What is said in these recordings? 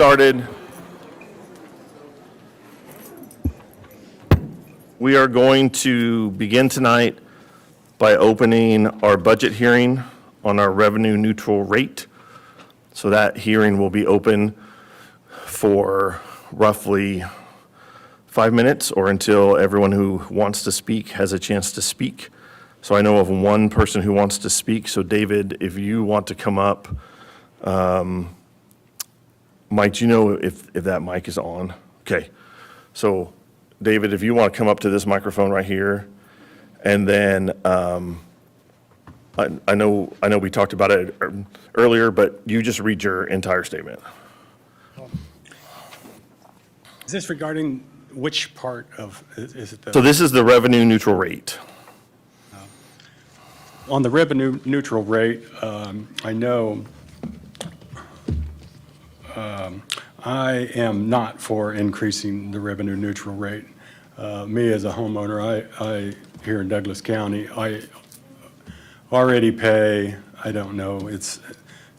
started. We are going to begin tonight by opening our budget hearing on our revenue neutral rate. So that hearing will be open for roughly 5 minutes or until everyone who wants to speak has a chance to speak. So I know of one person who wants to speak. So David, if you want to come up, Mike, do you know if that mic is on? Okay. So David, if you want to come up to this microphone right here, and then I know we talked about it earlier, but you just read your entire statement. Is this regarding which part of, is it the? So this is the revenue neutral rate. On the revenue neutral rate, I know I am not for increasing the revenue neutral rate. Me as a homeowner, I here in Douglas County, I already pay, I don't know, it's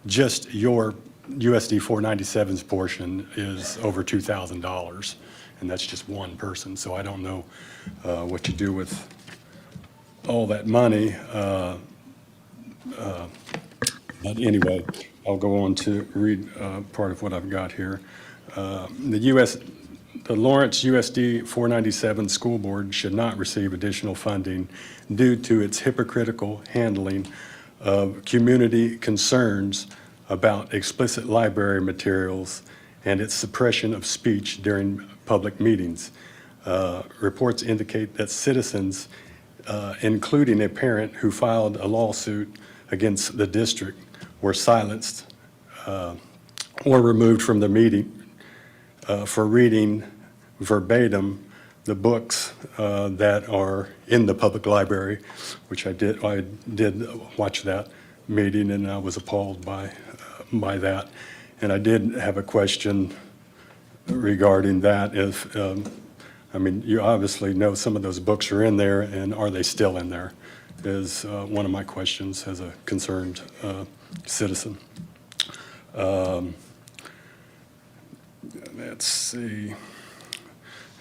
just your USD 497's portion is over $2,000, and that's just one person. So I don't know what you do with all that money. But anyway, I'll go on to read part of what I've got here. The Lawrence USD 497 School Board should not receive additional funding due to its hypocritical handling of community concerns about explicit library materials and its suppression of speech during public meetings. Reports indicate that citizens, including a parent who filed a lawsuit against the district, were silenced or removed from the meeting for reading verbatim the books that are in the public library, which I did watch that meeting, and I was appalled by that. And I did have a question regarding that. If I mean, you obviously know some of those books are in there, and are they still in there? Is one of my questions as a concerned citizen. Let's see.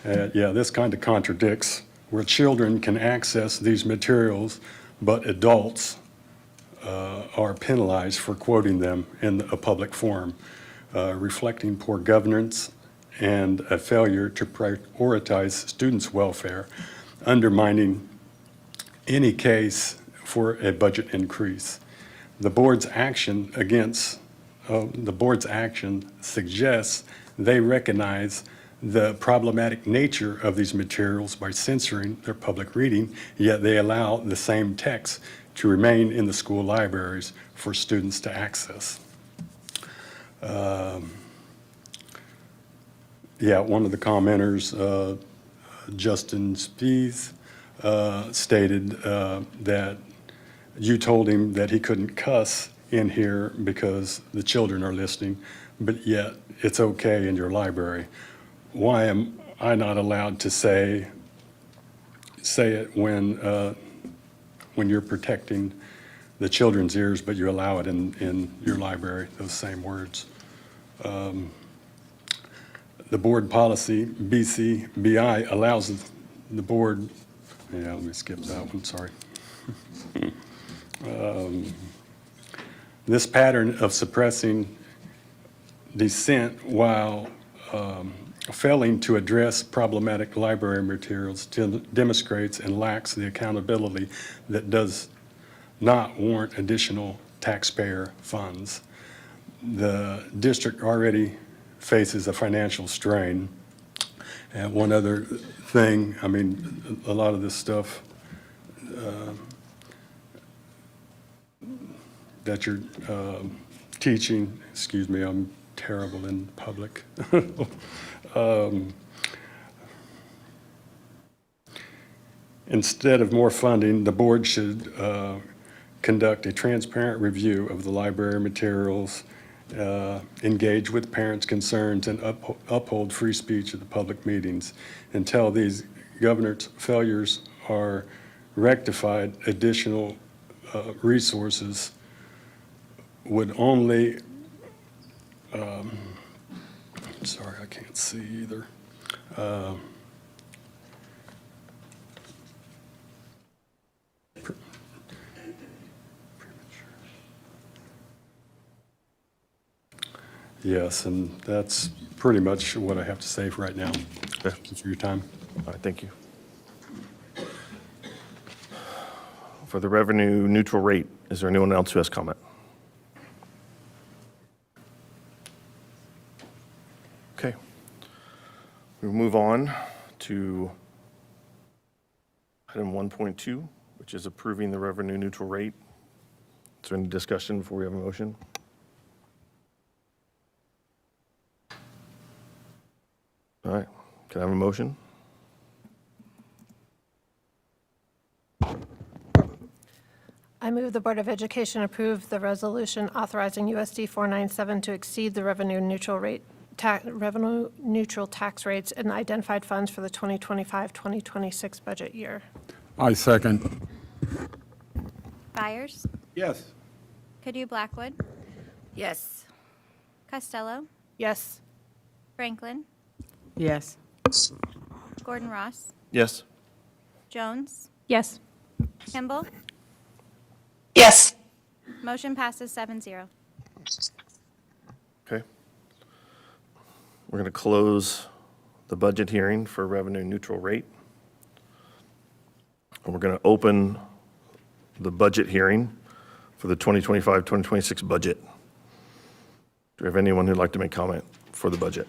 Yeah, this kind of contradicts where children can access these materials, but adults are penalized for quoting them in a public forum, reflecting poor governance and a failure to prioritize students' welfare, undermining any case for a budget increase. The board's action suggests they recognize the problematic nature of these materials by censoring their public reading, yet they allow the same text to remain in the school libraries for students to access. Yeah, one of the commenters, Justin Spieth, stated that you told him that he couldn't cuss in here because the children are listening, but yet it's okay in your library. Why am I not allowed to say it when you're protecting the children's ears, but you allow it in your library, those same words? The board policy, BCBI, allows the board, yeah, let me skip that one, sorry. This pattern of suppressing dissent while failing to address problematic library materials demonstrates and lacks the accountability that does not warrant additional taxpayer funds. The district already faces a financial strain. And one other thing, I mean, a lot of this stuff that you're teaching, excuse me, I'm terrible in public. Instead of more funding, the board should conduct a transparent review of the library materials, engage with parents' concerns, and uphold free speech at the public meetings. Until these governance failures are rectified, additional resources would only Sorry, I can't see either. Yes, and that's pretty much what I have to say for right now. Okay. Thank you for your time. All right, thank you. For the revenue neutral rate, is there anyone else who has comment? Okay. We'll move on to item 1.2, which is approving the revenue neutral rate. Is there any discussion before we have a motion? All right, can I have a motion? I move the Board of Education approve the resolution authorizing USD 497 to exceed the revenue neutral tax rates and identified funds for the 2025-2026 budget year. I second. Byers, Yes. Cadu Blackwood, Yes. Costello, Yes. Franklin, Yes. Gordon Ross, Yes. Jones, Yes. Kimball. Yes. Motion passes 7-0. Okay. We're going to close the budget hearing for revenue neutral rate. And we're going to open the budget hearing for the 2025-2026 budget. Do we have anyone who'd like to make comment for the budget?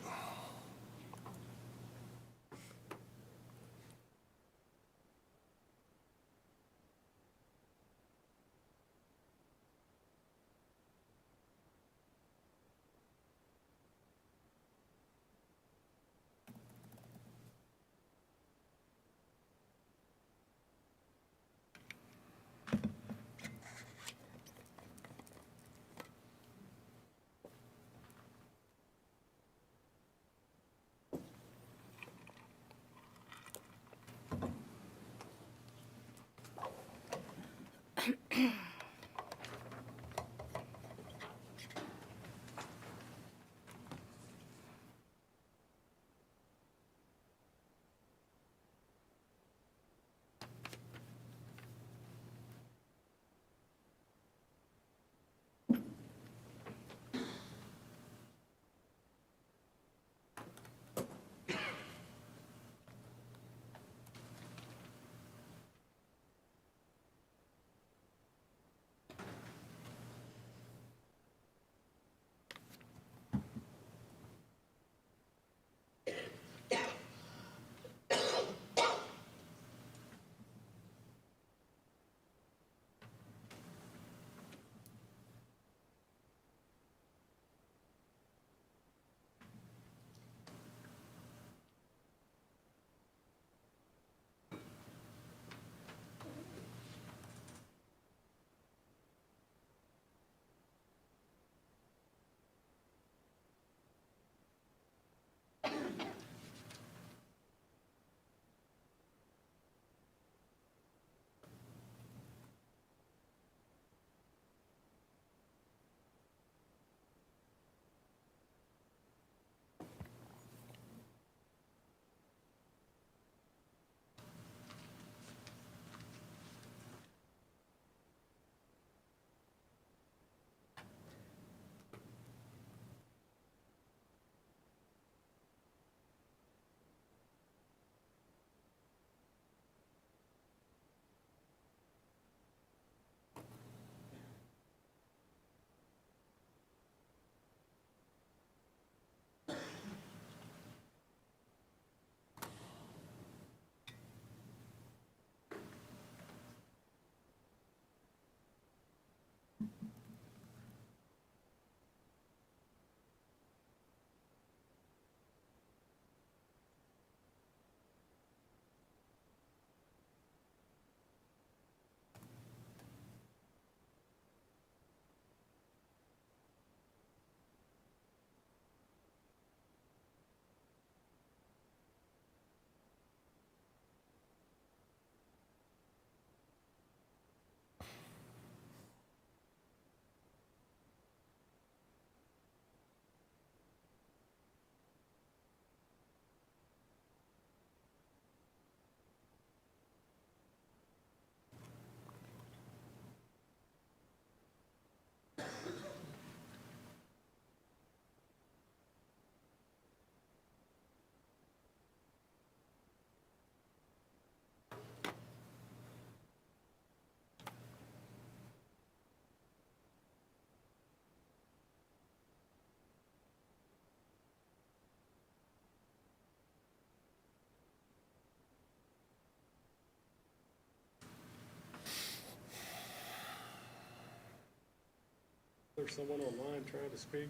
There's someone online trying to speak.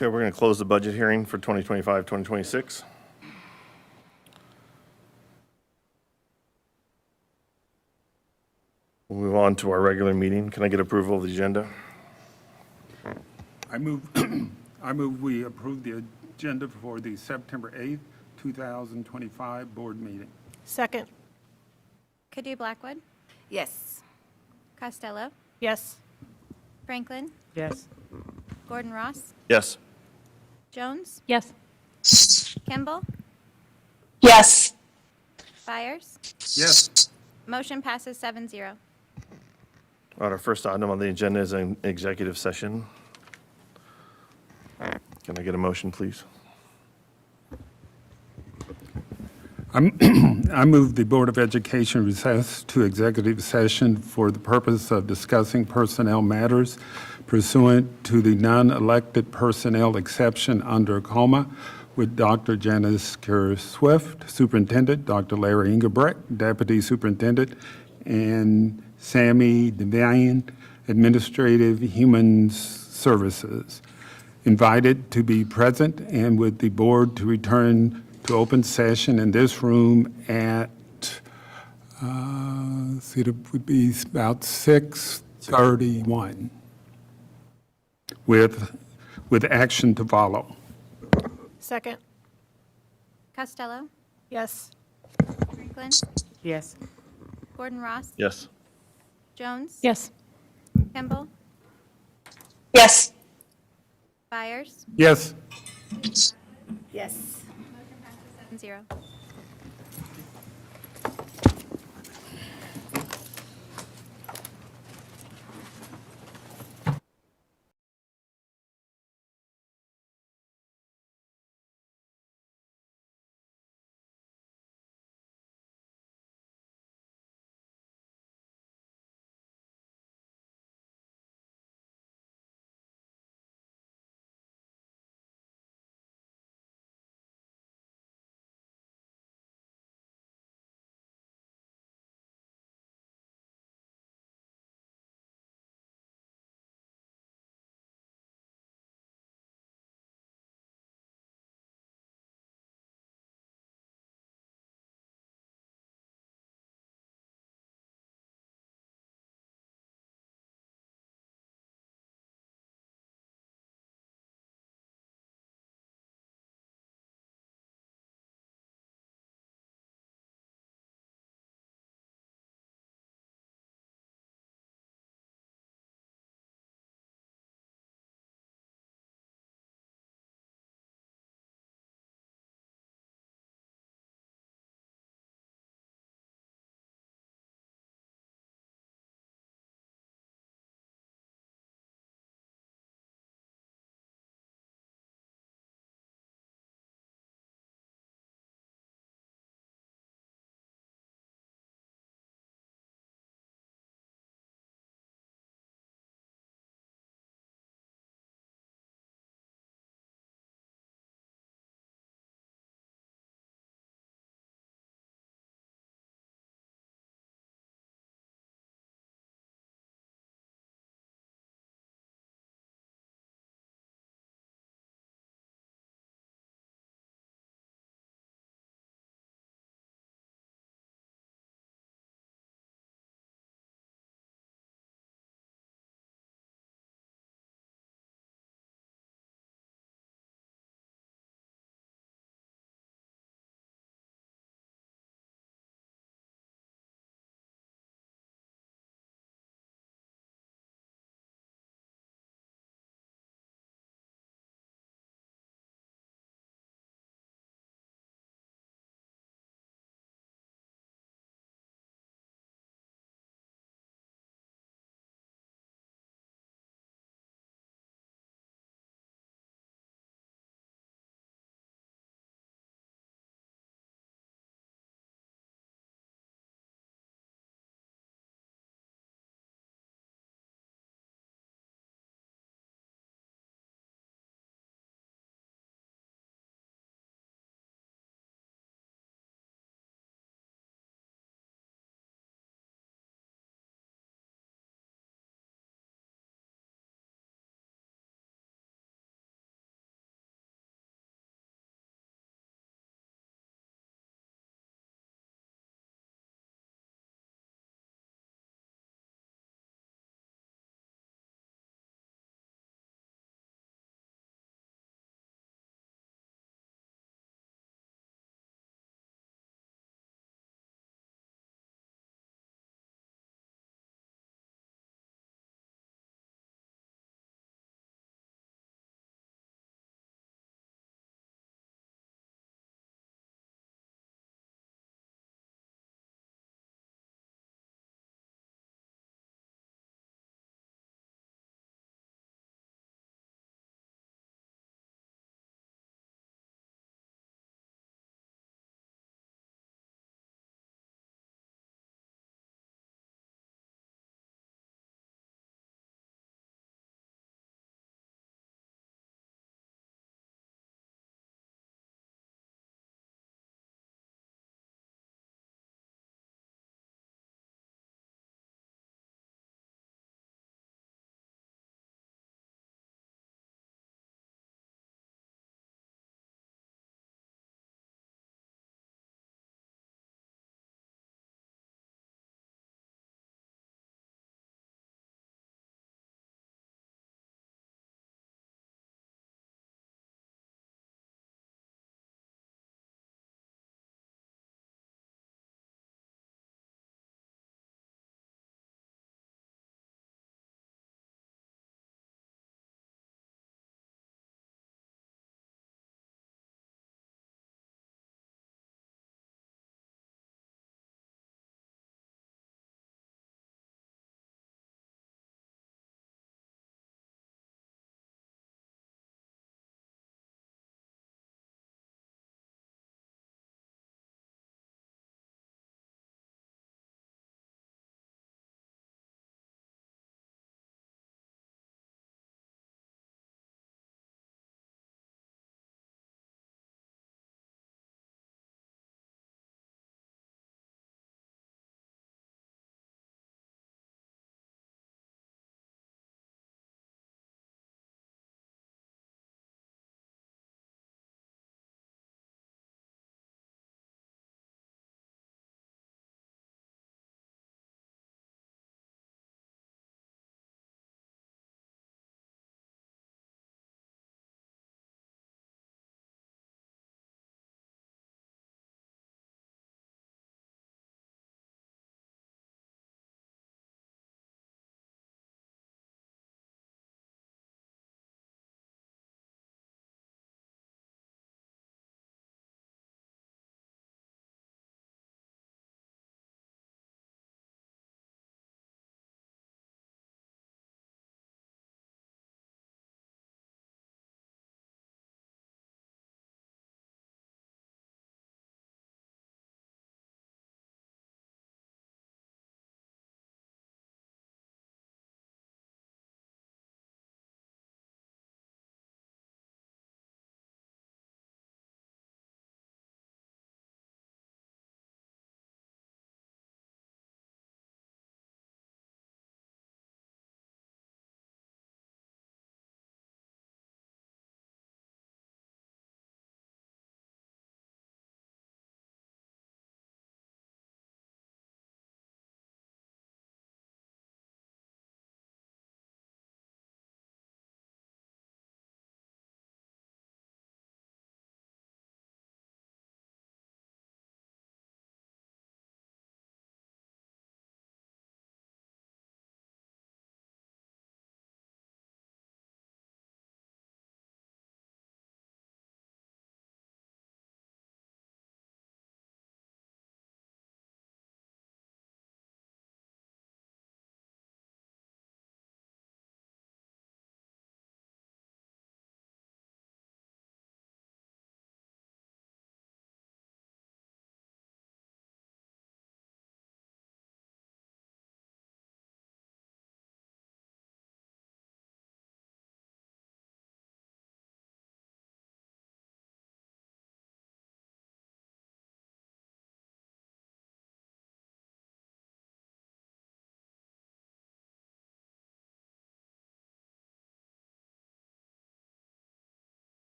Okay, we're going to close the budget hearing for 2025, 2026. We'll move on to our regular meeting. Can I get approval of the agenda? I move, I move we approve the agenda for the September 8th, 2025 board meeting. Second. Cadu Blackwood, Yes. Costello, Yes. Franklin, Yes. Gordon Ross, Yes. Jones, Yes. Kimball, Yes. Byers. Yes. Motion passes 7-0. All right, our first item on the agenda is an executive session. Can I get a motion, please? I move the Board of Education recess to executive session for the purpose of discussing personnel matters pursuant to the non-elected personnel exception under COMA with Dr. Janice Kerr-Swift, Superintendent, Dr. Larry Engelbrecht, Deputy Superintendent, and Sammy Devine, Administrative Human Services, invited to be present and with the board to return to open session in this room at, see, it would be about 6:31 with action to follow. Second. Costello, Yes. Franklin, Yes. Gordon Ross, Yes. Jones, Yes. Kimball, Yes. Byers, Yes. Yes. 7-0.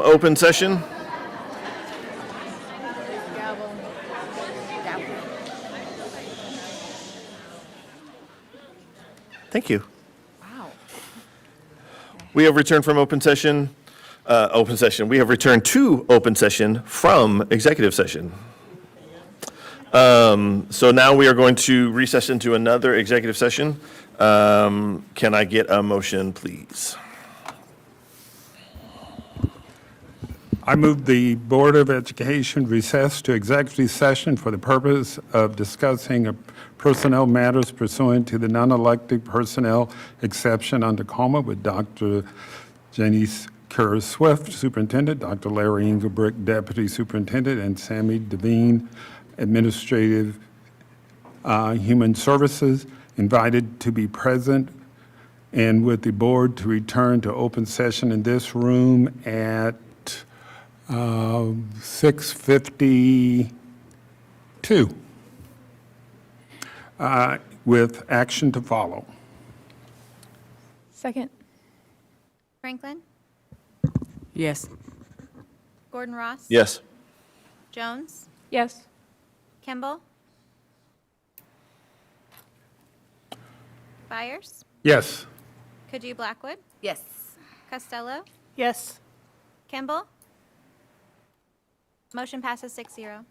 Open session. Thank you. Wow. We have returned from open session. We have returned to open session from executive session. So now we are going to recess into another executive session. Can I get a motion, please? I move the Board of Education recess to executive session for the purpose of discussing personnel matters pursuant to the non-elected personnel exception under COMA with Dr. Janice Kerr-Swift, Superintendent, Dr. Larry Engelbrick, Deputy Superintendent, and Sammy Devine, Administrative Human Services, invited to be present, and with the board to return to open session in this room at 6:52, with action to follow. Second. Franklin, Yes. Gordon Ross. Yes. Jones, Yes. Kimball, Byers, Yes. Kaju Blackwood, Yes. Costello, Yes. Kimball. Motion passes 6-0.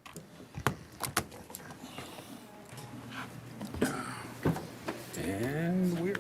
And we're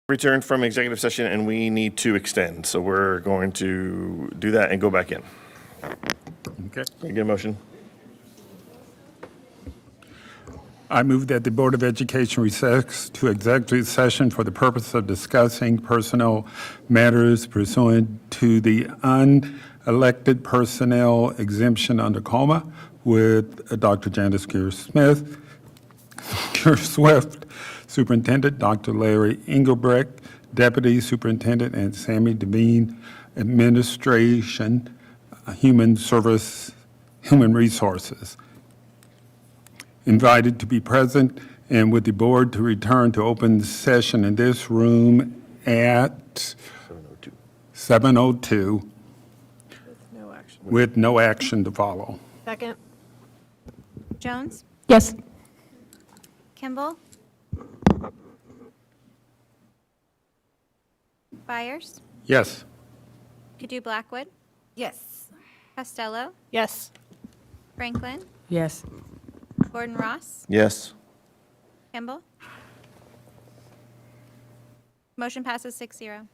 Returned from executive session and we need to extend. So we're going to do that and go back in. Okay. Can I get a motion? I move that the Board of Education recess to executive session for the purpose of discussing personnel matters pursuant to the unelected personnel exemption under COMA with Dr. Janice Gear-Smith, Swift, Superintendent Dr. Larry Engelbrecht, Deputy Superintendent, and Sammy Devine, Administration, Human Resources. Invited to be present and with the board to return to open session in this room at 7:02 No action. with no action to follow. Second. Jones? Yes. Kimball? Byers? Yes. Could Blackwood? Yes. Costello? Yes. Franklin? Yes. Gordon Ross? Yes. Kimball? Motion passes 6-0.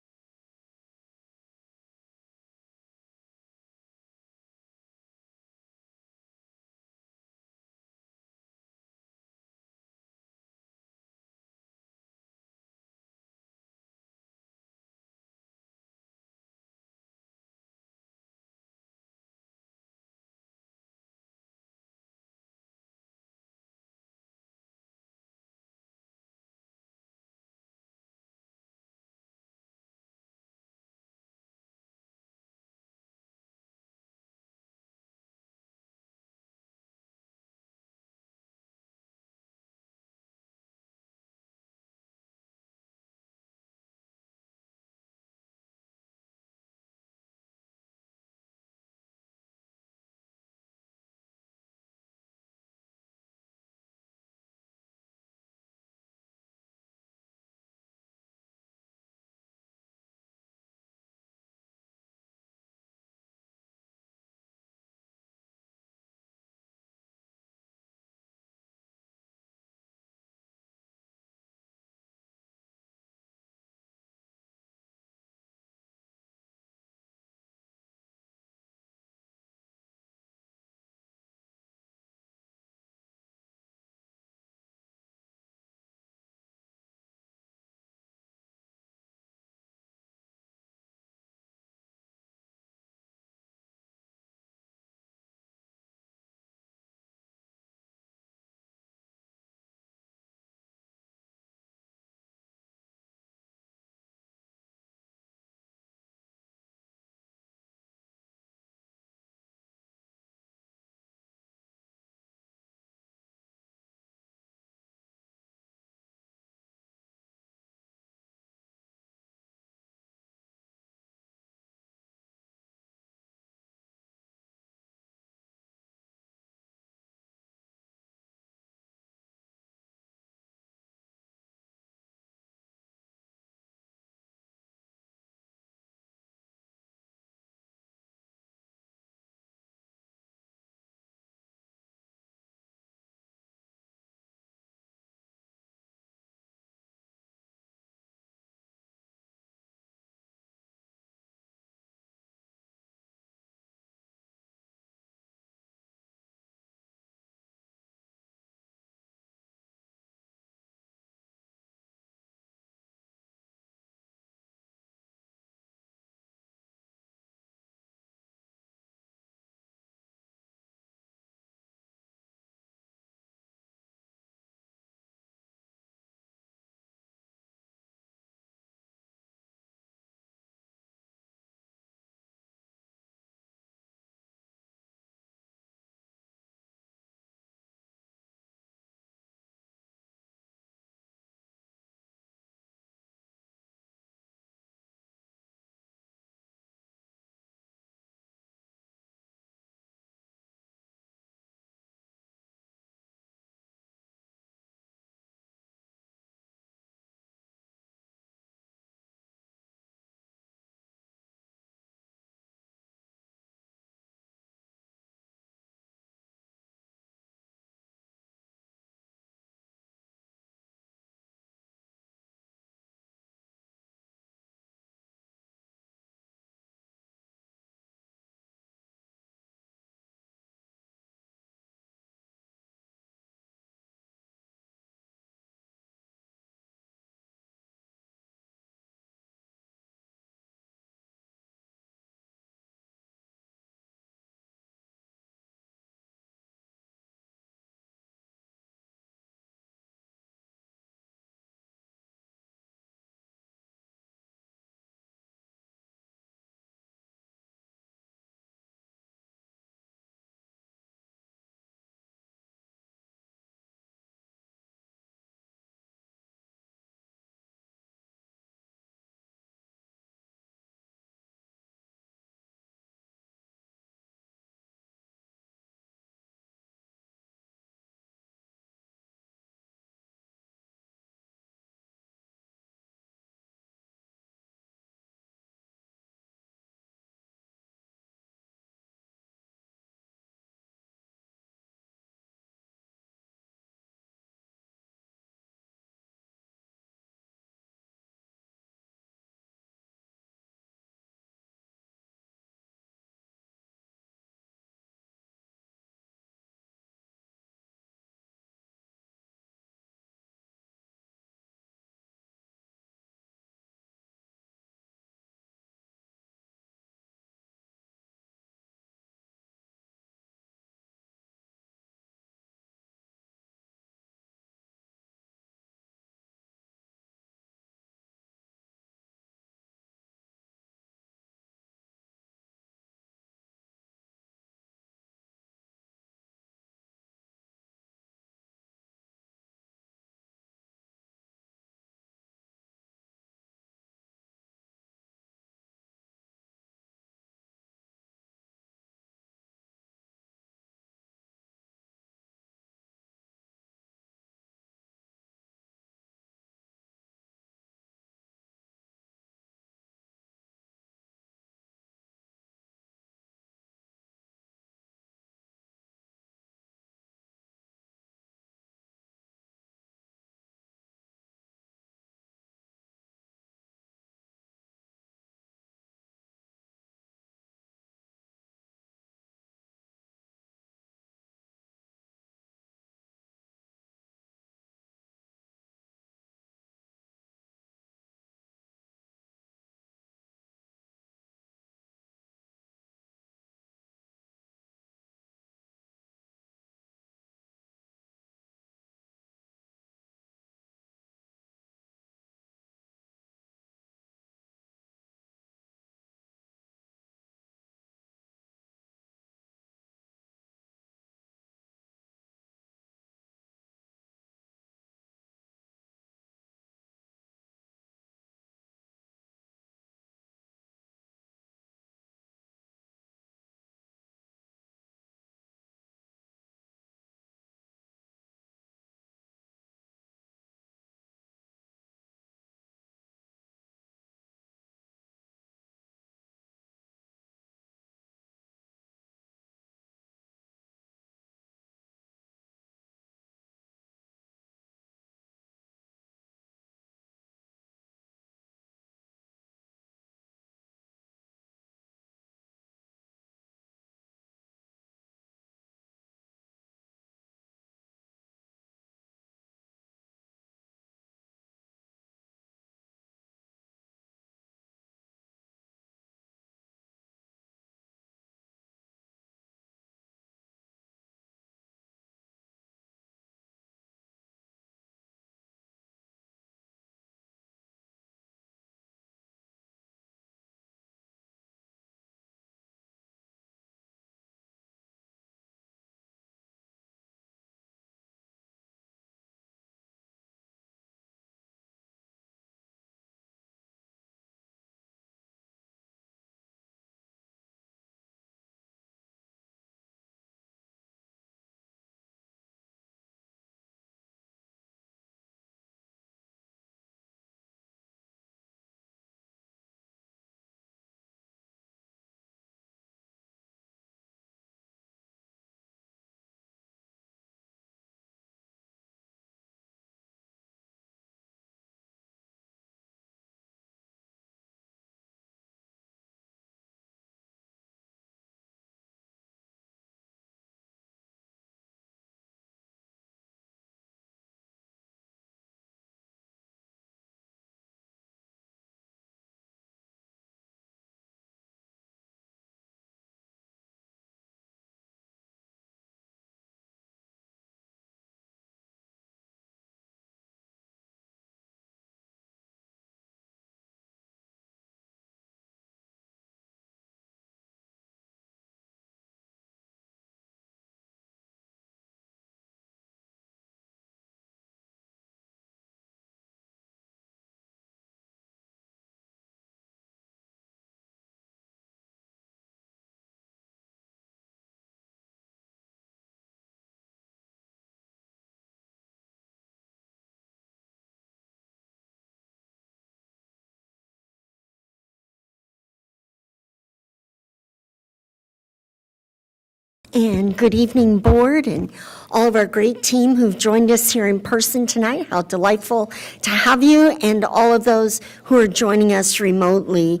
And good evening, board, and all of our great team who've joined us here in person tonight. How delightful to have you, and all of those who are joining us remotely.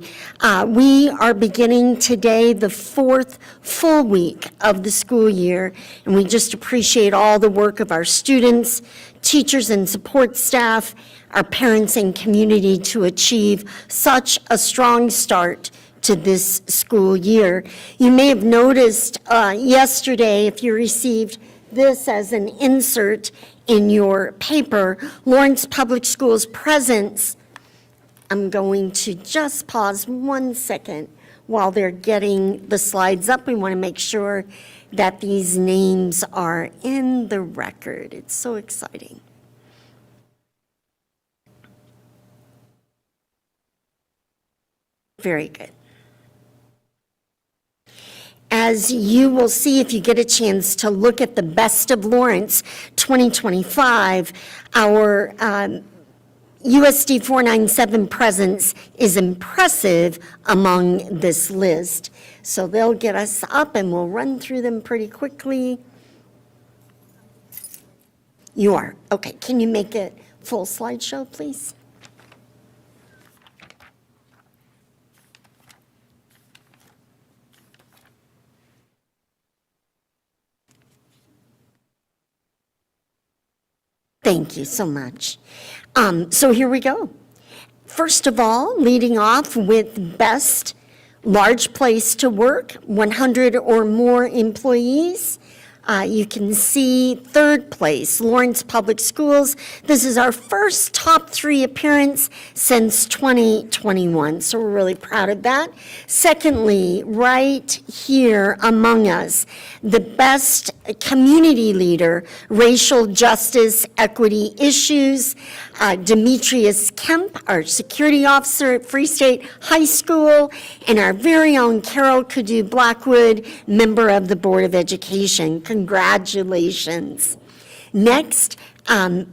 We are beginning today the 4th full week of the school year, and we just appreciate all the work of our students, teachers and support staff, our parents and community to achieve such a strong start to this school year. You may have noticed yesterday, if you received this as an insert in your paper, Lawrence Public Schools presents. I'm going to just pause 1 second while they're getting the slides up. We want to make sure that these names are in the record. It's so exciting. Very good. As you will see if you get a chance to look at the Best of Lawrence 2025, our USD 497 presence is impressive among this list. So they'll get us up and we'll run through them pretty quickly. You are. Okay, can you make it full slideshow, please? Thank you so much. So here we go. First of all, leading off with best large place to work, 100 or more employees. You can see third place, Lawrence Public Schools. This is our first top 3 appearance since 2021, so we're really proud of that. Secondly, right here among us, the best community leader, racial justice, equity issues, Demetrius Kemp, our security officer at Free State High School, and our very own Carol Cadu Blackwood, member of the Board of Education. Congratulations. Next,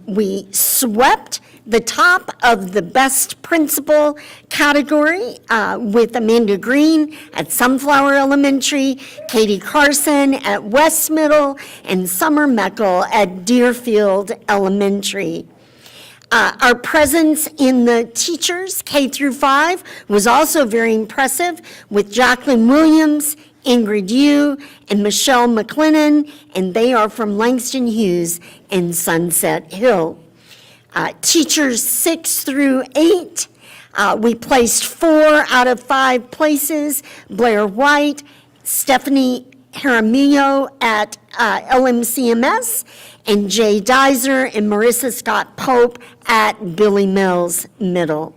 we swept the top of the best principal category with Amanda Green at Sunflower Elementary, Katie Carson at West Middle, and Summer Meckel at Deerfield Elementary. Our presence in the teachers, K through 5, was also very impressive with Jacqueline Williams, Ingrid Yu, and Michelle McLennan, and they are from Langston Hughes and Sunset Hill. Teachers 6 through 8, we placed 4 out of 5 places. Blair White, Stephanie Jaramillo at LMCMS, and Jay Dizer and Marissa Scott Pope at Billy Mills Middle.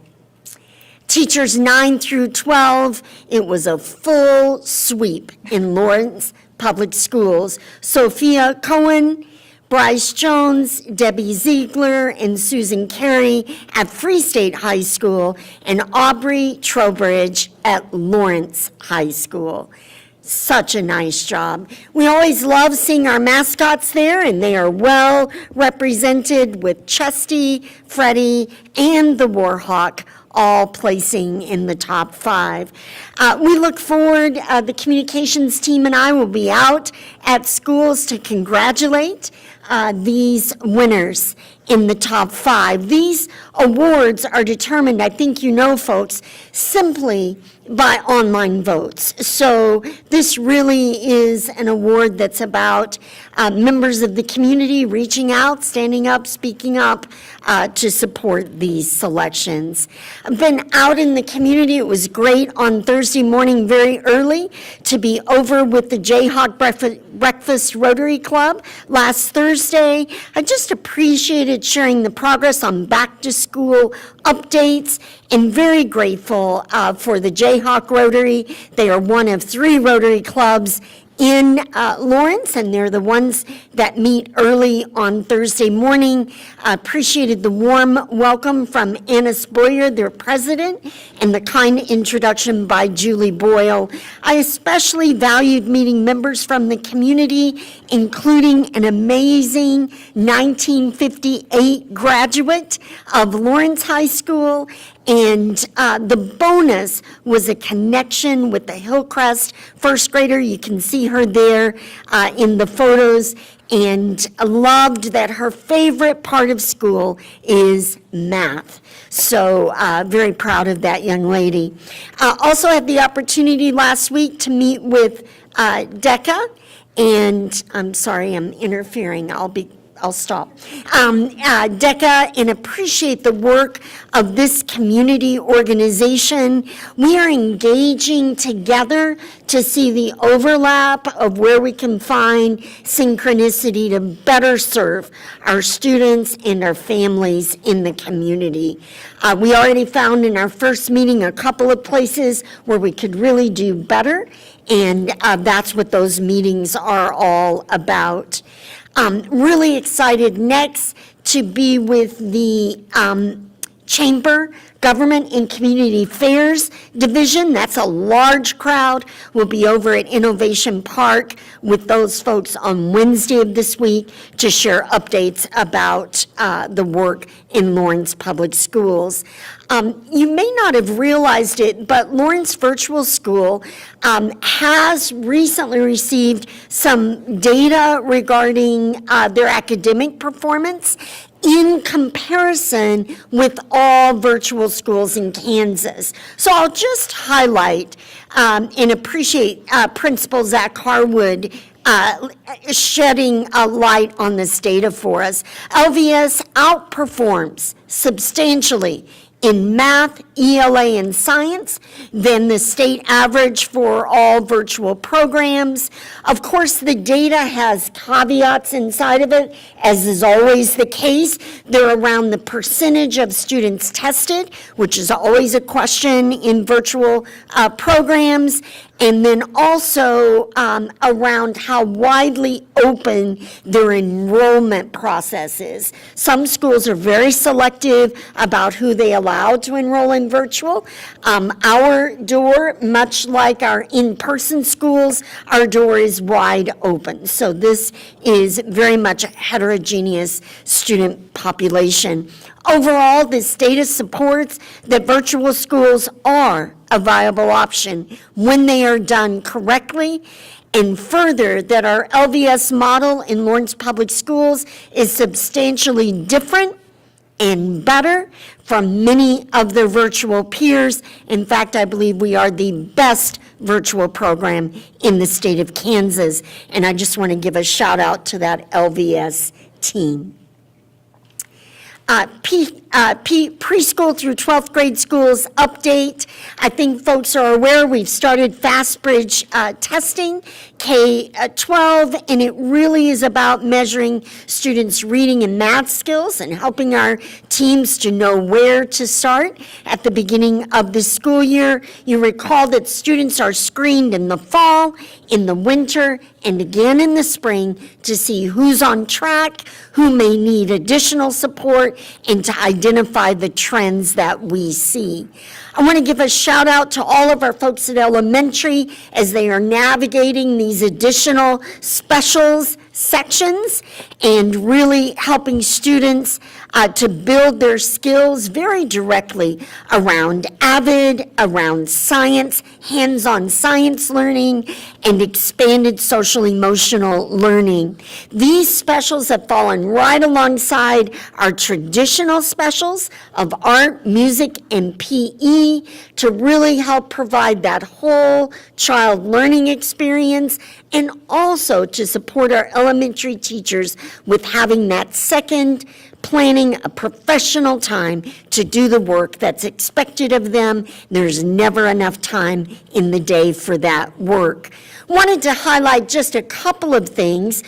Teachers 9 through 12, it was a full sweep in Lawrence Public Schools. Sophia Cohen, Bryce Jones, Debbie Ziegler, and Susan Carey at Free State High School, and Aubrey Trowbridge at Lawrence High School. Such a nice job. We always love seeing our mascots there, and they are well represented with Chesty, Freddie, and the Warhawk all placing in the top 5. We look forward, the communications team and I will be out at schools to congratulate these winners in the top 5. These awards are determined, I think you know, folks, simply by online votes. So this really is an award that's about members of the community reaching out, standing up, speaking up to support these selections. I've been out in the community. It was great on Thursday morning very early to be over with the Jayhawk Breakfast Rotary Club last Thursday. I just appreciated sharing the progress on back to school updates, and very grateful for the Jayhawk Rotary. They are one of 3 Rotary clubs in Lawrence, and they're the ones that meet early on Thursday morning. Appreciated the warm welcome from Annis Boyer, their president, and the kind introduction by Julie Boyle. I especially valued meeting members from the community, including an amazing 1958 graduate of Lawrence High School And the bonus was a connection with the Hillcrest first grader. You can see her there in the photos, and loved that her favorite part of school is math. So very proud of that young lady. Also had the opportunity last week to meet with DECA, and I'm sorry, I'm interfering. I'll stop. DECA, and appreciate the work of this community organization. We are engaging together to see the overlap of where we can find synchronicity to better serve our students and our families in the community. We already found in our first meeting a couple of places where we could really do better, and that's what those meetings are all about. Really excited next to be with the Chamber Government and Community Affairs Division. That's a large crowd. We'll be over at Innovation Park with those folks on Wednesday of this week to share updates about the work in Lawrence Public Schools. You may not have realized it, but Lawrence Virtual School has recently received some data regarding their academic performance in comparison with all virtual schools in Kansas. So I'll just highlight and appreciate Principal Zach Harwood shedding a light on this data for us. LVS outperforms substantially in math, ELA, and science than the state average for all virtual programs. Of course, the data has caveats inside of it, as is always the case. They're around the percentage of students tested, which is always a question in virtual programs, and then also around how widely open their enrollment process is. Some schools are very selective about who they allow to enroll in virtual. Our door, much like our in-person schools, our door is wide open. So this is very much a heterogeneous student population. Overall, this data supports that virtual schools are a viable option when they are done correctly, and further, that our LVS model in Lawrence Public Schools is substantially different and better from many of their virtual peers. In fact, I believe we are the best virtual program in the state of Kansas, and I just want to give a shout out to that LVS team. Preschool through 12th grade schools update. I think folks are aware we've started FastBridge testing, K-12, and it really is about measuring students' reading and math skills and helping our teams to know where to start at the beginning of the school year. You recall that students are screened in the fall, in the winter, and again in the spring to see who's on track, who may need additional support, and to identify the trends that we see. I want to give a shout out to all of our folks at elementary as they are navigating these additional specials sections and really helping students to build their skills very directly around AVID, around science, hands-on science learning, and expanded social-emotional learning. These specials have fallen right alongside our traditional specials of art, music, and PE to really help provide that whole child learning experience, and also to support our elementary teachers with having that second planning a professional time to do the work that's expected of them. There's never enough time in the day for that work. Wanted to highlight just a couple of things.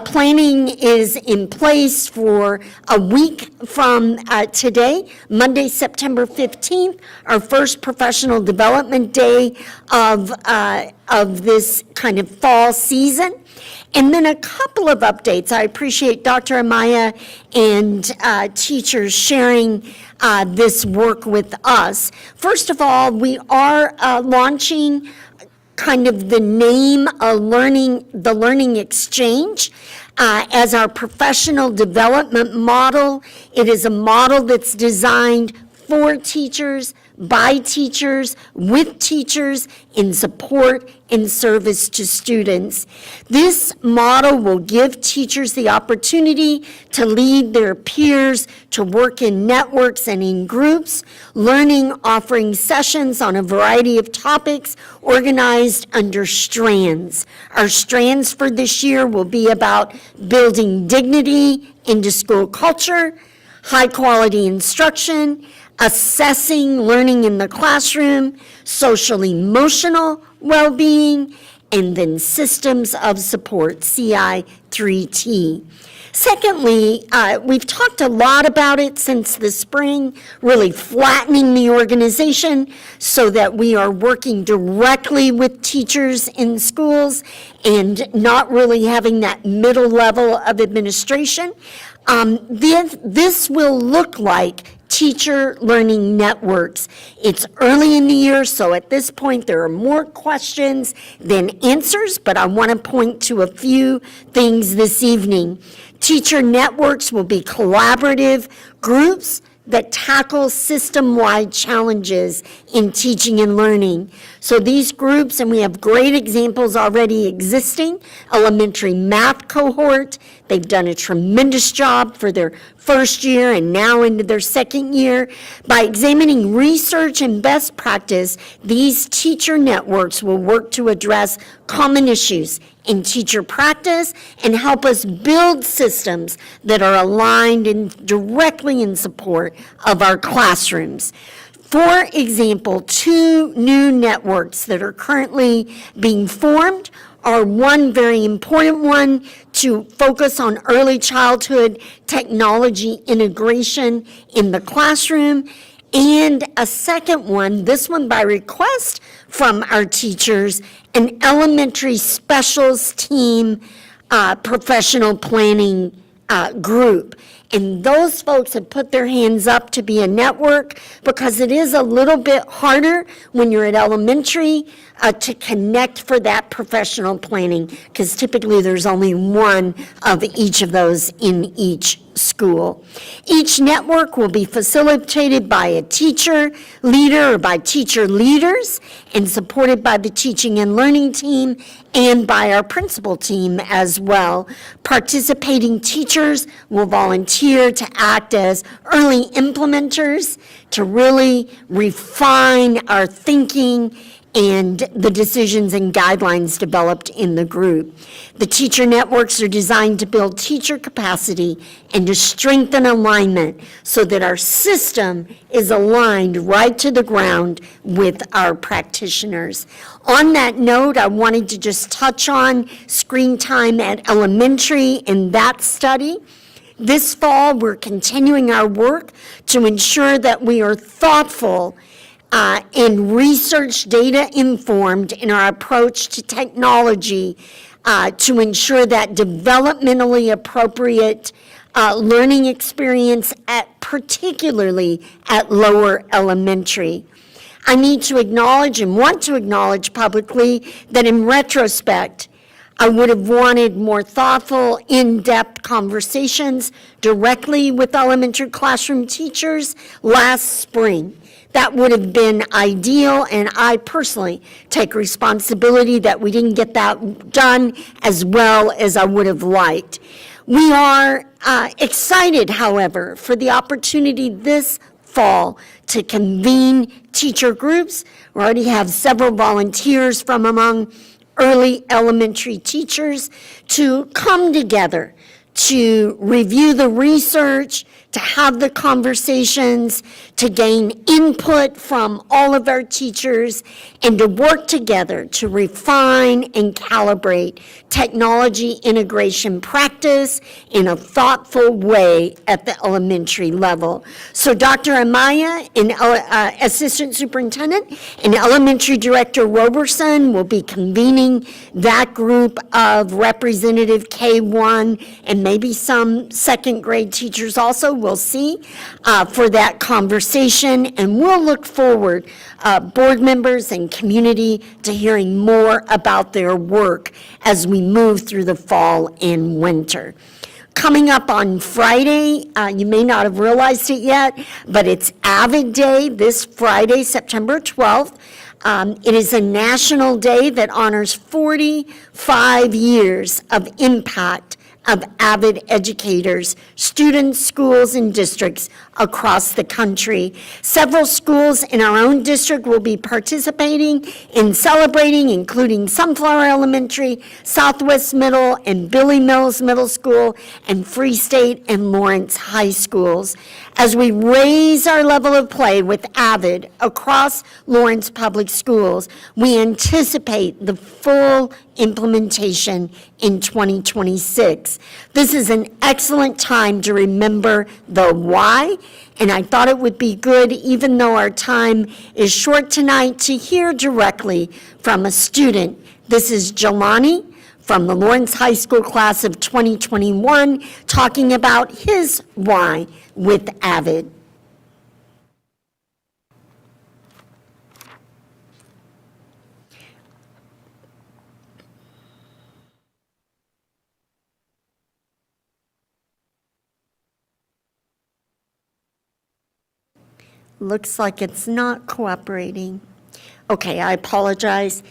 Planning is in place for a week from today, Monday, September 15th, our first professional development day of this kind of fall season. And then a couple of updates. I appreciate Dr. Amaya and teachers sharing this work with us. First of all, we are launching kind of the name of the Learning Exchange as our professional development model. It is a model that's designed for teachers, by teachers, with teachers, in support and service to students. This model will give teachers the opportunity to lead their peers, to work in networks and in groups, learning, offering sessions on a variety of topics organized under strands. Our strands for this year will be about building dignity into school culture, high-quality instruction, assessing learning in the classroom, social-emotional well-being, and then systems of support, CI3T. Secondly, we've talked a lot about it since the spring, really flattening the organization so that we are working directly with teachers in schools and not really having that middle level of administration. This will look like teacher learning networks. It's early in the year, so at this point, there are more questions than answers, but I want to point to a few things this evening. Teacher networks will be collaborative groups that tackle system-wide challenges in teaching and learning. So these groups, and we have great examples already existing, elementary math cohort, they've done a tremendous job for their first year and now into their second year. By examining research and best practice, these teacher networks will work to address common issues in teacher practice and help us build systems that are aligned and directly in support of our classrooms. For example, 2 new networks that are currently being formed are one very important one to focus on early childhood technology integration in the classroom, and a second one, this one by request from our teachers, an elementary specials team professional planning group. And those folks have put their hands up to be a network because it is a little bit harder when you're at elementary to connect for that professional planning, because typically there's only one of each of those in each school. Each network will be facilitated by a teacher leader or by teacher leaders and supported by the teaching and learning team and by our principal team as well. Participating teachers will volunteer to act as early implementers to really refine our thinking and the decisions and guidelines developed in the group. The teacher networks are designed to build teacher capacity and to strengthen alignment so that our system is aligned right to the ground with our practitioners. On that note, I wanted to just touch on screen time at elementary and that study. This fall, we're continuing our work to ensure that we are thoughtful and research data informed in our approach to technology to ensure that developmentally appropriate learning experience particularly at lower elementary. I need to acknowledge and want to acknowledge publicly that in retrospect, I would have wanted more thoughtful, in-depth conversations directly with elementary classroom teachers last spring. That would have been ideal, and I personally take responsibility that we didn't get that done as well as I would have liked. We are excited, however, for the opportunity this fall to convene teacher groups. We already have several volunteers from among early elementary teachers to come together to review the research, to have the conversations, to gain input from all of our teachers, and to work together to refine and calibrate technology integration practice in a thoughtful way at the elementary level. So Dr. Amaya, Assistant Superintendent, and Elementary Director Roberson will be convening that group of representative K-1 and maybe some second grade teachers also, we'll see, for that conversation. And we'll look forward, board members and community, to hearing more about their work as we move through the fall and winter. Coming up on Friday, you may not have realized it yet, but it's Avid Day this Friday, September 12th. It is a national day that honors 45 years of impact of avid educators, students, schools, and districts across the country. Several schools in our own district will be participating in celebrating, including Sunflower Elementary, Southwest Middle, and Billy Mills Middle School, and Free State and Lawrence High Schools. As we raise our level of play with Avid across Lawrence Public Schools, we anticipate the full implementation in 2026. This is an excellent time to remember the why, and I thought it would be good, even though our time is short tonight, to hear directly from a student. This is Jelani from the Lawrence High School class of 2021, talking about his why with Avid. Looks like it's not cooperating. Okay, I apologize.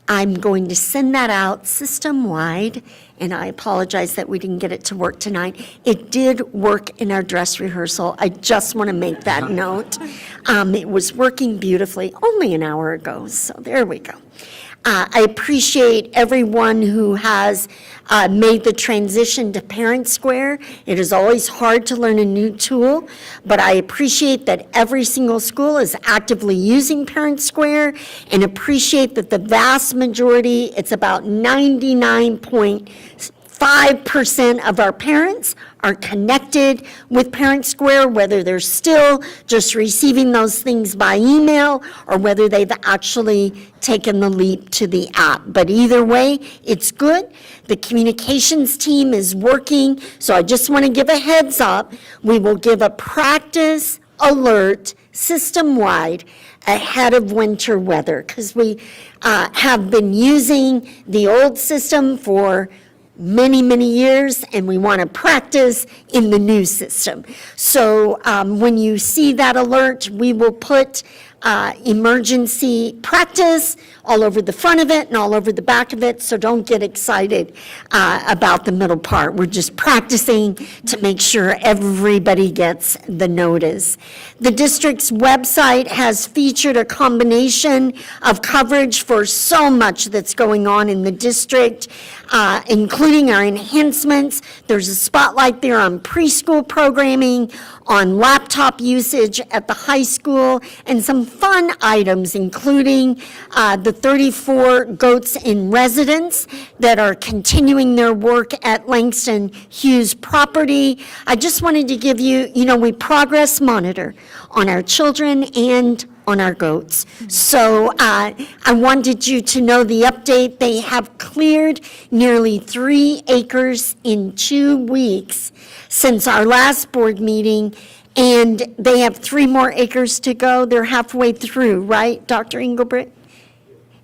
I'm going to send that out system-wide, and I apologize that we didn't get it to work tonight. It did work in our dress rehearsal. I just want to make that note. It was working beautifully only an hour ago, so there we go. I appreciate everyone who has made the transition to Parent Square. It is always hard to learn a new tool, but I appreciate that every single school is actively using Parent Square, and appreciate that the vast majority, it's about 99.5% of our parents are connected with Parent Square, whether they're still just receiving those things by email or whether they've actually taken the leap to the app. But either way, it's good. The communications team is working, so I just want to give a heads up. We will give a practice alert system-wide ahead of winter weather, because we have been using the old system for many, many years, and we want to practice in the new system. So when you see that alert, we will put emergency practice all over the front of it and all over the back of it, so don't get excited about the middle part. We're just practicing to make sure everybody gets the notice. The district's website has featured a combination of coverage for so much that's going on in the district, including our enhancements. There's a spotlight there on preschool programming, on laptop usage at the high school, and some fun items, including the 34 goats in residence that are continuing their work at Langston Hughes property. I just wanted to give you, we progress monitor on our children and on our goats. So I wanted you to know the update. They have cleared nearly 3 acres in 2 weeks since our last board meeting, and they have 3 more acres to go. They're halfway through, right, Dr. Engelbrecht?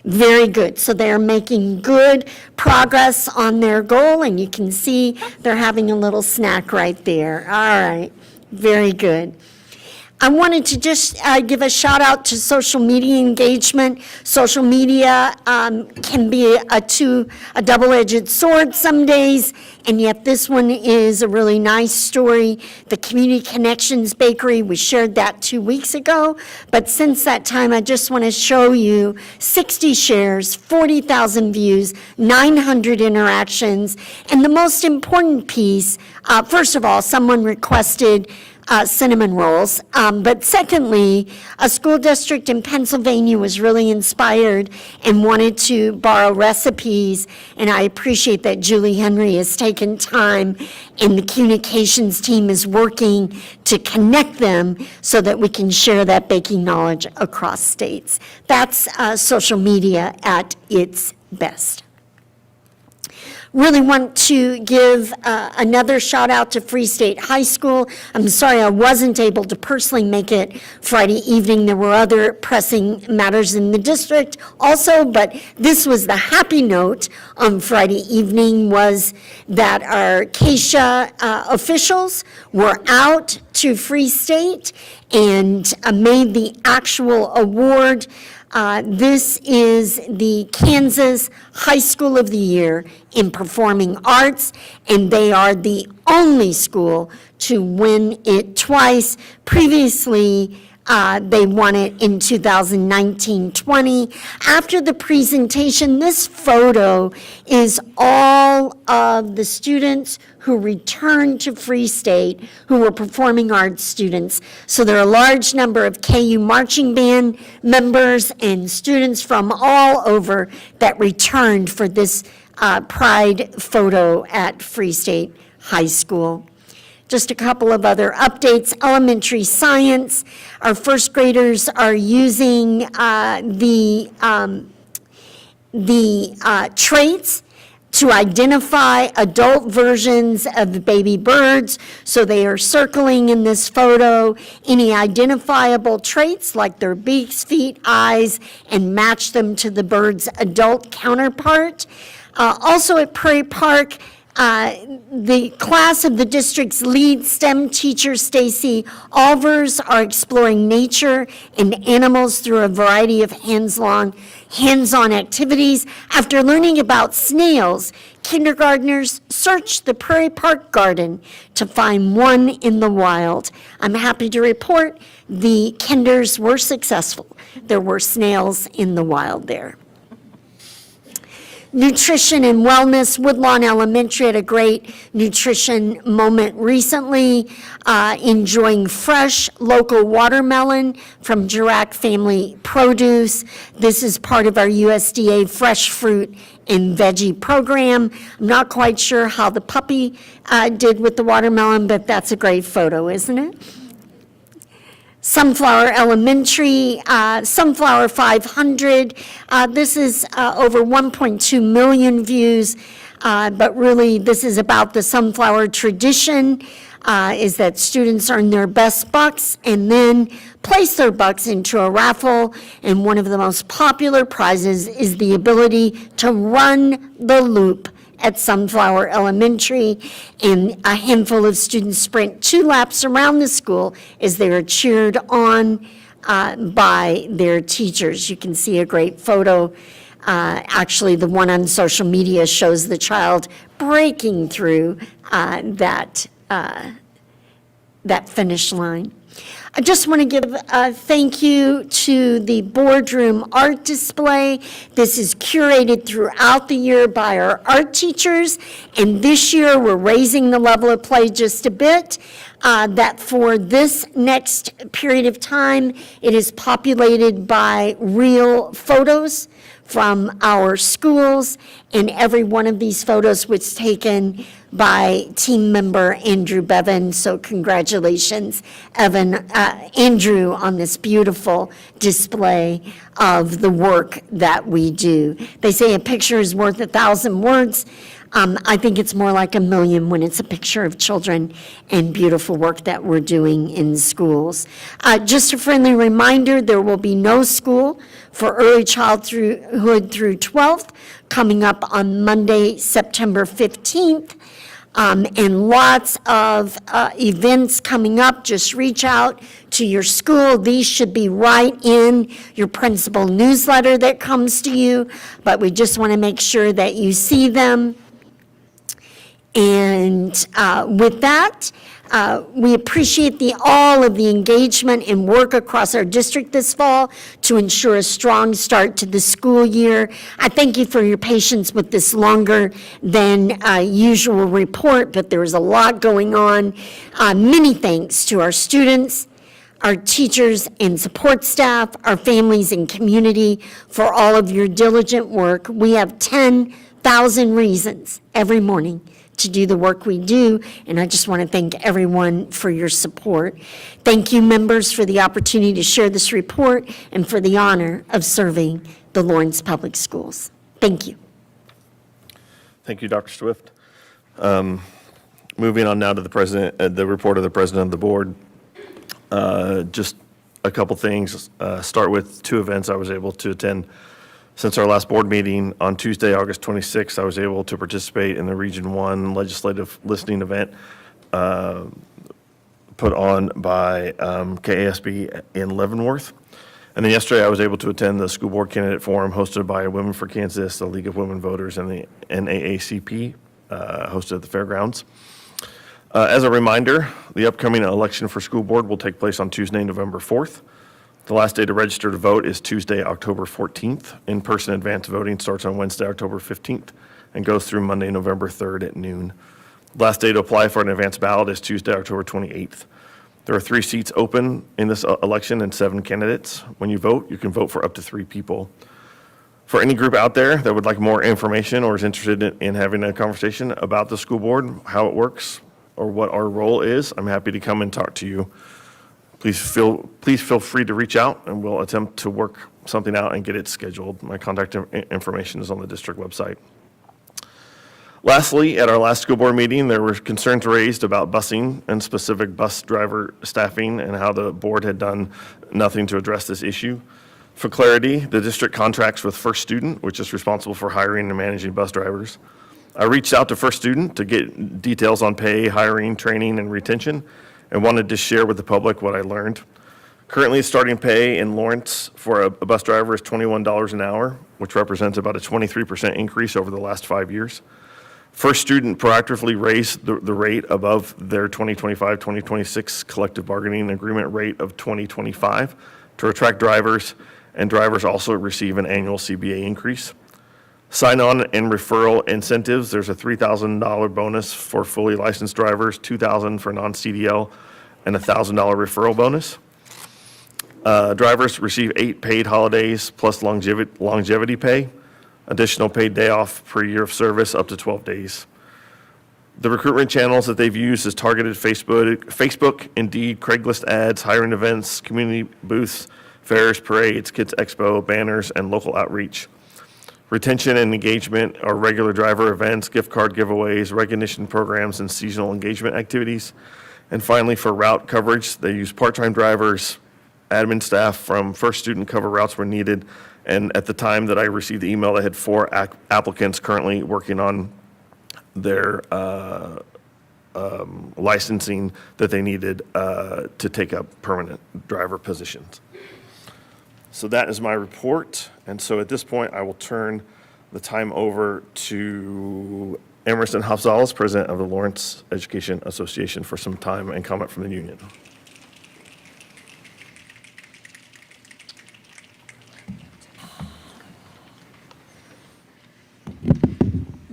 Very good. So they're making good progress on their goal, and you can see they're having a little snack right there. All right, very good. I wanted to just give a shout out to social media engagement. Social media can be a double-edged sword some days, and yet this one is a really nice story. The Community Connections Bakery, we shared that 2 weeks ago, but since that time, I just want to show you 60 shares, 40,000 views, 900 interactions, and the most important piece, first of all, someone requested cinnamon rolls. But secondly, a school district in Pennsylvania was really inspired and wanted to borrow recipes, and I appreciate that Julie Henry has taken time, and the communications team is working to connect them so that we can share that baking knowledge across states. That's social media at its best. Really want to give another shout out to Free State High School. I'm sorry I wasn't able to personally make it Friday evening. There were other pressing matters in the district also, but this was the happy note on Friday evening, was that our CASHA officials were out to Free State and made the actual award. This is the Kansas High School of the Year in Performing Arts, and they are the only school to win it twice. Previously, they won it in 2019-20. After the presentation, this photo is all of the students who returned to Free State who were performing arts students. So there are a large number of KU marching band members and students from all over that returned for this pride photo at Free State High School. Just a couple of other updates. Elementary science, our first graders are using the traits to identify adult versions of baby birds. So they are circling in this photo any identifiable traits like their beaks, feet, eyes, and match them to the bird's adult counterpart. Also at Prairie Park, the class of the district's lead STEM teacher, Stacy Alvers, are exploring nature and animals through a variety of hands-on activities. After learning about snails, kindergartners searched the Prairie Park Garden to find one in the wild. I'm happy to report the kinders were successful. There were snails in the wild there. Nutrition and wellness, Woodlawn Elementary had a great nutrition moment recently, enjoying fresh local watermelon from Girac Family Produce. This is part of our USDA fresh fruit and veggie program. I'm not quite sure how the puppy did with the watermelon, but that's a great photo, isn't it? Sunflower Elementary, Sunflower 500. This is over 1.2 million views, but really this is about the sunflower tradition, is that students earn their best bucks and then place their bucks into a raffle, and one of the most popular prizes is the ability to run the loop at Sunflower Elementary, and a handful of students sprint 2 laps around the school as they are cheered on by their teachers. You can see a great photo. Actually, the one on social media shows the child breaking through that finish line. I just want to give a thank you to the boardroom art display. This is curated throughout the year by our art teachers, and this year we're raising the level of play just a bit, that for this next period of time, it is populated by real photos from our schools, and every one of these photos was taken by team member Andrew Bevan. So congratulations, Andrew, on this beautiful display of the work that we do. They say a picture is worth 1,000 words. I think it's more like 1,000,000 when it's a picture of children and beautiful work that we're doing in schools. Just a friendly reminder, there will be no school for early childhood through 12th coming up on Monday, September 15th. And lots of events coming up. Just reach out to your school. These should be right in your principal newsletter that comes to you, but we just want to make sure that you see them. And with that, we appreciate all of the engagement and work across our district this fall to ensure a strong start to the school year. I thank you for your patience with this longer than usual report, but there was a lot going on. Many thanks to our students, our teachers and support staff, our families and community for all of your diligent work. We have 10,000 reasons every morning to do the work we do, and I just want to thank everyone for your support. Thank you, members, for the opportunity to share this report and for the honor of serving the Lawrence Public Schools. Thank you. Thank you, Dr. Swift. Moving on now to the president, the report of the president of the board. Just a couple things. Start with two events I was able to attend since our last board meeting. On Tuesday, August 26th, I was able to participate in the Region 1 legislative listening event put on by KASB in Leavenworth. And then yesterday, I was able to attend the school board candidate forum hosted by Women for Kansas, the League of Women Voters, and the NAACP, hosted at the fairgrounds. As a reminder, the upcoming election for school board will take place on Tuesday, November 4th. The last day to register to vote is Tuesday, October 14th. In-person advance voting starts on Wednesday, October 15th, and goes through Monday, November 3rd at noon. The last day to apply for an advance ballot is Tuesday, October 28th. There are 3 seats open in this election and 7 candidates. When you vote, you can vote for up to 3 people. For any group out there that would like more information or is interested in having a conversation about the school board, how it works, or what our role is, I'm happy to come and talk to you. Please feel free to reach out, and we'll attempt to work something out and get it scheduled. My contact information is on the district website. Lastly, at our last school board meeting, there were concerns raised about busing and specific bus driver staffing and how the board had done nothing to address this issue. For clarity, the district contracts with First Student, which is responsible for hiring and managing bus drivers. I reached out to First Student to get details on pay, hiring, training, and retention, and wanted to share with the public what I learned. Currently, starting pay in Lawrence for a bus driver is $21 an hour, which represents about a 23% increase over the last 5 years. First Student proactively raised the rate above their 2025-2026 collective bargaining agreement rate of 2025 to attract drivers, and drivers also receive an annual CBA increase. Sign-on and referral incentives, there's a $3,000 bonus for fully licensed drivers, $2,000 for non-CDL, and a $1,000 referral bonus. Drivers receive 8 paid holidays plus longevity pay. Additional paid day off per year of service up to 12 days. The recruitment channels that they've used is targeted Facebook, Indeed, Craigslist ads, hiring events, community booths, fairs, parades, Kids Expo, banners, and local outreach. Retention and engagement are regular driver events, gift card giveaways, recognition programs, and seasonal engagement activities. And finally, for route coverage, they use part-time drivers, admin staff from First Student cover routes where needed. And at the time that I received the email, they had 4 applicants currently working on their licensing that they needed to take up permanent driver positions. So that is my report. And so at this point, I will turn the time over to Emerson Hafzales, President of the Lawrence Education Association, for some time and comment from the union.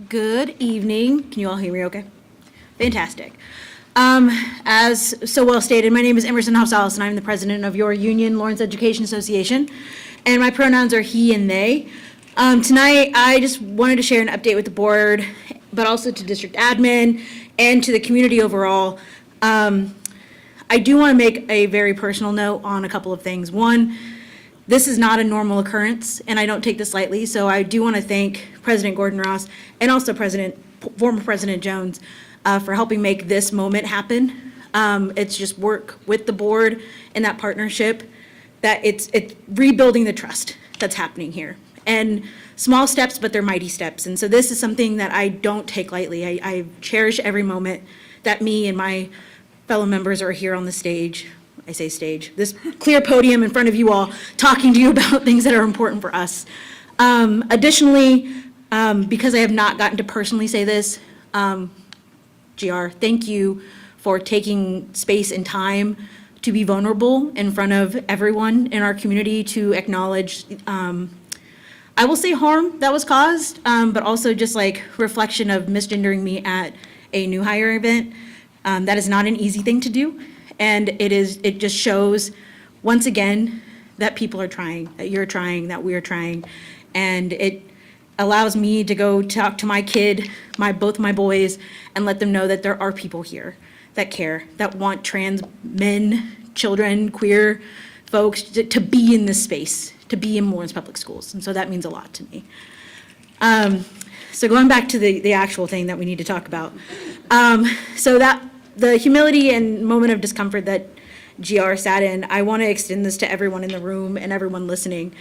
Good evening. Can you all hear me okay? Fantastic. As so well stated, my name is Emerson Hafzales, and I'm the president of your union, Lawrence Education Association, and my pronouns are he and they. Tonight, I just wanted to share an update with the board, but also to district admin and to the community overall. I do want to make a very personal note on a couple of things. One, this is not a normal occurrence, and I don't take this lightly, so I do want to thank President Gordon Ross and also former President Jones for helping make this moment happen. It's just work with the board and that partnership that it's rebuilding the trust that's happening here. And small steps, but they're mighty steps. And so this is something that I don't take lightly. I cherish every moment that me and my fellow members are here on the stage. I say stage, this clear podium in front of you all, talking to you about things that are important for us. Additionally, because I have not gotten to personally say this, GR, thank you for taking space and time to be vulnerable in front of everyone in our community to acknowledge, I will say harm that was caused, but also just like reflection of misgendering me at a new hire event. That is not an easy thing to do. And it just shows, once again, that people are trying, that you're trying, that we're trying. And it allows me to go talk to my kid, both my boys, and let them know that there are people here that care, that want trans men, children, queer folks to be in this space, to be in Lawrence Public Schools. And so that means a lot to me. So going back to the actual thing that we need to talk about. So that, the humility and moment of discomfort that GR sat in, I want to extend this to everyone in the room and everyone listening.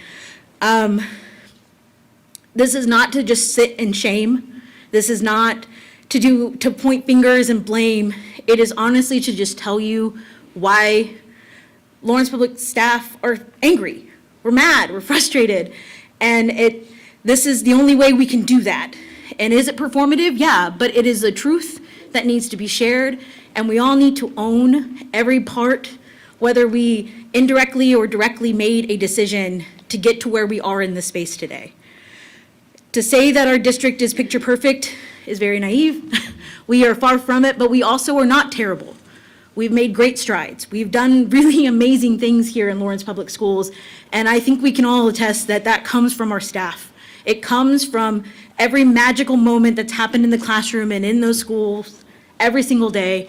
This is not to just sit in shame. This is not to point fingers and blame. It is honestly to just tell you why Lawrence Public staff are angry. We're mad, we're frustrated. And this is the only way we can do that. And is it performative? Yeah, but it is a truth that needs to be shared, and we all need to own every part, whether we indirectly or directly made a decision to get to where we are in this space today. To say that our district is picture perfect is very naive. We are far from it, but we also are not terrible. We've made great strides. We've done really amazing things here in Lawrence Public Schools, and I think we can all attest that that comes from our staff. It comes from every magical moment that's happened in the classroom and in those schools every single day,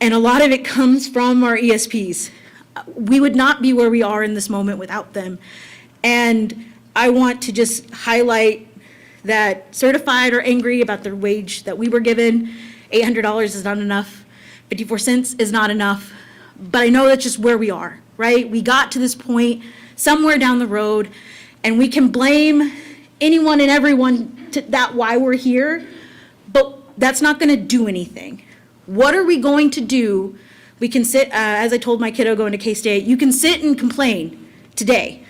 and a lot of it comes from our ESPs. We would not be where we are in this moment without them. And I want to just highlight that certified or angry about the wage that we were given, $800 is not enough, 54 cents is not enough, but I know that's just where we are, right? We got to this point somewhere down the road, and we can blame anyone and everyone to that why we're here, but that's not gonna do anything. What are we going to do? We can sit, as I told my kiddo going to K-State, you can sit and complain today,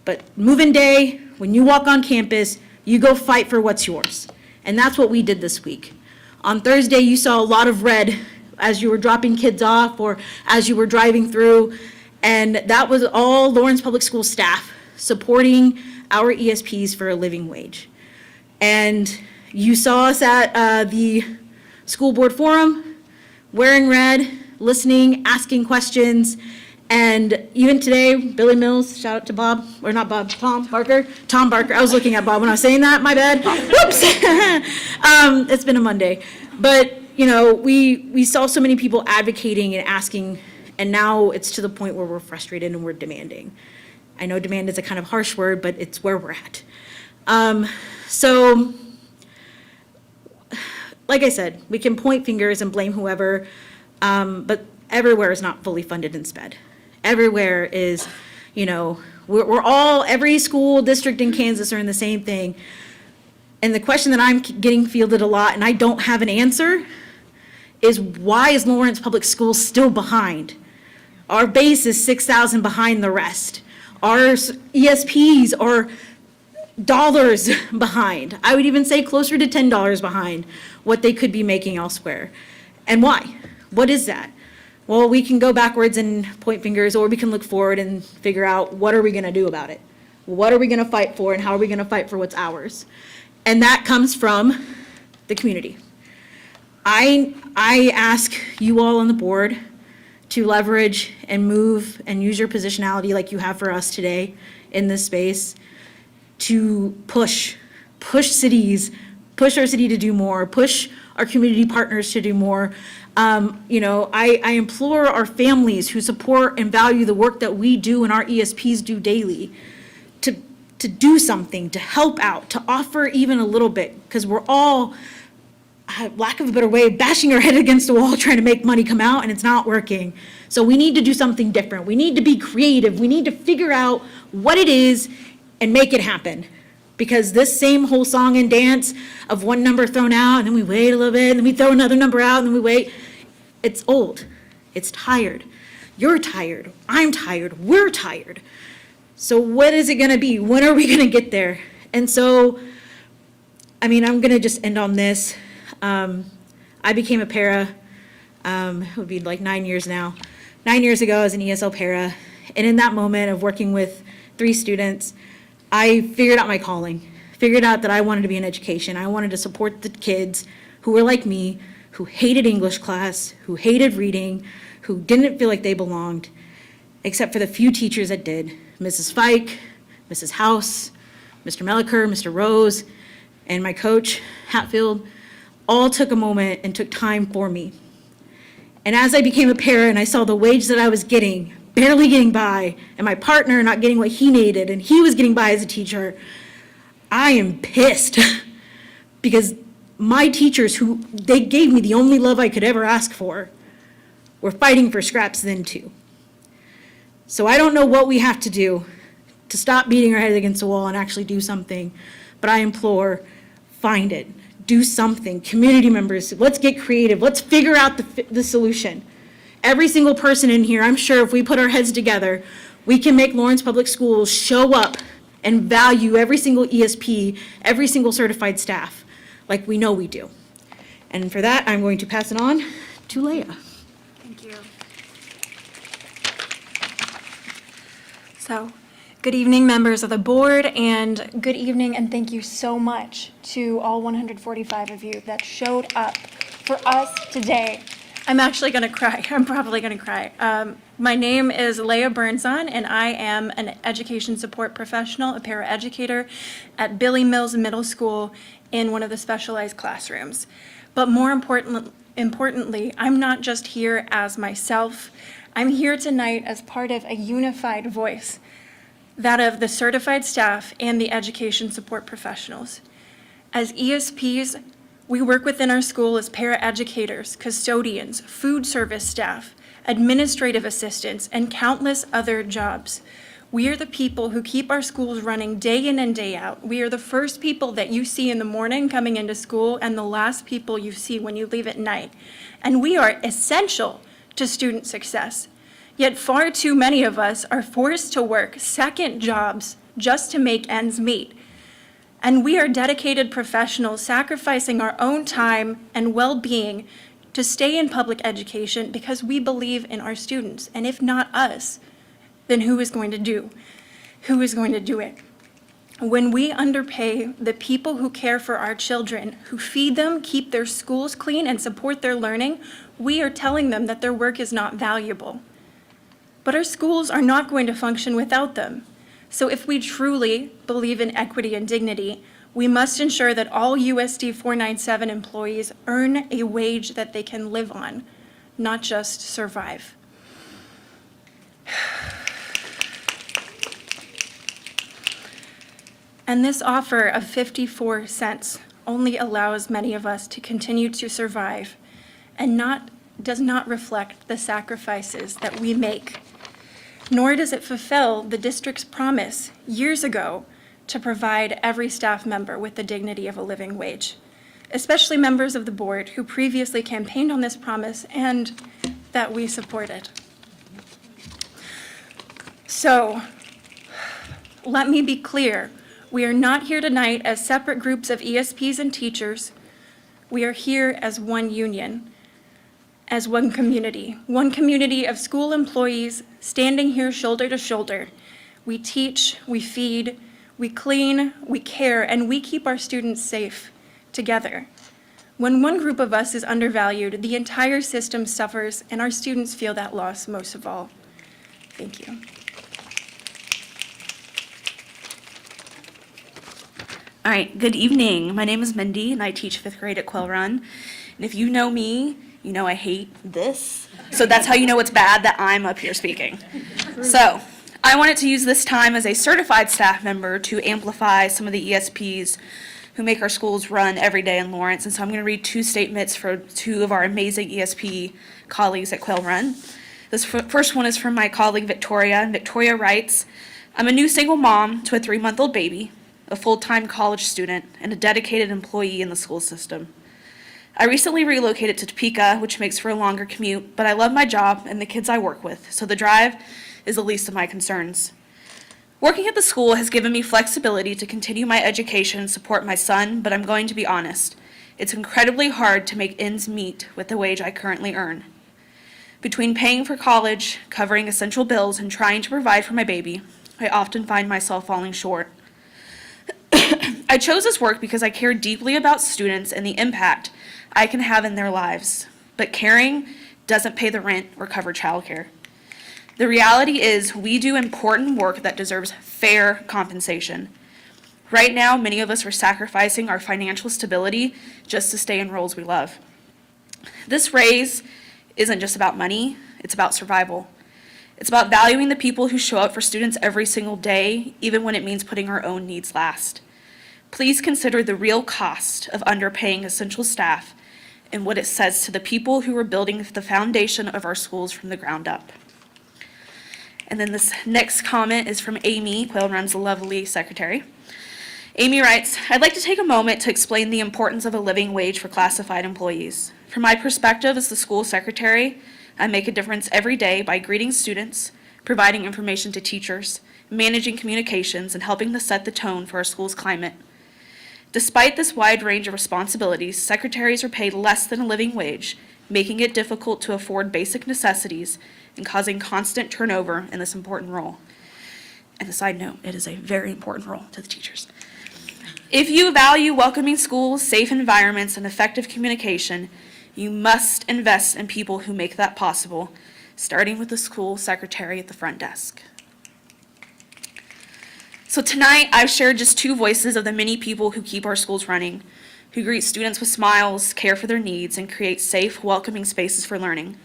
but move-in day, when you walk on campus, you go fight for what's yours. And that's what we did this week. On Thursday, you saw a lot of red as you were dropping kids off or as you were driving through, and that was all Lawrence Public School staff supporting our ESPs for a living wage. And you saw us at the school board forum, wearing red, listening, asking questions, and even today, Billy Mills, shout out to Bob, or not Bob, Tom Barker. I was looking at Bob when I was saying that, my bad. Whoops. It's been a Monday. But, you know, we saw so many people advocating and asking, and now it's to the point where we're frustrated and we're demanding. I know demand is a kind of harsh word, but it's where we're at. So, like I said, we can point fingers and blame whoever, but everywhere is not fully funded and sped. Everywhere is, you know, we're all, every school district in Kansas are in the same thing. And the question that I'm getting fielded a lot, and I don't have an answer, is why is Lawrence Public Schools still behind? Our base is 6,000 behind the rest. Our ESPs are dollars behind. I would even say closer to $10 behind what they could be making elsewhere. And why? What is that? Well, we can go backwards and point fingers, or we can look forward and figure out what are we gonna do about it? What are we gonna fight for, and how are we gonna fight for what's ours? And that comes from the community. I ask you all on the board to leverage and move and use your positionality like you have for us today in this space to push cities, push our city to do more, push our community partners to do more. You know, I implore our families who support and value the work that we do and our ESPs do daily to do something, to help out, to offer even a little bit, because we're all, lack of a better way, bashing our head against the wall trying to make money come out, and it's not working. So we need to do something different. We need to be creative. We need to figure out what it is and make it happen. Because this same whole song and dance of one number thrown out, and then we wait a little bit, and then we throw another number out, and then we wait, it's old. It's tired. You're tired. I'm tired. We're tired. So what is it gonna be? When are we gonna get there? And so, I mean, I'm gonna just end on this. I became a para, it would be like 9 years now. 9 years ago, I was an ESL para, and in that moment of working with 3 students, I figured out my calling, figured out that I wanted to be in education. I wanted to support the kids who were like me, who hated English class, who hated reading, who didn't feel like they belonged, except for the few teachers that did. Mrs. Fike, Mrs. House, Mr. Melliker, Mr. Rose, and my coach, Hatfield, all took a moment and took time for me. And as I became a para and I saw the wage that I was getting, barely getting by, and my partner not getting what he needed, and he was getting by as a teacher, I am pissed because my teachers, who they gave me the only love I could ever ask for, were fighting for scraps then too. So I don't know what we have to do to stop beating our heads against the wall and actually do something, but I implore, find it, do something. Community members, let's get creative, let's figure out the solution. Every single person in here, I'm sure if we put our heads together, we can make Lawrence Public Schools show up and value every single ESP, every single certified staff, like we know we do. And for that, I'm going to pass it on to Leah. Thank you. So, good evening, members of the board, and good evening, and thank you so much to all 145 of you that showed up for us today. I'm actually going to cry. I'm probably going to cry. My name is Leah Burnson, and I am an education support professional, a paraeducator at Billy Mills Middle School in one of the specialized classrooms. But more importantly, I'm not just here as myself. I'm here tonight as part of a unified voice, that of the certified staff and the education support professionals. As ESPs, we work within our school as paraeducators, custodians, food service staff, administrative assistants, and countless other jobs. We are the people who keep our schools running day in and day out. We are the first people that you see in the morning coming into school and the last people you see when you leave at night. And we are essential to student success. Yet far too many of us are forced to work second jobs just to make ends meet. And we are dedicated professionals sacrificing our own time and well-being to stay in public education because we believe in our students. And if not us, then who is going to do? Who is going to do it? When we underpay the people who care for our children, who feed them, keep their schools clean, and support their learning, we are telling them that their work is not valuable. But our schools are not going to function without them. So if we truly believe in equity and dignity, we must ensure that all USD 497 employees earn a wage that they can live on, not just survive. And this offer of 54 cents only allows many of us to continue to survive and does not reflect the sacrifices that we make, nor does it fulfill the district's promise years ago to provide every staff member with the dignity of a living wage, especially members of the board who previously campaigned on this promise and that we supported. So, let me be clear. We are not here tonight as separate groups of ESPs and teachers. We are here as one union, as one community of school employees standing here shoulder to shoulder. We teach, we feed, we clean, we care, and we keep our students safe together. When one group of us is undervalued, the entire system suffers, and our students feel that loss most of all. Thank you. All right, good evening. My name is Mindy, and I teach 5th grade at Quail Run. And if you know me, you know I hate this. So that's how you know it's bad that I'm up here speaking. So I wanted to use this time as a certified staff member to amplify some of the ESPs who make our schools run every day in Lawrence. And so I'm going to read 2 statements for 2 of our amazing ESP colleagues at Quail Run. This first one is from my colleague Victoria, and Victoria writes, "I'm a new single mom to a 3-month-old baby, a full-time college student, and a dedicated employee in the school system. I recently relocated to Topeka, which makes for a longer commute, but I love my job and the kids I work with, so the drive is the least of my concerns. Working at the school has given me flexibility to continue my education and support my son, but I'm going to be honest. It's incredibly hard to make ends meet with the wage I currently earn. Between paying for college, covering essential bills, and trying to provide for my baby, I often find myself falling short. I chose this work because I care deeply about students and the impact I can have in their lives, but caring doesn't pay the rent or cover childcare. The reality is we do important work that deserves fair compensation. Right now, many of us are sacrificing our financial stability just to stay in roles we love. This raise isn't just about money, it's about survival. It's about valuing the people who show up for students every single day, even when it means putting our own needs last. Please consider the real cost of underpaying essential staff and what it says to the people who are building the foundation of our schools from the ground up. And then this next comment is from Amy, Quail Run's lovely secretary. Amy writes, I'd like to take a moment to explain the importance of a living wage for classified employees. From my perspective as the school secretary, I make a difference every day by greeting students, providing information to teachers, managing communications, and helping to set the tone for our school's climate. Despite this wide range of responsibilities, secretaries are paid less than a living wage, making it difficult to afford basic necessities and causing constant turnover in this important role. And a side note, it is a very important role to the teachers. If you value welcoming schools, safe environments, and effective communication, you must invest in people who make that possible, starting with the school secretary at the front desk. So tonight, I've shared just 2 voices of the many people who keep our schools running, who greet students with smiles, care for their needs, and create safe, welcoming spaces for learning.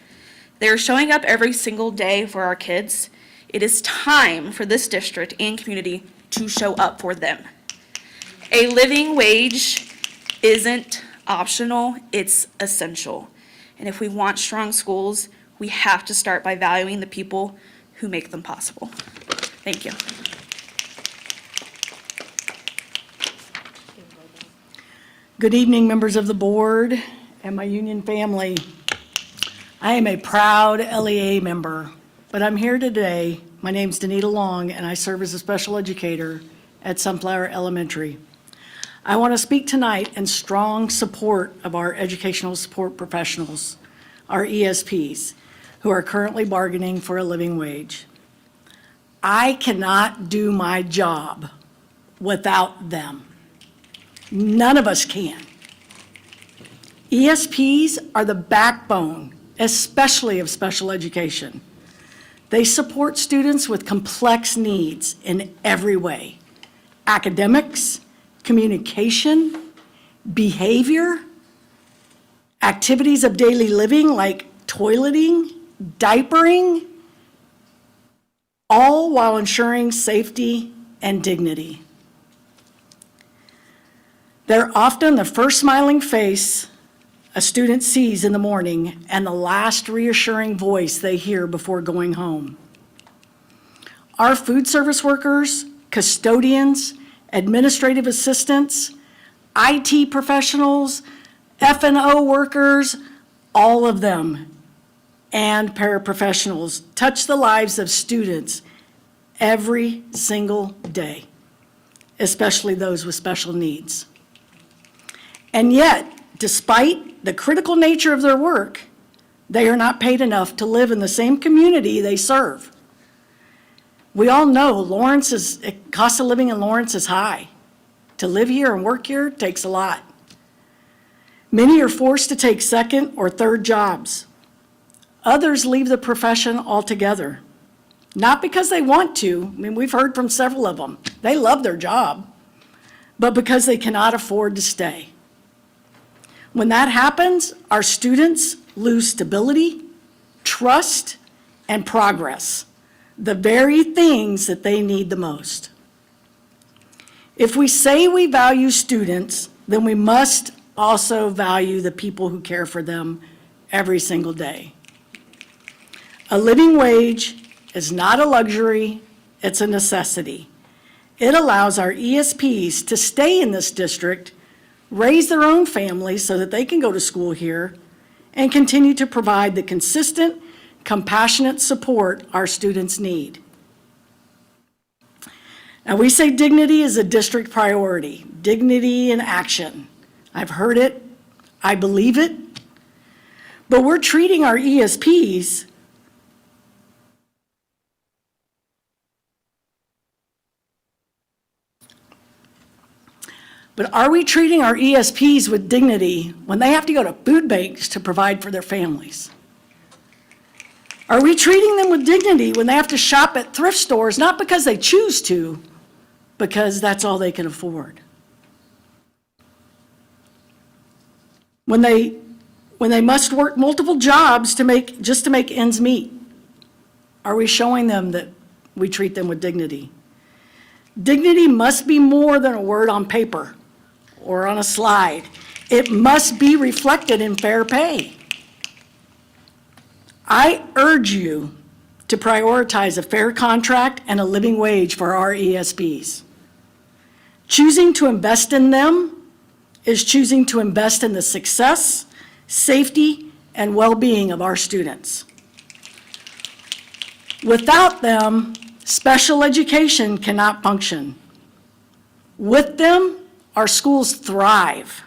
They are showing up every single day for our kids. It is time for this district and community to show up for them. A living wage isn't optional, it's essential. And if we want strong schools, we have to start by valuing the people who make them possible. Thank you. Good evening, members of the board and my union family. I am a proud LEA member, but I'm here today. My name's Danita Long, and I serve as a special educator at Sunflower Elementary. I want to speak tonight in strong support of our educational support professionals, our ESPs, who are currently bargaining for a living wage. I cannot do my job without them. None of us can. ESPs are the backbone, especially of special education. They support students with complex needs in every way: academics, communication, behavior, activities of daily living like toileting, diapering, all while ensuring safety and dignity. They're often the first smiling face a student sees in the morning and the last reassuring voice they hear before going home. Our food service workers, custodians, administrative assistants, IT professionals, F&O workers, all of them, and paraprofessionals touch the lives of students every single day, especially those with special needs. And yet, despite the critical nature of their work, they are not paid enough to live in the same community they serve. We all know cost of living in Lawrence is high. To live here and work here takes a lot. Many are forced to take second or third jobs. Others leave the profession altogether, not because they want to. I mean, we've heard from several of them. They love their job, but because they cannot afford to stay. When that happens, our students lose stability, trust, and progress, the very things that they need the most. If we say we value students, then we must also value the people who care for them every single day. A living wage is not a luxury, it's a necessity. It allows our ESPs to stay in this district, raise their own families so that they can go to school here, and continue to provide the consistent, compassionate support our students need. Now, we say dignity is a district priority, dignity in action. I've heard it, I believe it, but we're treating our ESPs But are we treating our ESPs with dignity when they have to go to food banks to provide for their families? Are we treating them with dignity when they have to shop at thrift stores, not because they choose to, because that's all they can afford? When they must work multiple jobs just to make ends meet, are we showing them that we treat them with dignity? Dignity must be more than a word on paper or on a slide. It must be reflected in fair pay. I urge you to prioritize a fair contract and a living wage for our ESPs. Choosing to invest in them is choosing to invest in the success, safety, and well-being of our students. Without them, special education cannot function. With them, our schools thrive.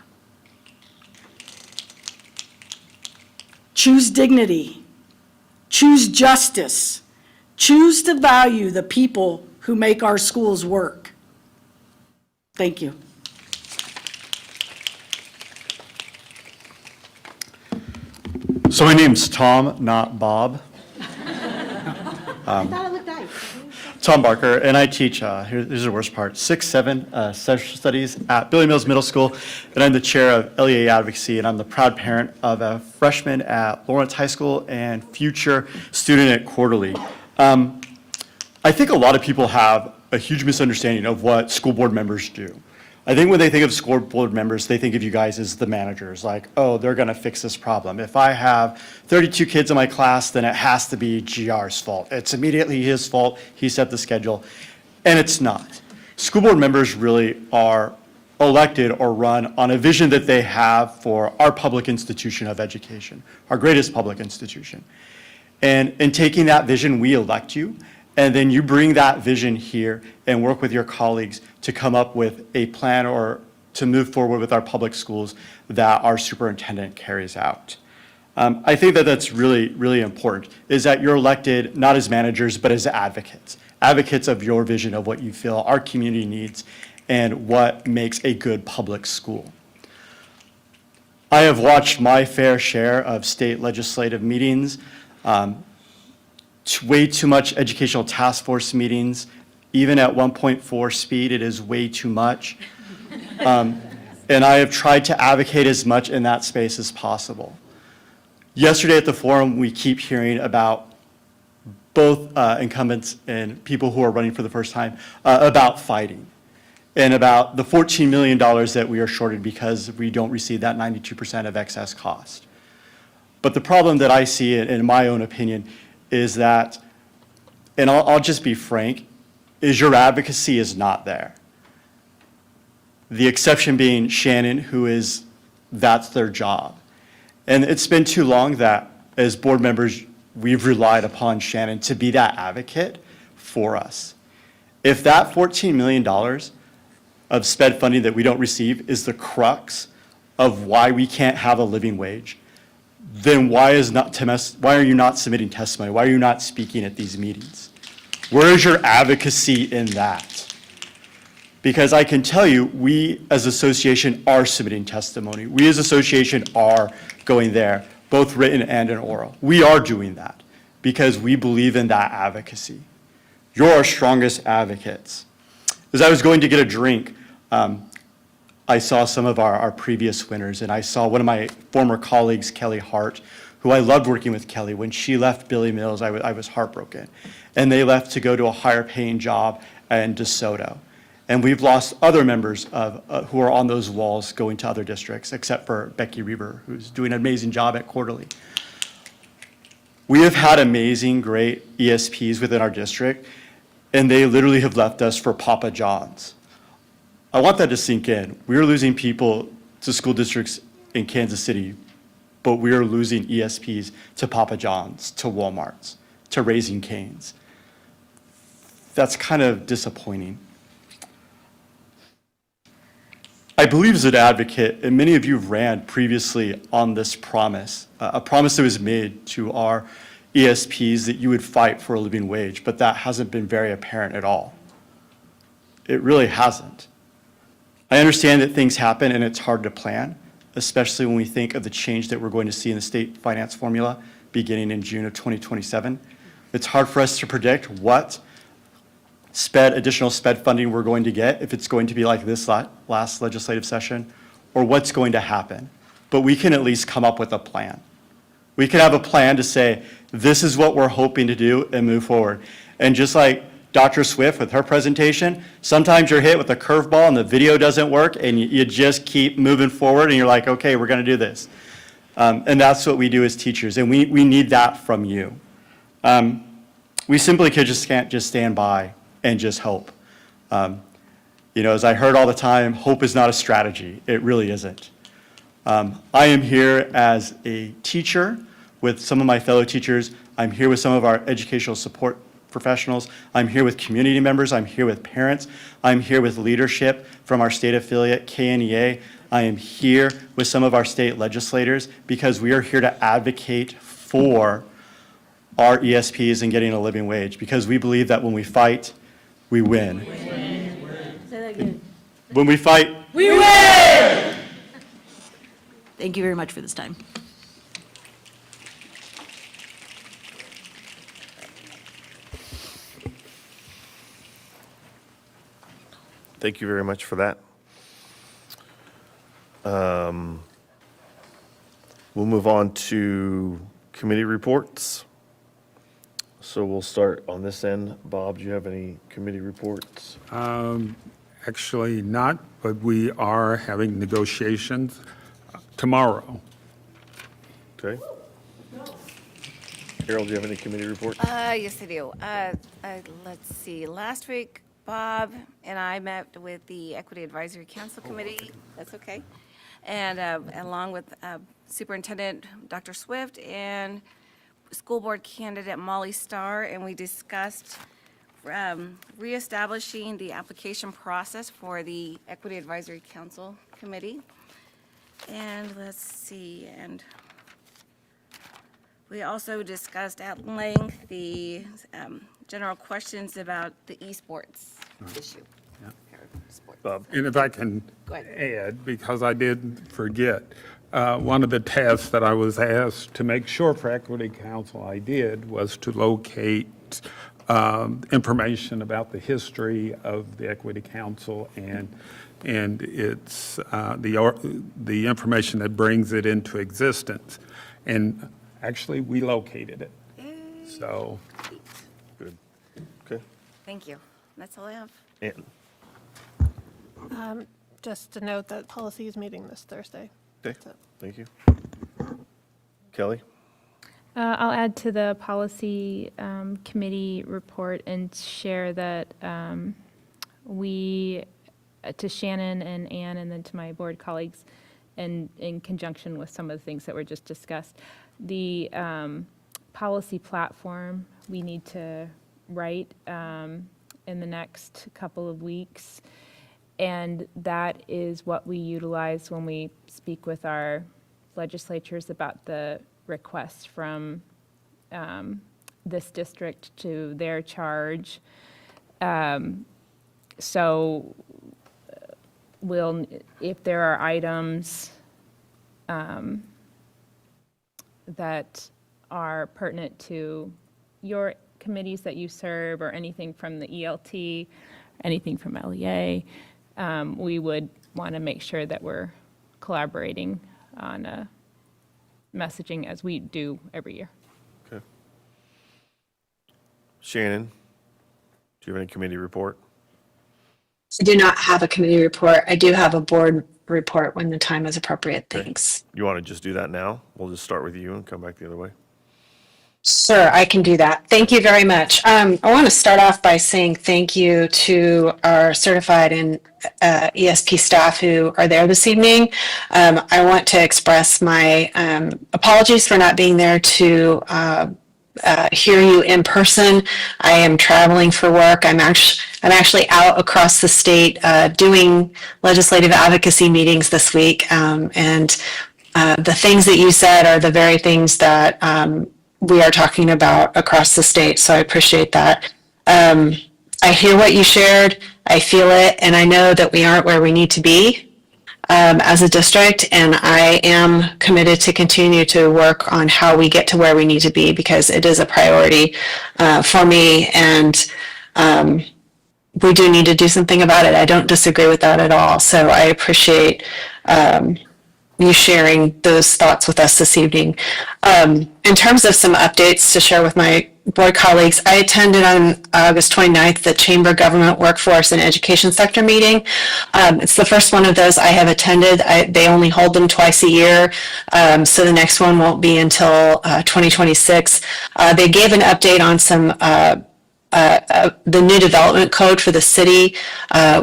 Choose dignity. Choose justice. Choose to value the people who make our schools work. Thank you. So my name's Tom, not Bob. I thought it looked nice. Tom Barker, and I teach, here's the worst part, 6-7 social studies at Billy Mills Middle School, and I'm the chair of LEA Advocacy, and I'm the proud parent of a freshman at Lawrence High School and future student at Quarterly. I think a lot of people have a huge misunderstanding of what school board members do. I think when they think of school board members, they think of you guys as the managers, like, oh, they're gonna fix this problem. If I have 32 kids in my class, then it has to be GR's fault. It's immediately his fault, he set the schedule, and it's not. School board members really are elected or run on a vision that they have for our public institution of education, our greatest public institution. And in taking that vision, we elect you, and then you bring that vision here and work with your colleagues to come up with a plan or to move forward with our public schools that our superintendent carries out. I think that that's really, really important, is that you're elected not as managers, but as advocates. Advocates of your vision of what you feel our community needs and what makes a good public school. I have watched my fair share of state legislative meetings, way too much educational task force meetings. Even at 1.4 speed, it is way too much. And I have tried to advocate as much in that space as possible. Yesterday at the forum, we keep hearing about both incumbents and people who are running for the first time about fighting and about the $14 million that we are shorted because we don't receive that 92% of excess cost. But the problem that I see, in my own opinion, is that, and I'll just be frank, is your advocacy is not there. The exception being Shannon, that's their job. And it's been too long that, as board members, we've relied upon Shannon to be that advocate for us. If that $14 million of SPED funding that we don't receive is the crux of why we can't have a living wage, then why are you not submitting testimony? Why are you not speaking at these meetings? Where is your advocacy in that? Because I can tell you, we as association are submitting testimony. We as association are going there, both written and in oral. We are doing that because we believe in that advocacy. You're our strongest advocates. As I was going to get a drink, I saw some of our previous winners, and I saw one of my former colleagues, Kelly Hart, who I loved working with Kelly. When she left Billy Mills, I was heartbroken. And they left to go to a higher paying job in DeSoto. And we've lost other members who are on those walls going to other districts, except for Becky Reber, who's doing an amazing job at Quarterly. We have had amazing, great ESPs within our district, and they literally have left us for Papa John's. I want that to sink in. We're losing people to school districts in Kansas City, but we are losing ESPs to Papa John's, to Walmart's, to Raising Cane's. That's kind of disappointing. I believe as an advocate, and many of you ran previously on this promise, a promise that was made to our ESPs that you would fight for a living wage, but that hasn't been very apparent at all. It really hasn't. I understand that things happen and it's hard to plan, especially when we think of the change that we're going to see in the state finance formula beginning in June of 2027. It's hard for us to predict what additional SPED funding we're going to get, if it's going to be like this last legislative session, or what's going to happen. But we can at least come up with a plan. We can have a plan to say, this is what we're hoping to do and move forward. And just like Dr. Swift with her presentation, sometimes you're hit with a curveball and the video doesn't work and you just keep moving forward and you're like, okay, we're going to do this. And that's what we do as teachers, and we need that from you. We simply can't just stand by and just hope. As I heard all the time, hope is not a strategy. It really isn't. I am here as a teacher with some of my fellow teachers. I'm here with some of our educational support professionals. I'm here with community members. I'm here with parents. I'm here with leadership from our state affiliate, KNEA. I am here with some of our state legislators because we are here to advocate for our ESPs and getting a living wage, because we believe that when we fight, we win. Say that again. When we fight, We win! Thank you very much for this time. Thank you very much for that. We'll move on to committee reports. So we'll start on this end. Bob, do you have any committee reports? Actually not, but we are having negotiations tomorrow. Okay. Carol, do you have any committee reports? Yes, I do. Let's see, last week, Bob and I met with the Equity Advisory Council Committee, that's okay, and along with Superintendent Dr. Swift and School Board candidate Molly Starr, and we discussed reestablishing the application process for the Equity Advisory Council Committee. And let's see, and we also discussed at length the general questions about the esports issue. Parasports. Bob? And if I can Go ahead. add, because I did forget, one of the tasks that I was asked to make sure for Equity Council I did was to locate information about the history of the Equity Council and its the information that brings it into existence. And actually, we located it. So, Good. Okay. Thank you. That's all I have. And Just to note that policy is meeting this Thursday. okay, thank you. Kelly? I'll add to the policy committee report and share that to Shannon and Ann, and then to my board colleagues, and in conjunction with some of the things that were just discussed, the policy platform we need to write in the next couple of weeks. And that is what we utilize when we speak with our legislatures about the request from this district to their charge. So if there are items that are pertinent to your committees that you serve, or anything from the ELT, anything from LEA, we would want to make sure that we're collaborating on messaging as we do every year. Okay. Shannon, do you have any committee report? I do not have a committee report. I do have a board report when the time is appropriate. Thanks. You want to just do that now? We'll just start with you and come back the other way. Sure, I can do that. Thank you very much. I want to start off by saying thank you to our certified and ESP staff who are there this evening. I want to express my apologies for not being there to hear you in person. I am traveling for work. I'm actually out across the state doing legislative advocacy meetings this week, and the things that you said are the very things that we are talking about across the state, so I appreciate that. I hear what you shared, I feel it, and I know that we aren't where we need to be as a district, and I am committed to continue to work on how we get to where we need to be, because it is a priority for me, and we do need to do something about it. I don't disagree with that at all, so I appreciate you sharing those thoughts with us this evening. In terms of some updates to share with my board colleagues, I attended on August 29th the Chamber Government Workforce and Education Sector meeting. It's the first one of those I have attended. They only hold them twice a year, so the next one won't be until 2026. They gave an update on some the new development code for the city,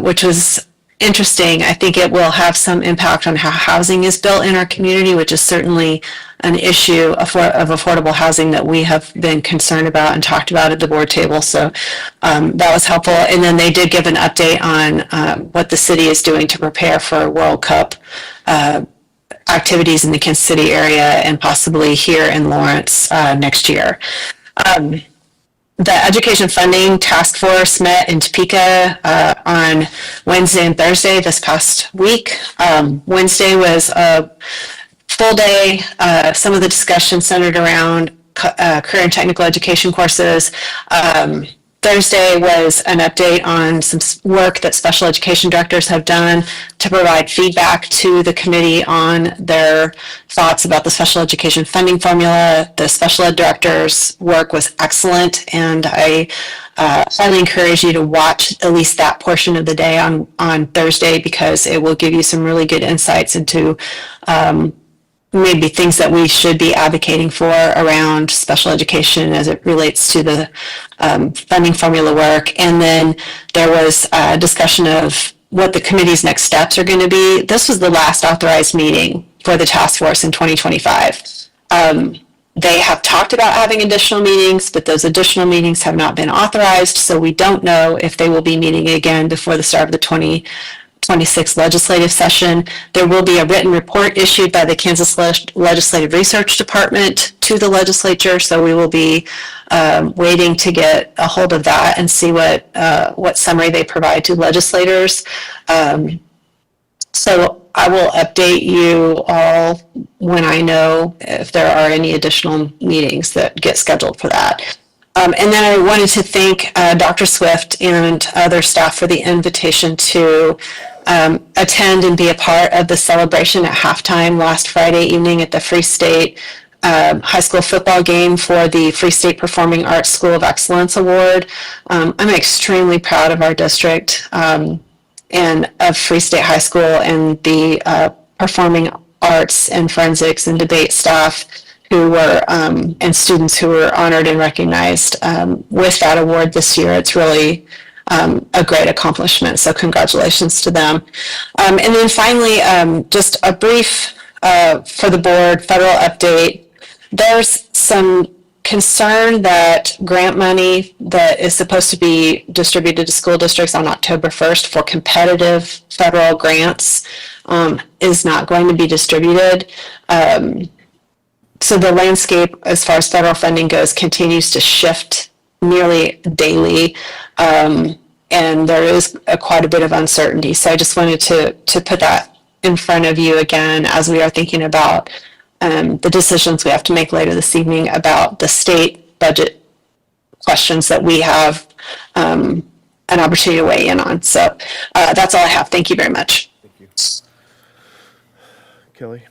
which was interesting. I think it will have some impact on how housing is built in our community, which is certainly an issue of affordable housing that we have been concerned about and talked about at the board table. So that was helpful. And then they did give an update on what the city is doing to prepare for World Cup activities in the Kansas City area and possibly here in Lawrence next year. The Education Funding Task Force met in Topeka on Wednesday and Thursday this past week. Wednesday was a full day. Some of the discussion centered around career and technical education courses. Thursday was an update on some work that special education directors have done to provide feedback to the committee on their thoughts about the special education funding formula. The special ed director's work was excellent, and I highly encourage you to watch at least that portion of the day on Thursday, because it will give you some really good insights into maybe things that we should be advocating for around special education as it relates to the funding formula work. And then there was a discussion of what the committee's next steps are going to be. This was the last authorized meeting for the task force in 2025. They have talked about having additional meetings, but those additional meetings have not been authorized, so we don't know if they will be meeting again before the start of the 2026 legislative session. There will be a written report issued by the Kansas Legislative Research Department to the legislature, so we will be waiting to get a hold of that and see what summary they provide to legislators. So I will update you all when I know if there are any additional meetings that get scheduled for that. And then I wanted to thank Dr. Swift and other staff for the invitation to attend and be a part of the celebration at halftime last Friday evening at the Free State high school football game for the Free State Performing Arts School of Excellence Award. I'm extremely proud of our district and of Free State High School and the performing arts and forensics and debate staff who were, and students who were honored and recognized with that award this year. It's really a great accomplishment, so congratulations to them. And then finally, just a brief for the board federal update. There's some concern that grant money that is supposed to be distributed to school districts on October 1st for competitive federal grants is not going to be distributed. So the landscape as far as federal funding goes continues to shift nearly daily, and there is quite a bit of uncertainty. So I just wanted to put that in front of you again as we are thinking about the decisions we have to make later this evening about the state budget questions that we have an opportunity to weigh in on. So that's all I have. Thank you very much. Thank you. Kelly?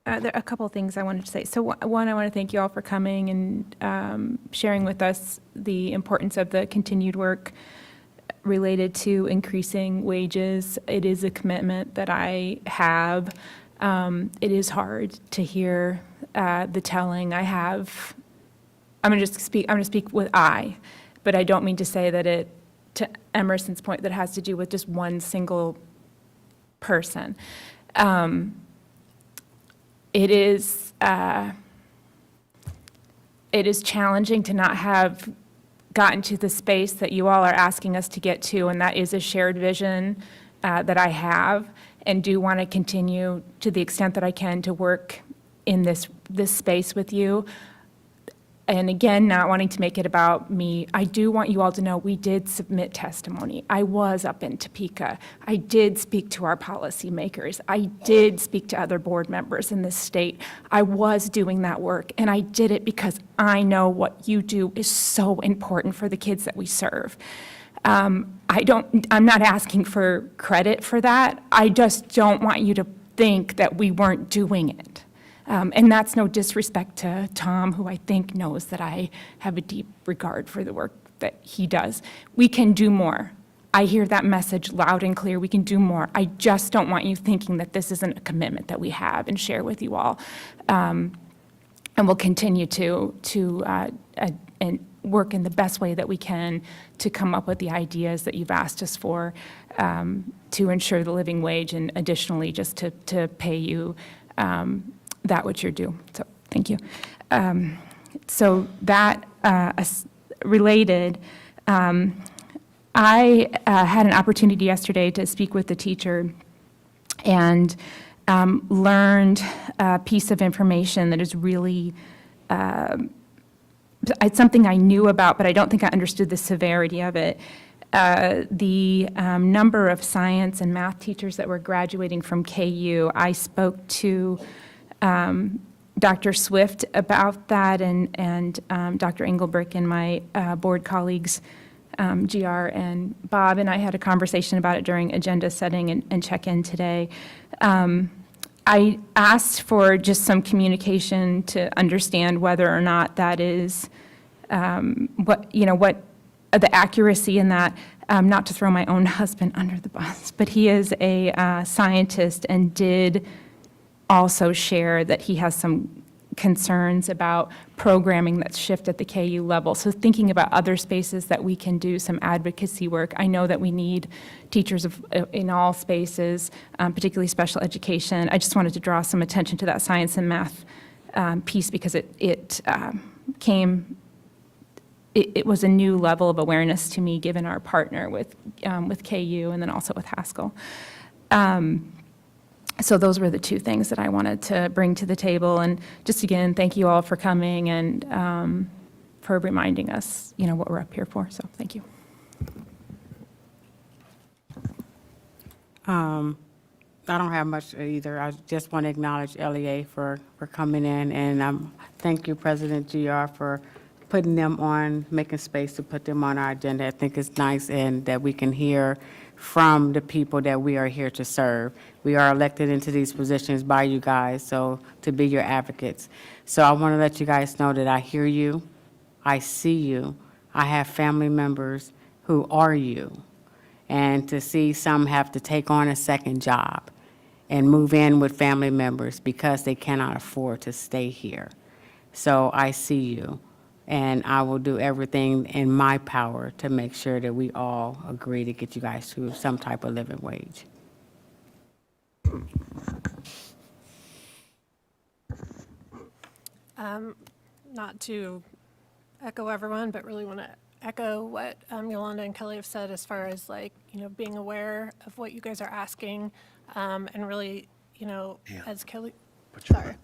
There are a couple of things I wanted to say. So one, I want to thank you all for coming and sharing with us the importance of the continued work related to increasing wages. It is a commitment that I have. It is hard to hear the telling. I'm going to speak with but I don't mean to say that it, to Emerson's point, that has to do with just one single person. It is challenging to not have gotten to the space that you all are asking us to get to, and that is a shared vision that I have, and do want to continue to the extent that I can to work in this space with you. And again, not wanting to make it about me, I do want you all to know we did submit testimony. I was up in Topeka. I did speak to our policymakers. I did speak to other board members in this state. I was doing that work, and I did it because I know what you do is so important for the kids that we serve. I'm not asking for credit for that. I just don't want you to think that we weren't doing it. And that's no disrespect to Tom, who I think knows that I have a deep regard for the work that he does. We can do more. I hear that message loud and clear. We can do more. I just don't want you thinking that this isn't a commitment that we have and share with you all. And we'll continue to and work in the best way that we can to come up with the ideas that you've asked us for, to ensure the living wage, and additionally just to pay you that which you're due. So thank you. So that related, I had an opportunity yesterday to speak with the teacher and learned a piece of information that is really, it's something I knew about, but I don't think I understood the severity of it. The number of science and math teachers that were graduating from KU, I spoke to Dr. Swift about that, and Dr. Engelbrick and my board colleagues, GR and Bob, and I had a conversation about it during agenda setting and check-in today. I asked for just some communication to understand whether or not that is, what the accuracy in that, not to throw my own husband under the bus, but he is a scientist and did also share that he has some concerns about programming that's shifted at the KU level. So thinking about other spaces that we can do some advocacy work. I know that we need teachers in all spaces, particularly special education. I just wanted to draw some attention to that science and math piece because it was a new level of awareness to me, given our partner with KU and then also with Haskell. So those were the two things that I wanted to bring to the table. And just again, thank you all for coming and for reminding us, what we're up here for. So thank you. I don't have much either. I just want to acknowledge LEA for coming in, and thank you, President GR, for putting them on, making space to put them on our agenda. I think it's nice and that we can hear from the people that we are here to serve. We are elected into these positions by you guys, so to be your advocates. So I want to let you guys know that I hear you, I see you, I have family members who are you. And to see some have to take on a second job and move in with family members because they cannot afford to stay here. So I see you. And I will do everything in my power to make sure that we all agree to get you guys to some type of living wage. Not to echo everyone, but really want to echo what Yolanda and Kelly have said as far as being aware of what you guys are asking, and really, as Kelly, sorry.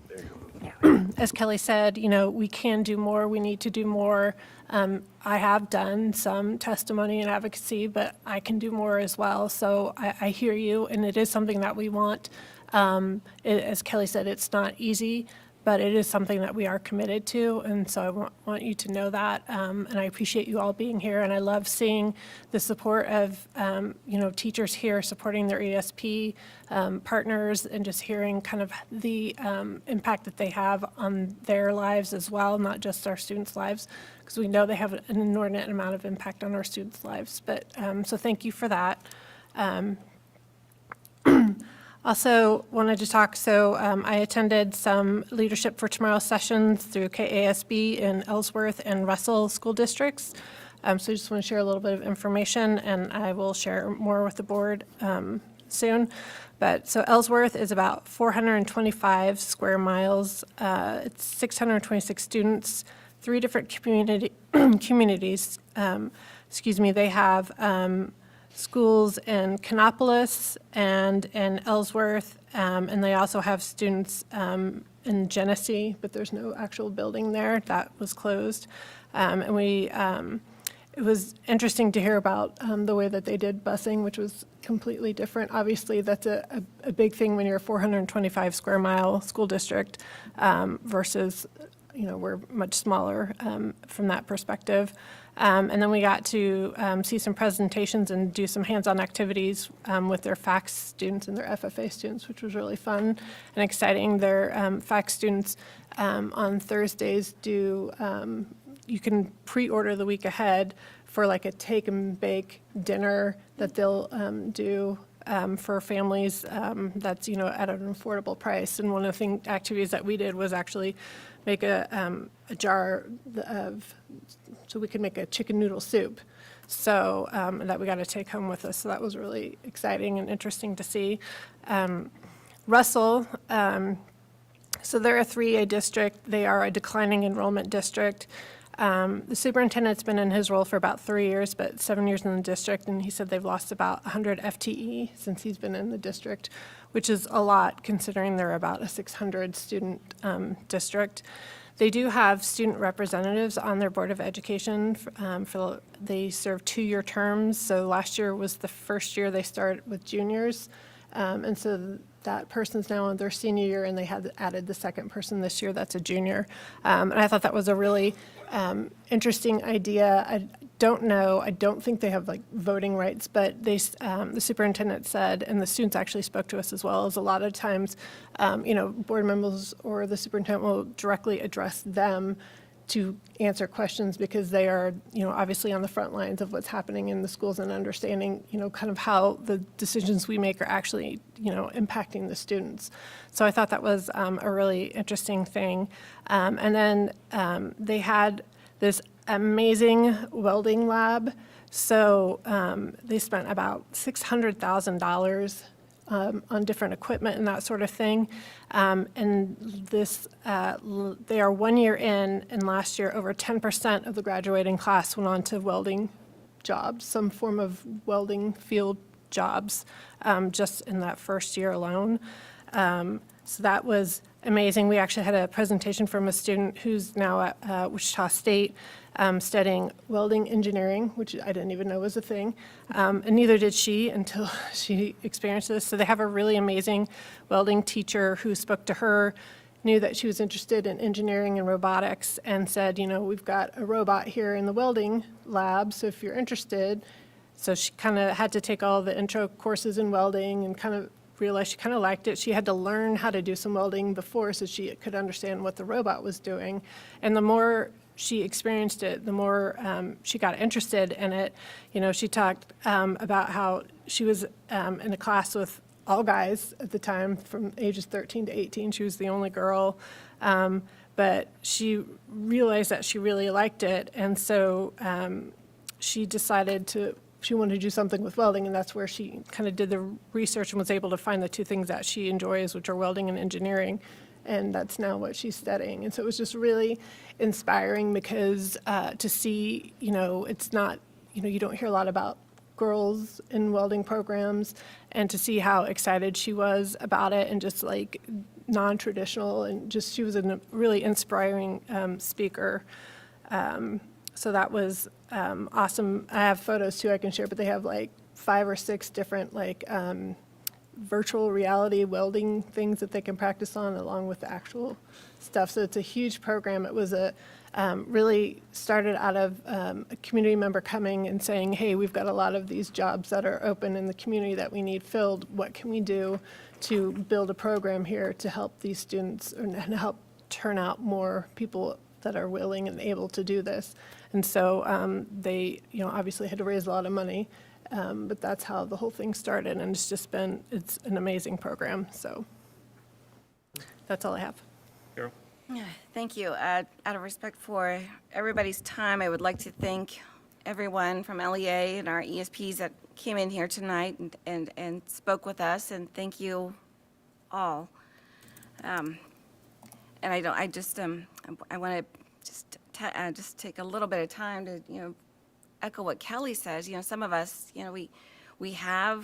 As Kelly said, we can do more, we need to do more. I have done some testimony and advocacy, but I can do more as well. So I hear you, and it is something that we want. As Kelly said, it's not easy, but it is something that we are committed to, and so I want you to know that. And I appreciate you all being here, and I love seeing the support of teachers here supporting their ESP partners, and just hearing kind of the impact that they have on their lives as well, not just our students' lives, because we know they have an inordinate amount of impact on our students' lives. But so thank you for that. Also wanted to talk, so I attended some Leadership for Tomorrow sessions through KASB in Ellsworth and Russell school districts. So I just want to share a little bit of information, and I will share more with the board soon. But so Ellsworth is about 425 square miles. It's 626 students, 3 different communities. They have schools in Kannapolis and in Ellsworth, and they also have students in Genesee, but there's no actual building there. That was closed. And it was interesting to hear about the way that they did busing, which was completely different. Obviously, that's a big thing when you're a 425 square mile school district versus we're much smaller from that perspective. And then we got to see some presentations and do some hands-on activities with their FACS students and their FFA students, which was really fun and exciting. Their FACS students on Thursdays do, you can pre-order the week ahead for like a take and bake dinner that they'll do for families that's, at an affordable price. And one of the activities that we did was actually make a jar so we could make a chicken noodle soup. So that we got to take home with us. So that was really exciting and interesting to see. Russell, so they're a 3A district. They are a declining enrollment district. The superintendent's been in his role for about 3 years, but 7 years in the district, and he said they've lost about 100 FTE since he's been in the district, which is a lot considering they're about a 600-student district. They do have student representatives on their Board of Education. They serve 2-year terms, so last year was the first year they started with juniors, and so that person's now in their senior year, and they had added the second person this year that's a junior. And I thought that was a really interesting idea. I don't think they have like voting rights, but the superintendent said, and the students actually spoke to us as well, is a lot of times, board members or the superintendent will directly address them to answer questions because they are, obviously on the front lines of what's happening in the schools and understanding, kind of how the decisions we make are actually, impacting the students. So I thought that was a really interesting thing. And then they had this amazing welding lab. So they spent about $600,000 on different equipment and that sort of thing. And they are 1 year in, and last year over 10% of the graduating class went on to welding jobs, some form of welding field jobs, just in that first year alone. So that was amazing. We actually had a presentation from a student who's now at Wichita State studying welding engineering, which I didn't even know was a thing, and neither did she until she experienced this. So they have a really amazing welding teacher who spoke to her, knew that she was interested in engineering and robotics, and said, we've got a robot here in the welding lab, so if you're interested. So she kind of had to take all the intro courses in welding and kind of realized she kind of liked it. She had to learn how to do some welding before so she could understand what the robot was doing. And the more she experienced it, the more she got interested in it. She talked about how she was in a class with all guys at the time from ages 13 to 18. She was the only girl. But she realized that she really liked it. And so she decided she wanted to do something with welding, and that's where she kind of did the research and was able to find the two things that she enjoys, which are welding and engineering, and that's now what she's studying. And so it was just really inspiring because to see, it's not, you don't hear a lot about girls in welding programs, and to see how excited she was about it and just like non-traditional, and just she was a really inspiring speaker. So that was awesome. I have photos too I can share, but they have like 5 or 6 different virtual reality welding things that they can practice on along with the actual stuff. So it's a huge program. It was really started out of a community member coming and saying, hey, we've got a lot of these jobs that are open in the community that we need filled. What can we do to build a program here to help these students and help turn out more people that are willing and able to do this? And so they, obviously had to raise a lot of money, but that's how the whole thing started. And it's an amazing program. So that's all I have. Carol? Thank you. Out of respect for everybody's time, I would like to thank everyone from LEA and our ESPs that came in here tonight and spoke with us, and thank you all. And I want to just take a little bit of time to, echo what Kelly says. Some of us, we've had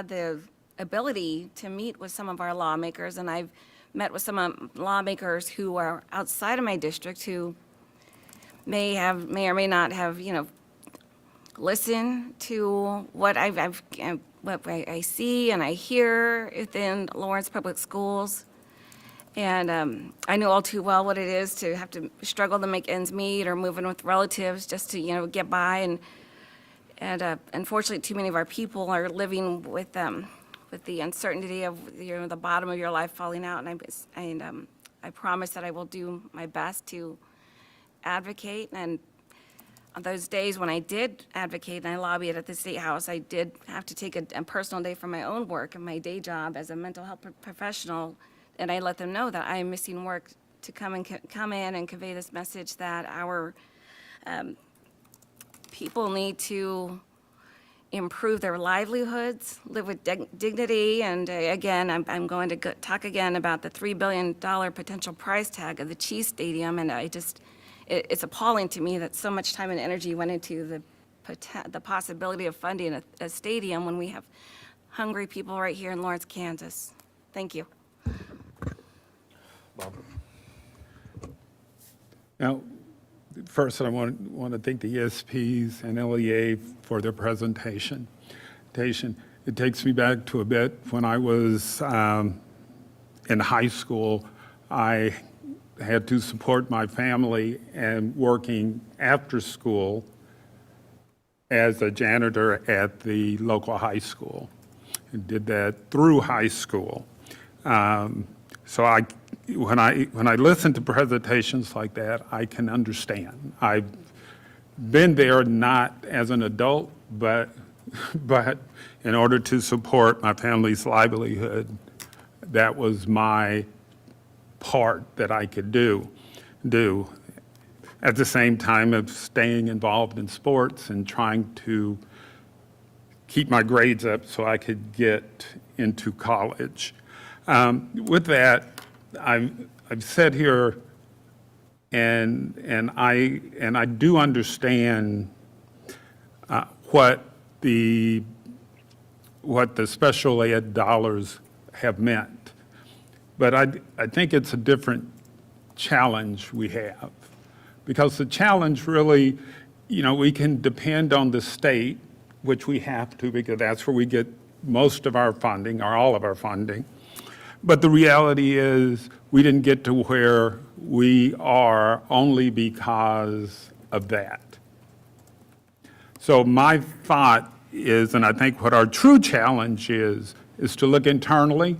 the ability to meet with some of our lawmakers, and I've met with some lawmakers who are outside of my district who may or may not have, listened to what what I see and I hear within Lawrence Public Schools. And I know all too well what it is to have to struggle to make ends meet or move in with relatives just to, get by. And unfortunately, too many of our people are living with the uncertainty of, the bottom of your life falling out. And I promise that I will do my best to advocate. And on those days when I did advocate and I lobbied at the State House, I did have to take a personal day from my own work and my day job as a mental health professional. And I let them know that I am missing work to come in and convey this message that our people need to improve their livelihoods, live with dignity, and again, I'm going to talk again about the $3 billion potential price tag of the Chiefs Stadium, and it's appalling to me that so much time and energy went into the possibility of funding a stadium when we have hungry people right here in Lawrence, Kansas. Thank you. Now, first, I want to thank the ESPs and LEA for their presentation. It takes me back to a bit when I was in high school. I had to support my family and working after school as a janitor at the local high school, and did that through high school. So when I listen to presentations like that, I can understand. I've been there not as an adult, but in order to support my family's livelihood, that was my part that I could do. At the same time of staying involved in sports and trying to keep my grades up so I could get into college. With that, I've said here, and I do understand what the special ed dollars have meant, but I think it's a different challenge we have, because the challenge really, we can depend on the state, which we have to, because that's where we get most of our funding, or all of our funding. But the reality is we didn't get to where we are only because of that. So my thought is, and I think what our true challenge is to look internally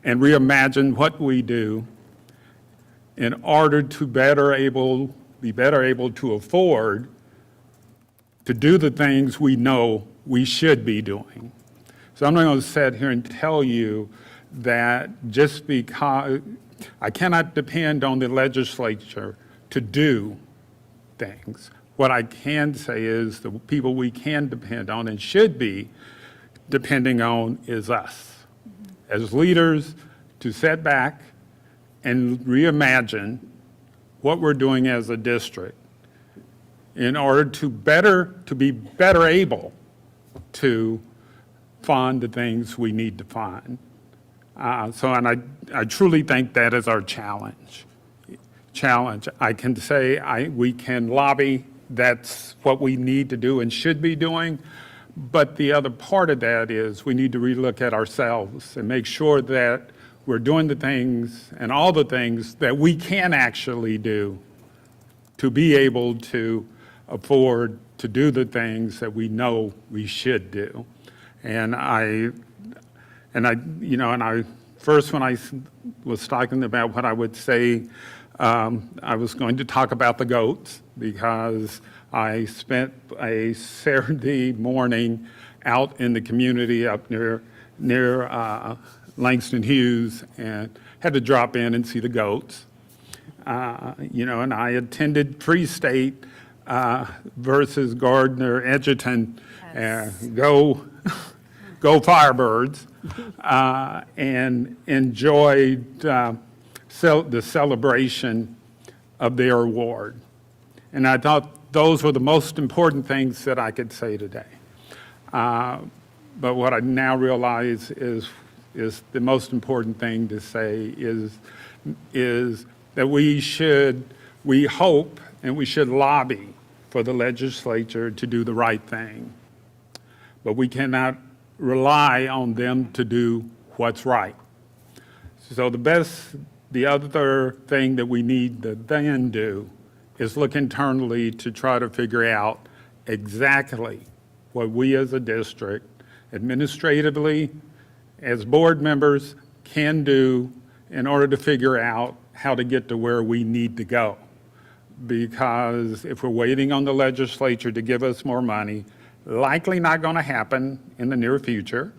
and reimagine what we do in order to be better able to afford to do the things we know we should be doing. So I'm not going to sit here and tell you that just because I cannot depend on the legislature to do things. What I can say is the people we can depend on and should be depending on is us as leaders, to sit back and reimagine what we're doing as a district in order to be better able to fund the things we need to fund. And I truly think that is our challenge. I can say we can lobby, that's what we need to do and should be doing, but the other part of that is we need to relook at ourselves and make sure that we're doing the things and all the things that we can actually do to be able to afford to do the things that we know we should do. And first, when I was talking about what I would say, I was going to talk about the goats, because I spent a Saturday morning out in the community up near Langston Hughes, and had to drop in and see the goats. And I attended Free State versus Gardner Edgerton, go Firebirds, and enjoyed the celebration of their award. And I thought those were the most important things that I could say today. But what I now realize is the most important thing to say is that we hope and we should lobby for the legislature to do the right thing. But we cannot rely on them to do what's right. So the The other thing that we need to then do is look internally to try to figure out exactly what we as a district, administratively, as board members, can do in order to figure out how to get to where we need to go. Because if we're waiting on the legislature to give us more money, likely not going to happen in the near future.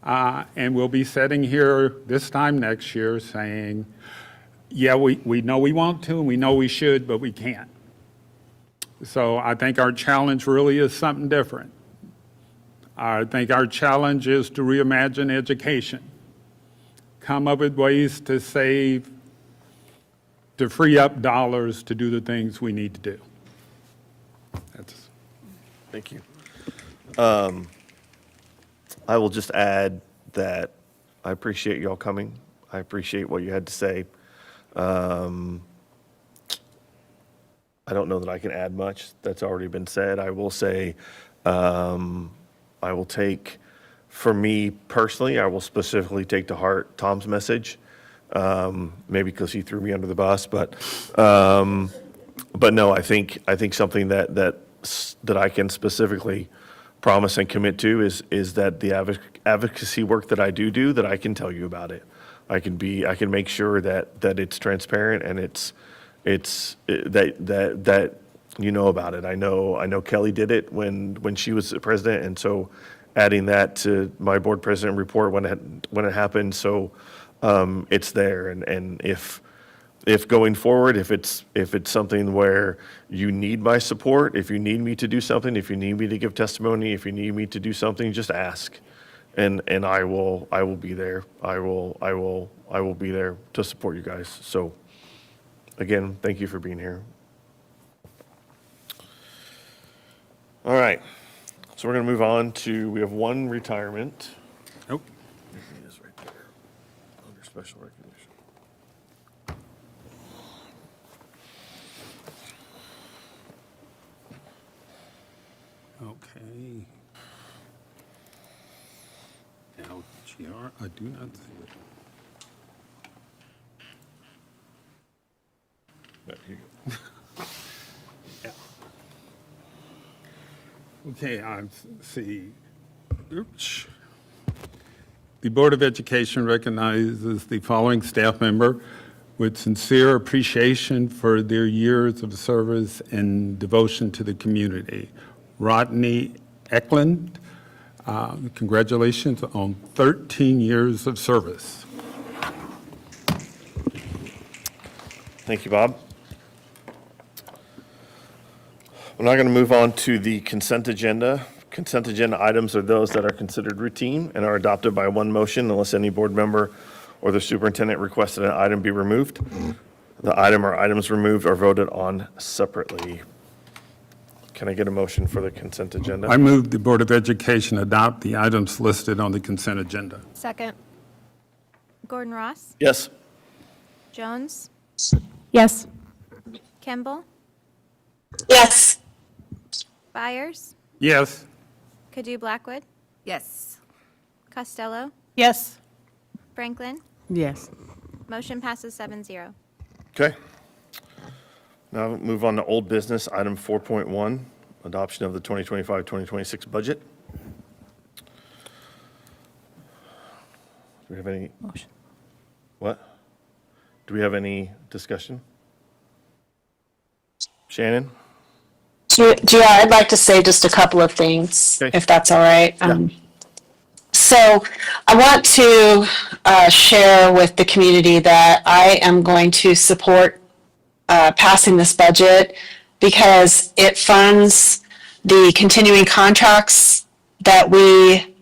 And we'll be sitting here this time next year saying, yeah, we know we want to and we know we should, but we can't. So I think our challenge really is something different. I think our challenge is to reimagine education, come up with ways to save, to free up dollars to do the things we need to do. That's. Thank you. I will just add that I appreciate y'all coming. I appreciate what you had to say. I don't know that I can add much that's already been said. I will say, I will take, for me personally, I will specifically take to heart Tom's message. Maybe because he threw me under the bus, but no, I think something that I can specifically promise and commit to is that the advocacy work that I do, that I can tell you about it. I can make sure that it's transparent and that you know about it. I know Kelly did it when she was the president, and so adding that to my board president report when it happened, so it's there. And if going forward, if it's something where you need my support, if you need me to do something, if you need me to give testimony, if you need me to do something, just ask, and I will be there. I will be there to support you guys. So again, thank you for being here. All right, so we're going to move on to, we have one retirement. Nope. It is right there, under special recognition. Okay. Now, GR, I do not see it. Here you go. Yeah. Okay, I see. Oops. The Board of Education recognizes the following staff member with sincere appreciation for their years of service and devotion to the community. Rodney Eklund, congratulations on 13 years of service. Thank you, Bob. We're now going to move on to the consent agenda. Consent agenda items are those that are considered routine and are adopted by one motion unless any board member or the superintendent requested an item be removed. The item or items removed are voted on separately. Can I get a motion for the consent agenda? I move the Board of Education adopt the items listed on the consent agenda. Second. Gordon Ross, Yes. Jones, Yes. Kimball, Yes. Byers, Yes. Kadu Blackwood, Yes. Costello, Yes. Franklin. Yes. Motion passes 7-0. Okay. Now move on to old business, item 4.1, adoption of the 2025-2026 budget. Do we have any? Motion. What? Do we have any discussion? Shannon? Gia, I'd like to say just a couple of things, Okay. if that's all right. So I want to share with the community that I am going to support passing this budget because it funds the continuing contracts that we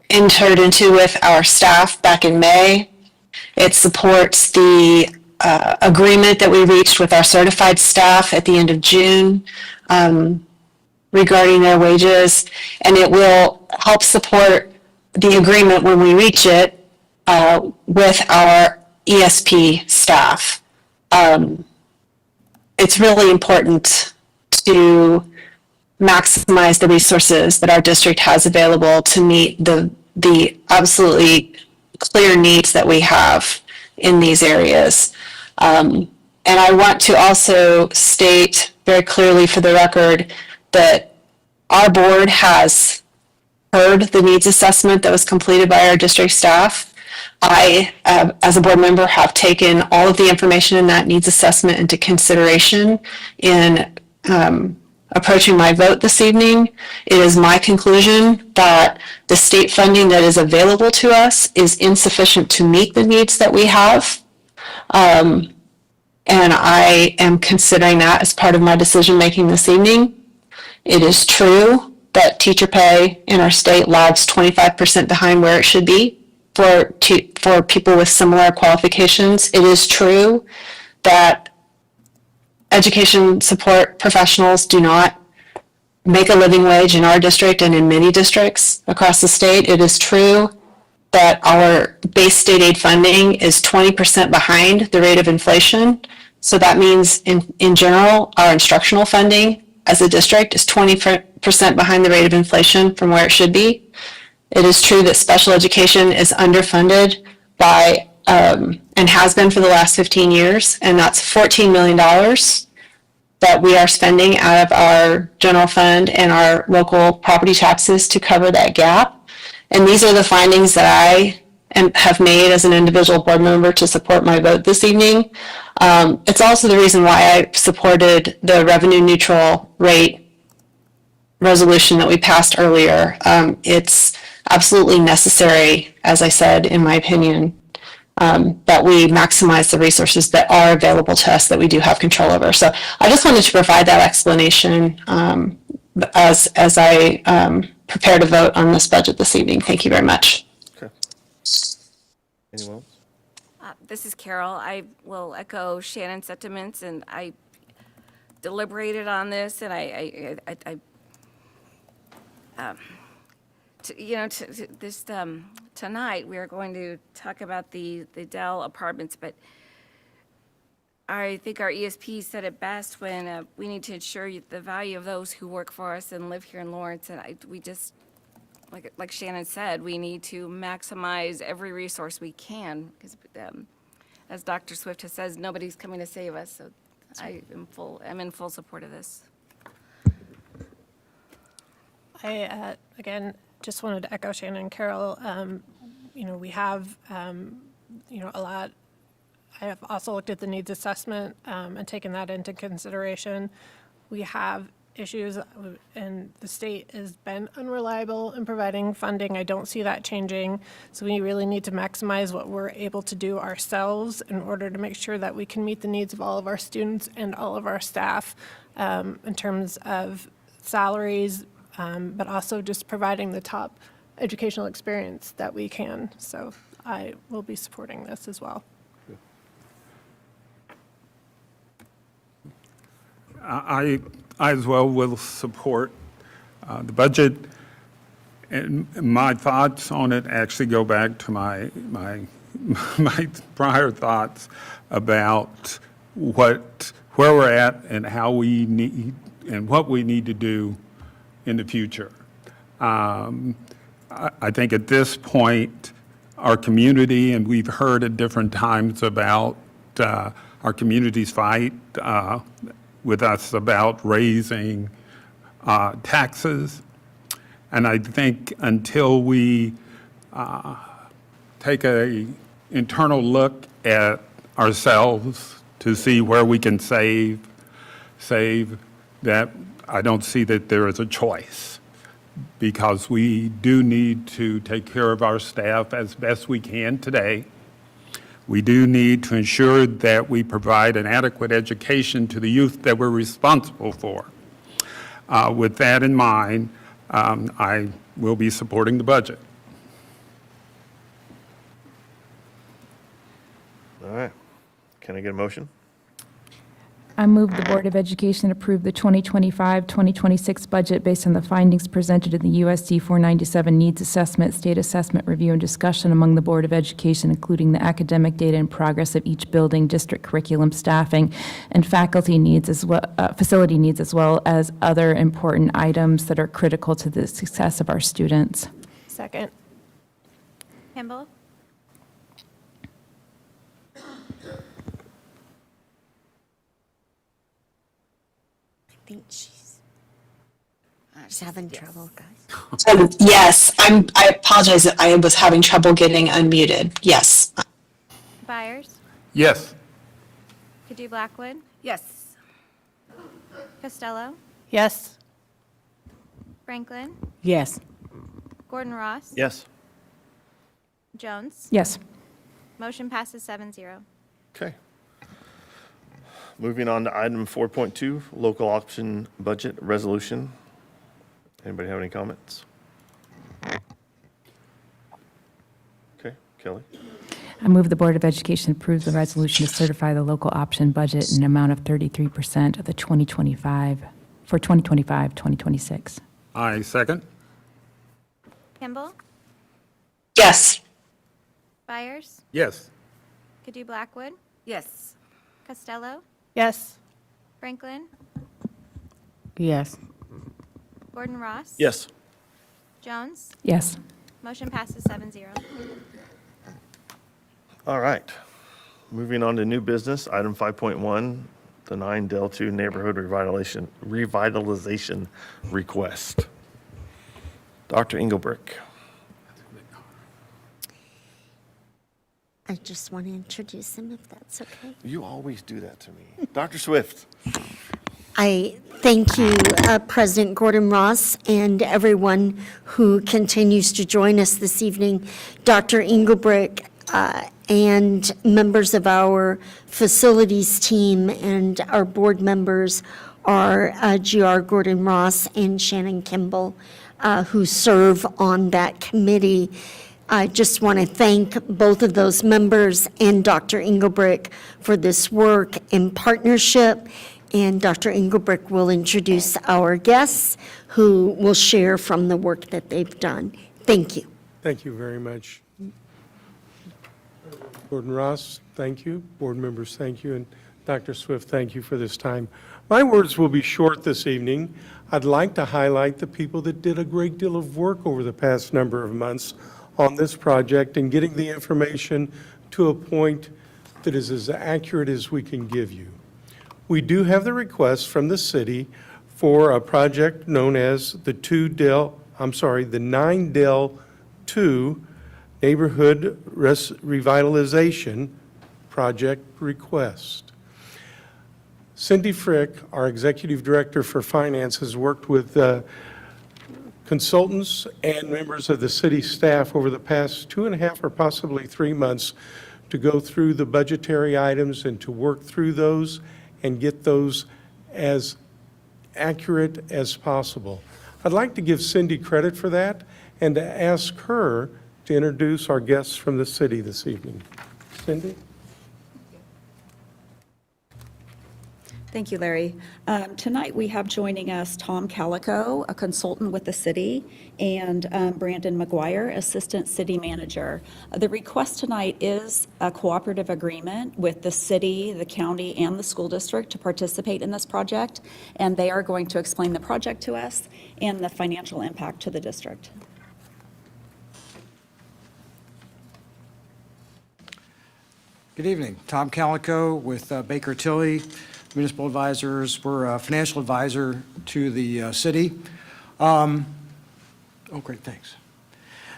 entered into with our staff back in May. It supports the agreement that we reached with our certified staff at the end of June regarding their wages, and it will help support the agreement when we reach it with our ESP staff. It's really important to maximize the resources that our district has available to meet the absolutely clear needs that we have in these areas. And I want to also state very clearly for the record that our board has heard the needs assessment that was completed by our district staff. I, as a board member, have taken all of the information in that needs assessment into consideration in approaching my vote this evening. It is my conclusion that the state funding that is available to us is insufficient to meet the needs that we have. And I am considering that as part of my decision-making this evening. It is true that teacher pay in our state lags 25% behind where it should be for people with similar qualifications. It is true that education support professionals do not make a living wage in our district and in many districts across the state. It is true that our base state aid funding is 20% behind the rate of inflation. So that means in general, our instructional funding as a district is 20% behind the rate of inflation from where it should be. It is true that special education is underfunded by, and has been for the last 15 years, and that's $14 million that we are spending out of our general fund and our local property taxes to cover that gap. And these are the findings that I have made as an individual board member to support my vote this evening. It's also the reason why I supported the revenue neutral rate resolution that we passed earlier. It's absolutely necessary, as I said, in my opinion, that we maximize the resources that are available to us that we do have control over. So I just wanted to provide that explanation as I prepare to vote on this budget this evening. Thank you very much. Okay. Anyone else? This is Carol. I will echo Shannon's sentiments, and I deliberated on this, and tonight we are going to talk about the Dell apartments, but I think our ESP said it best when we need to ensure the value of those who work for us and live here in Lawrence, and we just, like Shannon said, we need to maximize every resource we can, because as Dr. Swift has said, nobody's coming to save us, so I'm in full support of this. I, again, just wanted to echo Shannon and Carol. We have, a lot. I have also looked at the needs assessment and taken that into consideration. We have issues, and the state has been unreliable in providing funding. I don't see that changing. So we really need to maximize what we're able to do ourselves in order to make sure that we can meet the needs of all of our students and all of our staff in terms of salaries, but also just providing the top educational experience that we can. So I will be supporting this as well. I as well will support the budget. And my thoughts on it actually go back to my prior thoughts about where we're at and how we need and what we need to do in the future. I think at this point, our community, and we've heard at different times about our community's fight with us about raising taxes. And I think until we take an internal look at ourselves to see where we can save, that I don't see that there is a choice, because we do need to take care of our staff as best we can today. We do need to ensure that we provide an adequate education to the youth that we're responsible for. With that in mind, I will be supporting the budget. All right. Can I get a motion? I move the Board of Education approve the 2025-2026 budget based on the findings presented in the USD 497 Needs Assessment, State Assessment Review, and Discussion among the Board of Education, including the academic data and progress of each building, district curriculum, staffing, and faculty needs, as well, facility needs, as well as other important items that are critical to the success of our students. Second. Kimball, think she's having trouble, guys. Yes, I apologize. I was having trouble getting unmuted. Yes. Byers, Yes. Kadu Blackwood, Yes. Costello, Yes. Franklin, Yes. Gordon Ross. Yes. Jones. Yes. Motion passes 7-0. Okay. Moving on to item 4.2, local option budget resolution. Anybody have any comments? Okay, Kelly? I move the Board of Education approves the resolution to certify the local option budget in an amount of 33% of the 2025-2026. I second. Kimball, Yes. Byers, Yes. Kadu Blackwood, Yes. Costello, Yes. Franklin, Yes. Gordon Ross. Yes. Jones. Yes. Motion passes 7-0. All right. Moving on to new business, item 5.1, the 9 Del 2 neighborhood revitalization request. Dr. Engelbrick. I just want to introduce him, if that's okay. You always do that to me. Dr. Swift. I thank you, President Gordon Ross, and everyone who continues to join us this evening. Dr. Engelbrick and members of our facilities team and our board members are GR Gordon Ross and Shannon Kimball, who serve on that committee. I just want to thank both of those members and Dr. Engelbrick for this work in partnership. And Dr. Engelbrick will introduce our guests who will share from the work that they've done. Thank you. Thank you very much. Gordon Ross, thank you. Board members, thank you. And Dr. Swift, thank you for this time. My words will be short this evening. I'd like to highlight the people that did a great deal of work over the past number of months on this project and getting the information to a point that is as accurate as we can give you. We do have the request from the city for a project known as the 9 Del 2 Neighborhood Revitalization Project request. Cindy Frick, our Executive Director for Finance, has worked with consultants and members of the city staff over the past 2.5 or possibly 3 months to go through the budgetary items and to work through those and get those as accurate as possible. I'd like to give Cindy credit for that and to ask her to introduce our guests from the city this evening. Cindy? Thank you, Larry. Tonight, we have joining us Tom Calico, a consultant with the city, and Brandon McGuire, Assistant City Manager. The request tonight is a cooperative agreement with the city, the county, and the school district to participate in this project, and they are going to explain the project to us and the financial impact to the district. Good evening. Tom Calico with Baker Tilly Municipal Advisors. We're a financial advisor to the city. Oh, great, thanks.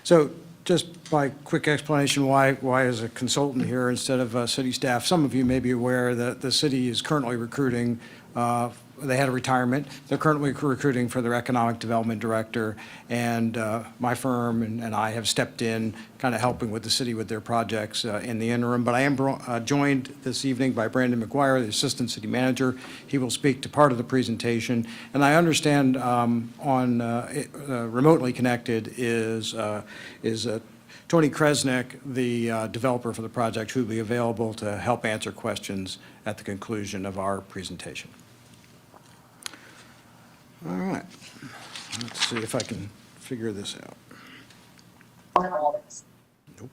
So just by quick explanation, why as a consultant here instead of city staff, some of you may be aware that the city is currently recruiting, they had a retirement. They're currently recruiting for their economic development director, and my firm and I have stepped in, kind of helping with the city with their projects in the interim. But I am joined this evening by Brandon McGuire, the assistant city manager. He will speak to part of the presentation. And I understand remotely connected is Tony Kresnik, the developer for the project, who will be available to help answer questions at the conclusion of our presentation. All right, let's see if I can figure this out. Nope.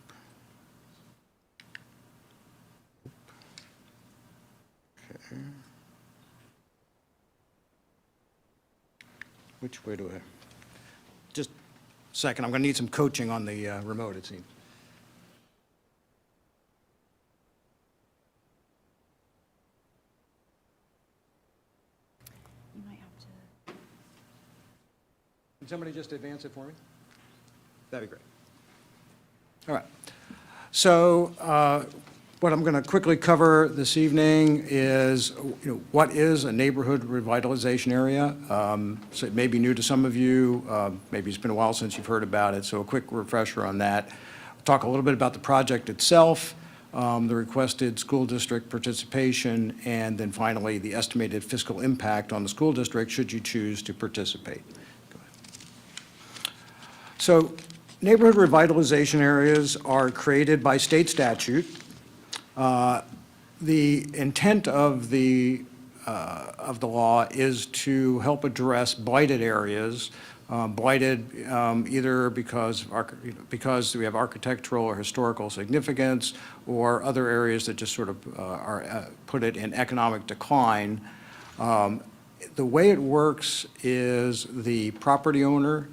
Okay. Which way do I? Just a second, I'm going to need some coaching on the remote, it seems. You might have Can somebody just advance it for me? That'd be great. All right. So what I'm going to quickly cover this evening is, what is a neighborhood revitalization area? So it may be new to some of you. Maybe it's been a while since you've heard about it, so a quick refresher on that. Talk a little bit about the project itself, the requested school district participation, and then finally, the estimated fiscal impact on the school district should you choose to participate. So neighborhood revitalization areas are created by state statute. The intent of the law is to help address blighted areas, blighted either because we have architectural or historical significance, or other areas that just sort of are put it in economic decline. The way it works is the property owner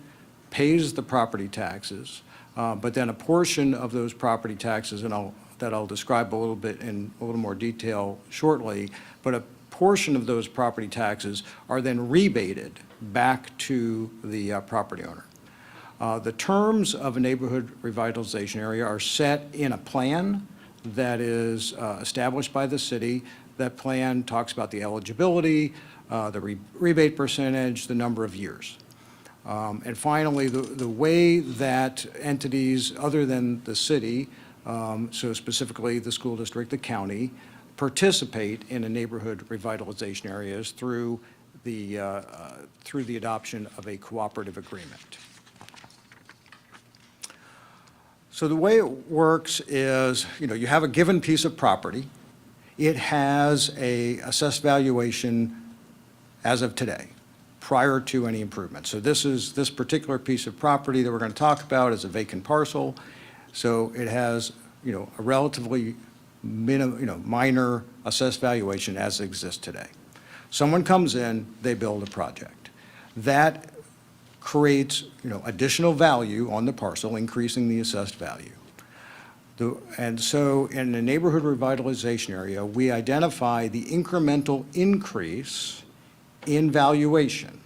pays the property taxes, but then a portion of those property taxes, and that I'll describe a little bit in a little more detail shortly, but a portion of those property taxes are then rebated back to the property owner. The terms of a neighborhood revitalization area are set in a plan that is established by the city. That plan talks about the eligibility, the rebate percentage, the number of years. And finally, the way that entities other than the city, so specifically the school district, the county, participate in a neighborhood revitalization areas through the adoption of a cooperative agreement. So the way it works is, you have a given piece of property. It has a assessed valuation as of today, prior to any improvement. So this particular piece of property that we're going to talk about is a vacant parcel. So it has, a relatively minor assessed valuation as it exists today. Someone comes in, they build a project. That creates, additional value on the parcel, increasing the assessed value. And so in the neighborhood revitalization area, we identify the incremental increase in valuation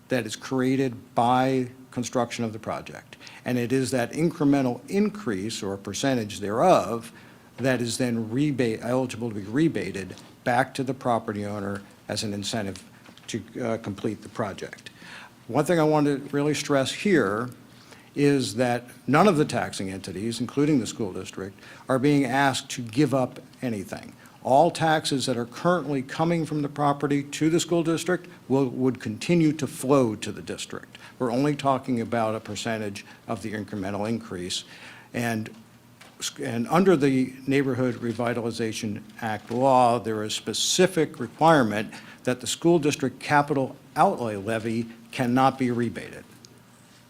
that is created by construction of the project. And it is that incremental increase or percentage thereof that is then eligible to be rebated back to the property owner as an incentive to complete the project. One thing I want to really stress here is that none of the taxing entities, including the school district, are being asked to give up anything. All taxes that are currently coming from the property to the school district would continue to flow to the district. We're only talking about a percentage of the incremental increase. And under the Neighborhood Revitalization Act law, there is specific requirement that the school district capital outlay levy cannot be rebated.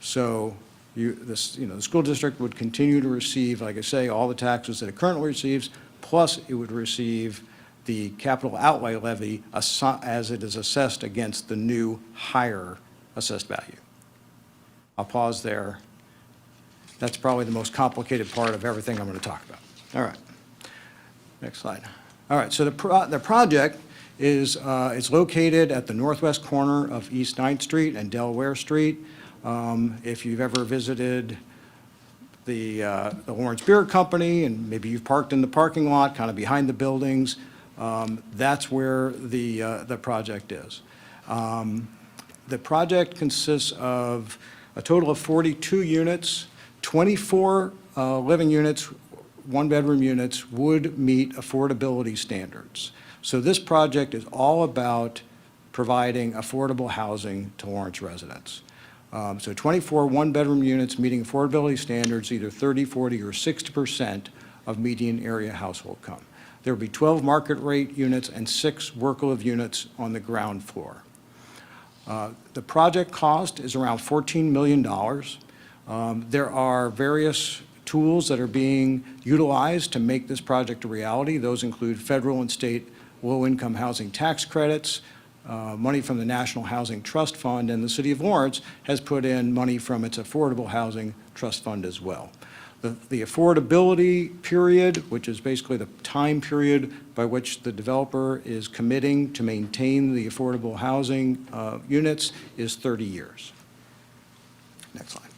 So the school district would continue to receive, like I say, all the taxes that it currently receives, plus it would receive the capital outlay levy as it is assessed against the new higher assessed value. I'll pause there. That's probably the most complicated part of everything I'm going to talk about. All right. Next slide. All right, so the project is it's located at the northwest corner of East 9th Street and Delaware Street. If you've ever visited the Lawrence Beer Company, and maybe you've parked in the parking lot, kind of behind the buildings, that's where the project is. The project consists of a total of 42 units, 24 living units, one-bedroom units would meet affordability standards. So this project is all about providing affordable housing to Lawrence residents. So 24 one-bedroom units meeting affordability standards, either 30, 40, or 60% of median area household income. There will be 12 market rate units and 6 work-live units on the ground floor. The project cost is around $14 million. There are various tools that are being utilized to make this project a reality. Those include federal and state low-income housing tax credits, money from the National Housing Trust Fund, and the City of Lawrence has put in money from its Affordable Housing Trust Fund as well. The affordability period, which is basically the time period by which the developer is committing to maintain the affordable housing units, is 30 years. Next slide.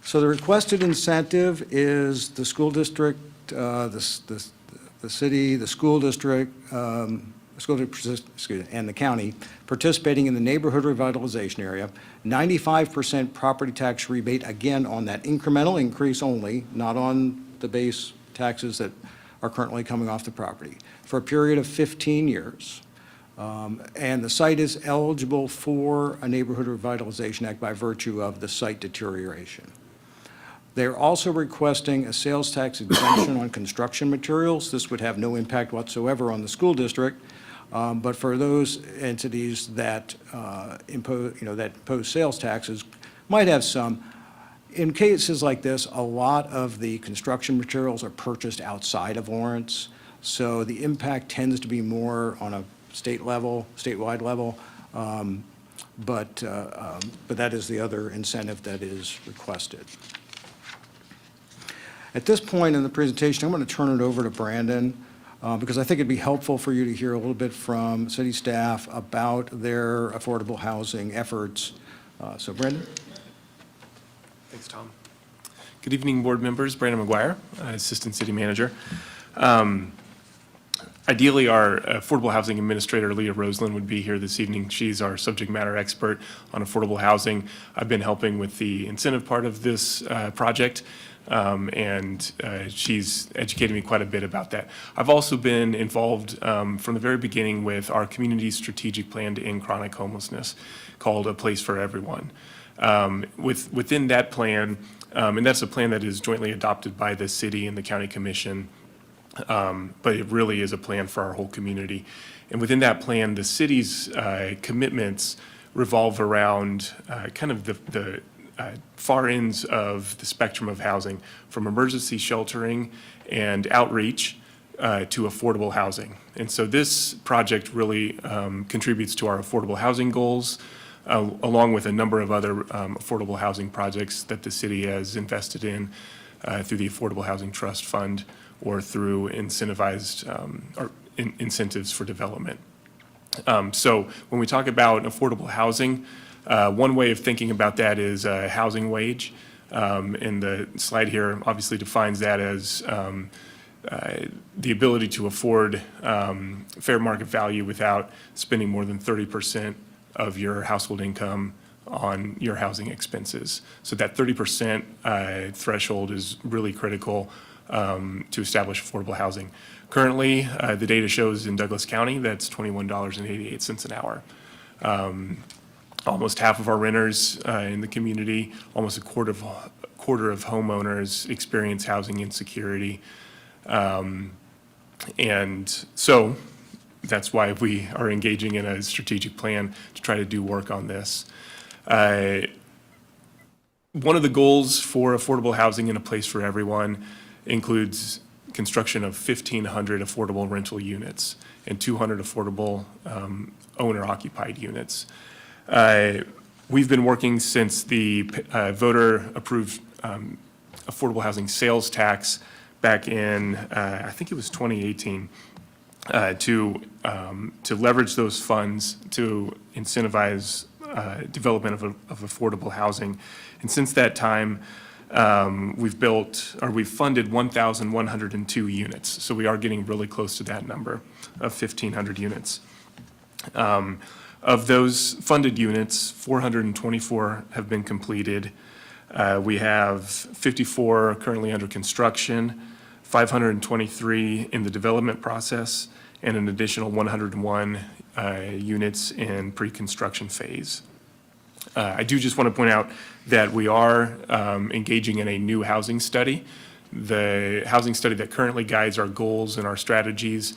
So the requested incentive is the school district, the city, the school district, and the county participating in the neighborhood revitalization area, 95% property tax rebate, again, on that incremental increase only, not on the base taxes that are currently coming off the property, for a period of 15 years. And the site is eligible for a Neighborhood Revitalization Act by virtue of the site deterioration. They're also requesting a sales tax exemption on construction materials. This would have no impact whatsoever on the school district, but for those entities that impose sales taxes, might have some. In cases like this, a lot of the construction materials are purchased outside of Lawrence, so the impact tends to be more on a statewide level, but that is the other incentive that is requested. At this point in the presentation, I'm going to turn it over to Brandon, because I think it'd be helpful for you to hear a little bit from city staff about their affordable housing efforts. So Brandon? Thanks, Tom. Good evening, board members. Brandon McGuire, Assistant City Manager. Ideally, our Affordable Housing Administrator, Leah Roseland, would be here this evening. She's our subject matter expert on affordable housing. I've been helping with the incentive part of this project, and she's educated me quite a bit about that. I've also been involved from the very beginning with our community strategic plan to end chronic homelessness, called A Place for Everyone. Within that plan, and that's a plan that is jointly adopted by the city and the county commission, but it really is a plan for our whole community. And within that plan, the city's commitments revolve around kind of the far ends of the spectrum of housing, from emergency sheltering and outreach to affordable housing. And so this project really contributes to our affordable housing goals, along with a number of other affordable housing projects that the city has invested in through the Affordable Housing Trust Fund or through incentivized or incentives for development. So when we talk about affordable housing, one way of thinking about that is a housing wage. And the slide here obviously defines that as the ability to afford fair market value without spending more than 30% of your household income on your housing expenses. So that 30% threshold is really critical to establish affordable housing. Currently, the data shows in Douglas County that's $21.88 an hour. Almost half of our renters in the community, almost a quarter of homeowners experience housing insecurity. And so that's why we are engaging in a strategic plan to try to do work on this. One of the goals for affordable housing in A Place for Everyone includes construction of 1,500 affordable rental units and 200 affordable owner-occupied units. We've been working since the voter-approved affordable housing sales tax back in, I think it was 2018, to leverage those funds to incentivize development of affordable housing. And since that time, we've funded 1,102 units. So we are getting really close to that number of 1,500 units. Of those funded units, 424 have been completed. We have 54 currently under construction, 523 in the development process, and an additional 101 units in pre-construction phase. I do just want to point out that we are engaging in a new housing study. The housing study that currently guides our goals and our strategies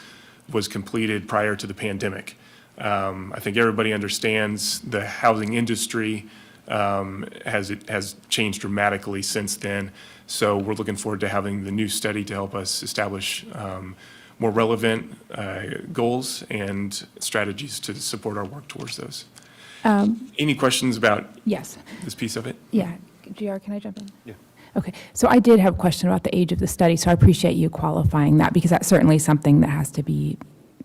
was completed prior to the pandemic. I think everybody understands the housing industry has changed dramatically since then. So we're looking forward to having the new study to help us establish more relevant goals and strategies to support our work towards those. Any questions about Yes. this piece of it? Yeah. GR, can I jump in? Yeah. Okay. So I did have a question about the age of the study, so I appreciate you qualifying that because that's certainly something that has to be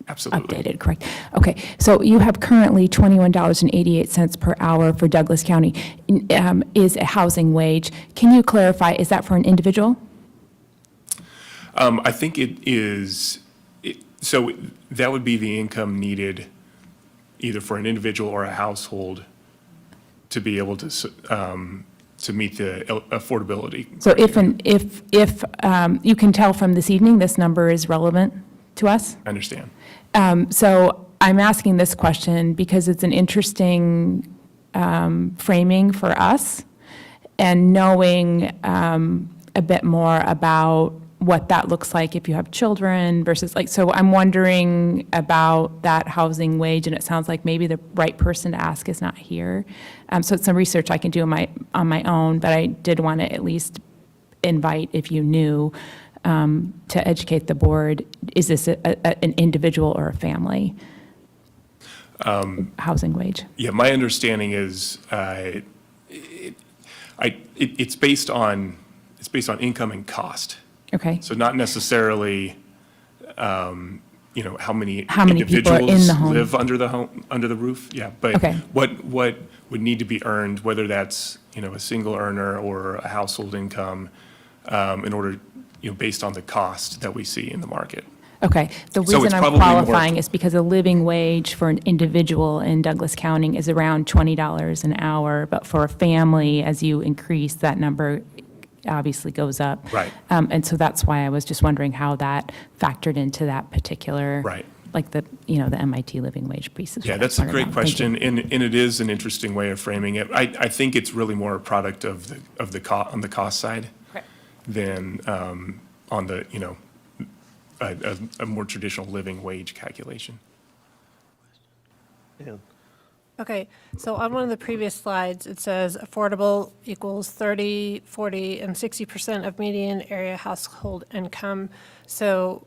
Absolutely. updated, correct? Okay, so you have currently $21.88 per hour for Douglas County is a housing wage. Can you clarify, is that for an individual? I think it is, so that would be the income needed either for an individual or a household to be able to meet the affordability. So if you can tell from this evening, this number is relevant to us? I understand. So I'm asking this question because it's an interesting framing for us and knowing a bit more about what that looks like if you have children versus so I'm wondering about that housing wage, and it sounds like maybe the right person to ask is not here. So it's some research I can do on my own, but I did want to at least invite, if you knew, to educate the board, is this an individual or a family housing wage? Yeah, my understanding is it's based on income and cost. Okay. So not necessarily, how many How many people are in individuals the home? live under the roof. Yeah, but Okay. what would need to be earned, whether that's a single earner or a household income, in order based on the cost that we see in the market. Okay, the So reason it's I'm probably more- qualifying is because a living wage for an individual in Douglas County is around $20 an hour, but for a family, as you increase, that number obviously goes up. Right. And so that's why I was just wondering how that factored into that particular. Right. Like the MIT living wage piece. Yeah, that's a great question, and it is an interesting way of framing it. I think it's really more a product of on the cost side than on the, a more traditional living wage calculation. Yeah. Okay, so on one of the previous slides, it says affordable equals 30, 40, and 60% of median area household income. So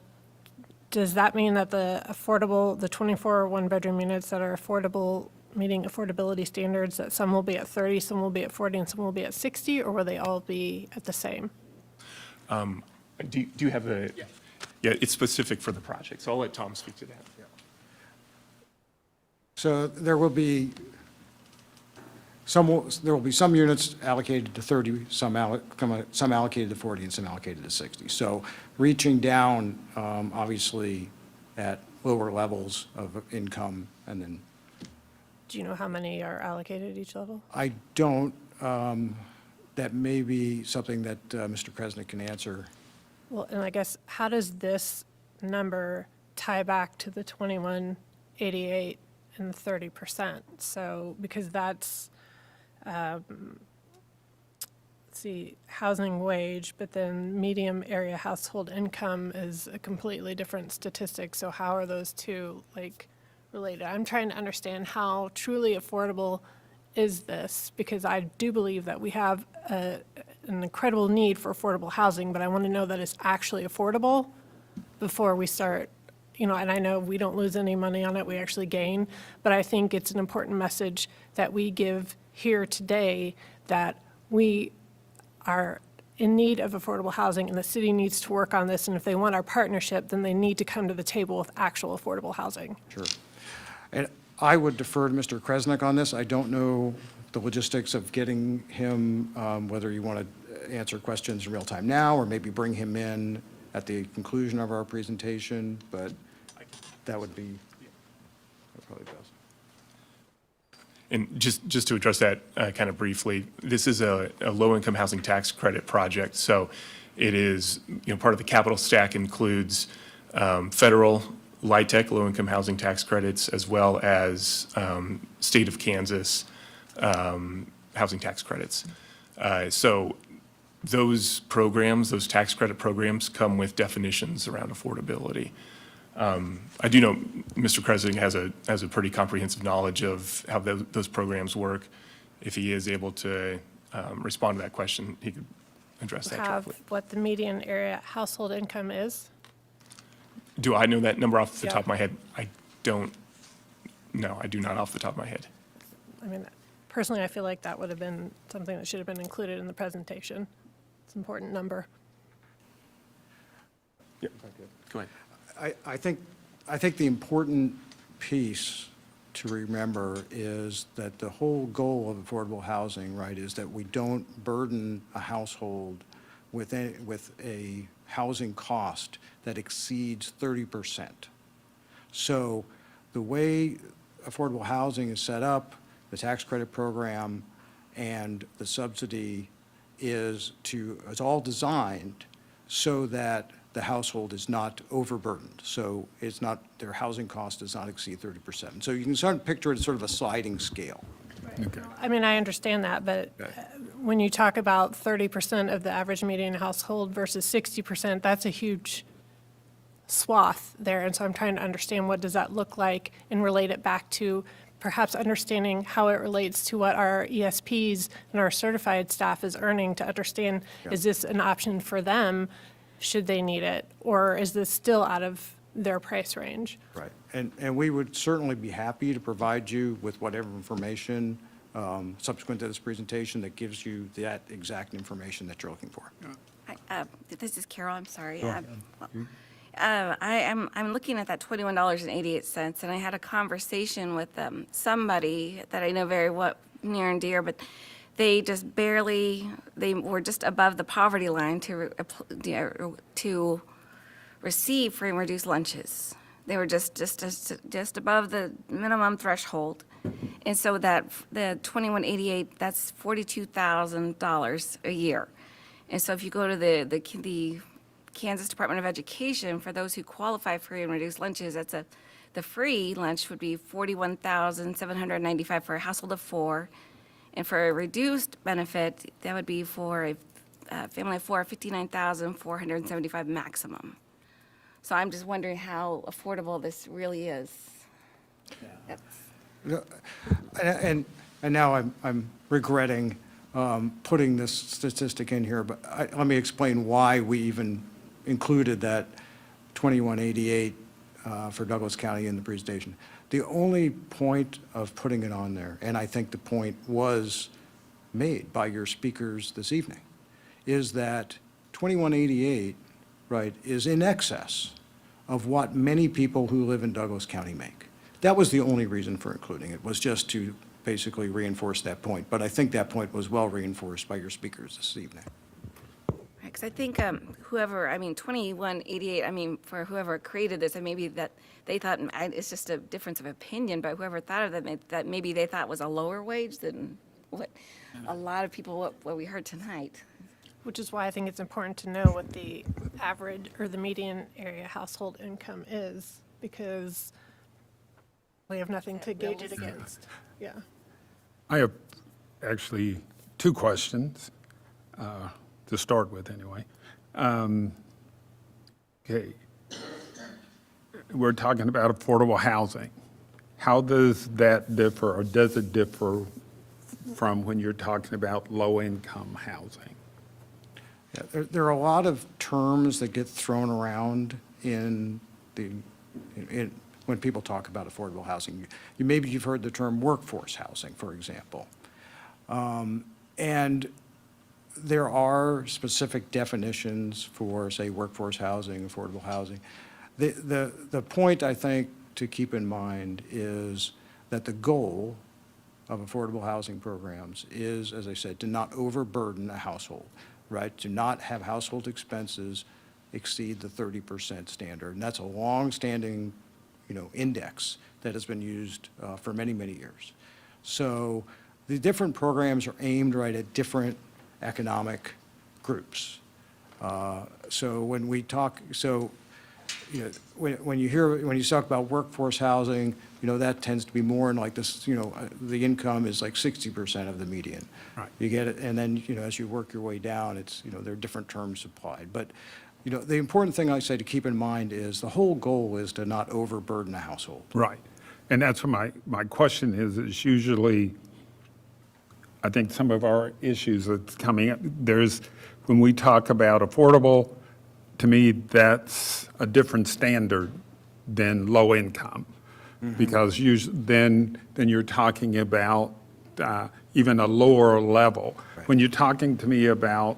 does that mean that the 24 one-bedroom units that are affordable, meeting affordability standards, that some will be at 30, some will be at 40, and some will be at 60, or will they all be at the same? Do you have a? Yeah, it's specific for the project, so I'll let Tom speak to that. So there will be some units allocated to 30, some allocated to 40, and some allocated to 60. So reaching down, obviously, at lower levels of income, and then Do you know how many are allocated at each level? I don't, that may be something that Mr. Kresnick can answer. Well, and I guess, how does this number tie back to the 2188 and 30%? So, because that's, let's see, housing wage, but then medium area household income is a completely different statistic. So how are those two related? I'm trying to understand how truly affordable is this, because I do believe that we have an incredible need for affordable housing, but I want to know that it's actually affordable before we start, and I know we don't lose any money on it, we actually gain, but I think it's an important message that we give here today that we are in need of affordable housing, and the city needs to work on this, and if they want our partnership, then they need to come to the table with actual affordable housing. Sure. And I would defer to Mr. Kresnick on this. I don't know the logistics of getting him, whether you want to answer questions in real time now, or maybe bring him in at the conclusion of our presentation, but that would be probably best. And just to address that kind of briefly, this is a low-income housing tax credit project. So it is, part of the capital stack includes federal LIHTC, low-income housing tax credits, as well as state of Kansas housing tax credits. So those programs, those tax credit programs, come with definitions around affordability. I do know Mr. Kresnick has a pretty comprehensive knowledge of how those programs work. If he is able to respond to that question, he could address that Have directly. what the median area household income is? Do I know that number off the Yeah. top of my head? I don't. No, I do not off the top of my head. I mean, personally, I feel like that would have been something that should have been included in the presentation. It's an important number. Yeah, go ahead. I think I think the important piece to remember is that the whole goal of affordable housing, right, is that we don't burden a household with a housing cost that exceeds 30%. So the way affordable housing is set up, the tax credit program and the subsidy is all designed so that the household is not overburdened. So it's not, their housing cost does not exceed 30%. So you can sort of picture it as sort of a sliding scale. I mean, I understand that, but when you talk about 30% of the average median household versus 60%, that's a huge swath there. And so I'm trying to understand what does that look like and relate it back to perhaps understanding how it relates to what our ESPs and our certified staff is earning to understand, is this an option for them should they need it? Or is this still out of their price range? Right. And we would certainly be happy to provide you with whatever information subsequent to this presentation that gives you that exact information that you're looking for. This is Carol, I'm sorry. I'm looking at that $21.88, and I had a conversation with somebody that I know very near and dear, but they just barely, they were just above the poverty line to receive free and reduced lunches. They were just above the minimum threshold. And so that the $21.88, that's $42,000 a year. And so if you go to the Kansas Department of Education, for those who qualify for free and reduced lunches, the free lunch would be $41,795 for a household of 4. And for a reduced benefit, that would be for a family of 4, $59,475 maximum. So I'm just wondering how affordable this really is. And now I'm regretting putting this statistic in here, but let me explain why we even included that 2188 for Douglas County in the presentation. The only point of putting it on there, and I think the point was made by your speakers this evening, is that 2188, right, is in excess of what many people who live in Douglas County make. That was the only reason for including it, was just to basically reinforce that point. But I think that point was well reinforced by your speakers this evening. Because I think whoever, 2188, for whoever created this, and maybe that they thought, it's just a difference of opinion, but whoever thought of that maybe they thought was a lower wage than what a lot of people, what we heard tonight. Which is why I think it's important to know what the average or the median area household income is, because we have nothing to gauge it against. Yeah. I have actually two questions to start with anyway. Okay. We're talking about affordable housing. How does that differ, or does it differ from when you're talking about low-income housing? Yeah, there are a lot of terms that get thrown around when people talk about affordable housing. Maybe you've heard the term workforce housing, for example. And there are specific definitions for, say, workforce housing, affordable housing. The point, I think, to keep in mind is that the goal of affordable housing programs is, as I said, to not overburden a household, right? To not have household expenses exceed the 30% standard. And that's a long-standing, index that has been used for many, many years. So the different programs are aimed right at different economic groups. So when we talk, when you talk about workforce housing, that tends to be more in like this, the income is like 60% of the median. Right. You get it, and then, as you work your way down, it's, there are different terms applied. But, the important thing I say to keep in mind is the whole goal is to not overburden a household. Right. And that's what my question is usually, I think some of our issues that's coming up, when we talk about affordable, to me, that's a different standard than low income. Mm-hmm. Because then you're talking about even a lower level. Right. When you're talking to me about,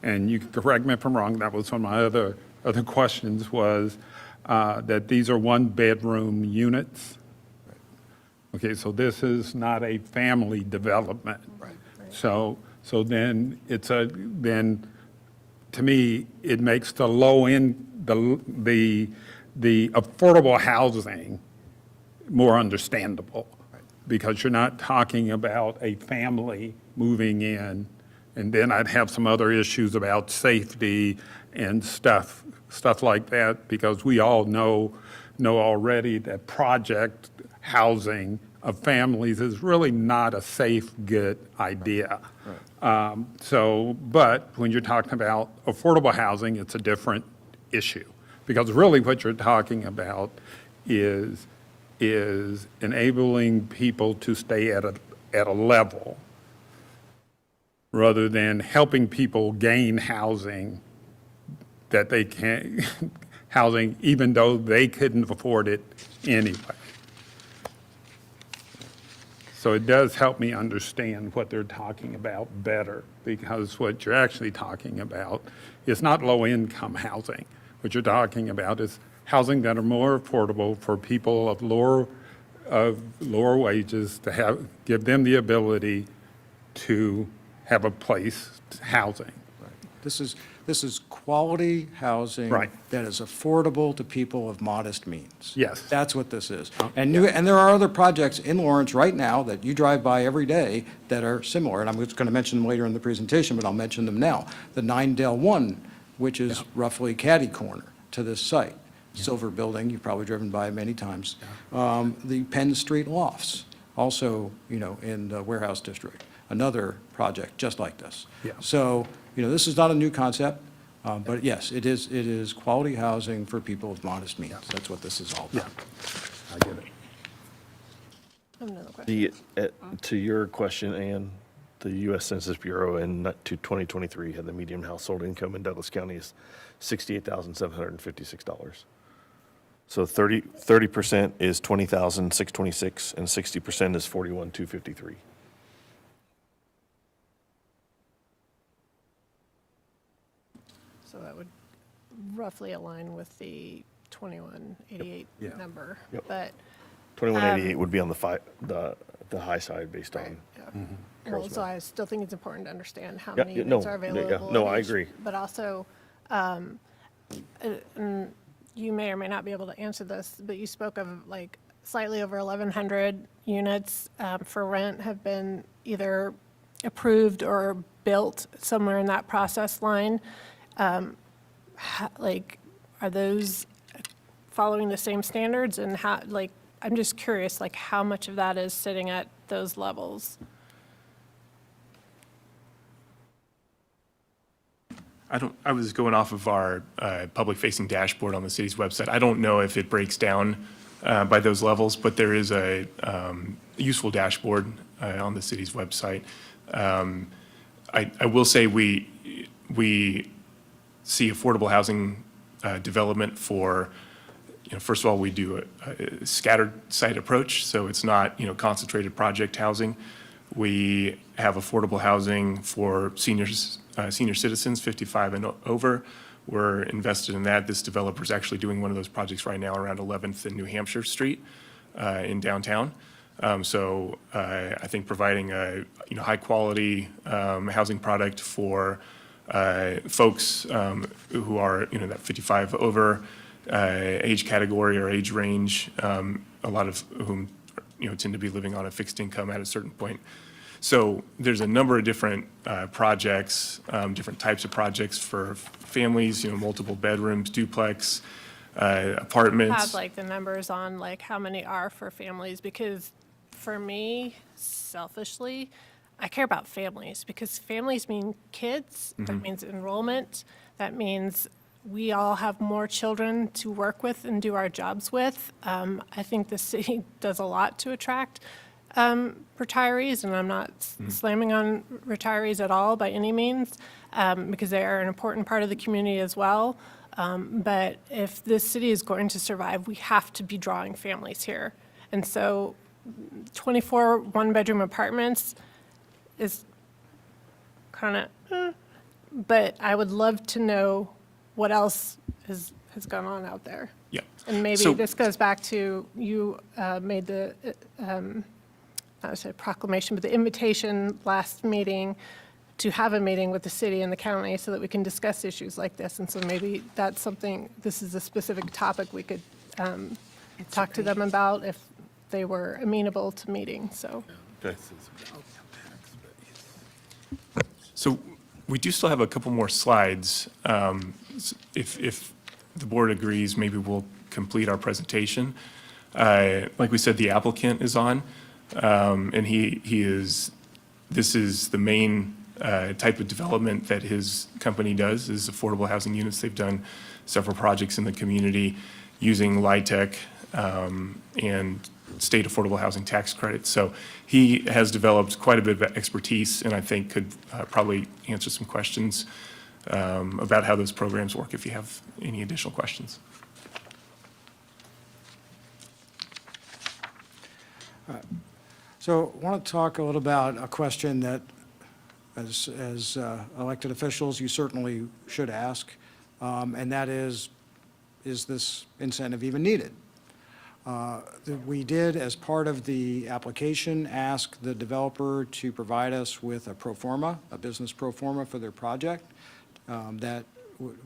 and you can correct me if I'm wrong, that was one of my other questions was, that these are one-bedroom units. Okay, so this is not a family development. So then then, to me, it makes the the affordable housing more understandable. Because you're not talking about a family moving in, and then I'd have some other issues about safety and stuff like that, because we all know already that project housing of families is really not a safe, good idea. But when you're talking about affordable housing, it's a different issue. Because really what you're talking about is enabling people to stay at a level rather than helping people gain housing that they can't, housing even though they couldn't afford it anyway. So it does help me understand what they're talking about better, because what you're actually talking about is not low-income housing. What you're talking about is housing that are more affordable for people of lower wages, to give them the ability to have a place housing. This is quality housing Right. that is affordable to people of modest means. Yes. That's what this is. And there are other projects in Lawrence right now that you drive by every day that are similar, and I'm just going to mention them later in the presentation, but I'll mention them now. The Ninedale One, which is roughly catty corner to this site. Silver building, you've probably driven by many times. The Penn Street Lofts, also, in the warehouse district, another project just like this. Yeah. So, this is not a new concept, but yes, it is quality housing for people of modest means. That's what this is all about. I get it. I have another question. To your question, Ann, the U.S. Census Bureau in 2023 had the median household income in Douglas County is $68,756. So 30% is $20,626, and 60% is $41,253. So that would roughly align with the 2188 Yeah. number. Yep. But 2188 would be on the high side based on. well, so I still think it's important to understand how Yeah, many yeah, units no, are yeah, available. no, in I each- agree. But also, and you may or may not be able to answer this, but you spoke of like slightly over 1,100 units for rent have been either approved or built somewhere in that process line. Like, are those following the same standards, and how, like, I'm just curious, like, how much of that is sitting at those levels? I was going off of our public-facing dashboard on the city's website. I don't know if it breaks down by those levels, but there is a useful dashboard on the city's website. I will say we see affordable housing development for, first of all, we do a scattered site approach, so it's not, concentrated project housing. We have affordable housing for seniors, senior citizens, 55 and over. We're invested in that. This developer's actually doing one of those projects right now around 11th and New Hampshire Street in downtown. So I think providing a high-quality housing product for folks who are that 55 over age category or age range, a lot of whom tend to be living on a fixed income at a certain point. So there's a number of different projects, different types of projects for families, multiple bedrooms, duplex, apartments. Have like the numbers on like how many are for families, because for me, selfishly, I care about families, because families mean kids, that means enrollment, that means we all have more children to work with and do our jobs with. I think the city does a lot to attract retirees, and I'm not slamming on retirees at all by any means, because they are an important part of the community as well. But if this city is going to survive, we have to be drawing families here. And so 24 one-bedroom apartments is kind of, but I would love to know what else has gone on out there. Yeah. And maybe So- this goes back to, you made the, not to say proclamation, but the invitation last meeting to have a meeting with the city and the county so that we can discuss issues like this. And so maybe that's something, this is a specific topic we could talk to them about if they were amenable to meeting, so. So we do still have a couple more slides. If the board agrees, maybe we'll complete our presentation. Like we said, the applicant is on, and this is the main type of development that his company does, is affordable housing units. They've done several projects in the community using LIHTC and state affordable housing tax credits. So he has developed quite a bit of expertise, and I think could probably answer some questions about how those programs work if you have any additional questions. So I want to talk a little about a question that, as elected officials, you certainly should ask, and that is this incentive even needed? We did, as part of the application, ask the developer to provide us with a pro forma, a business pro forma for their project that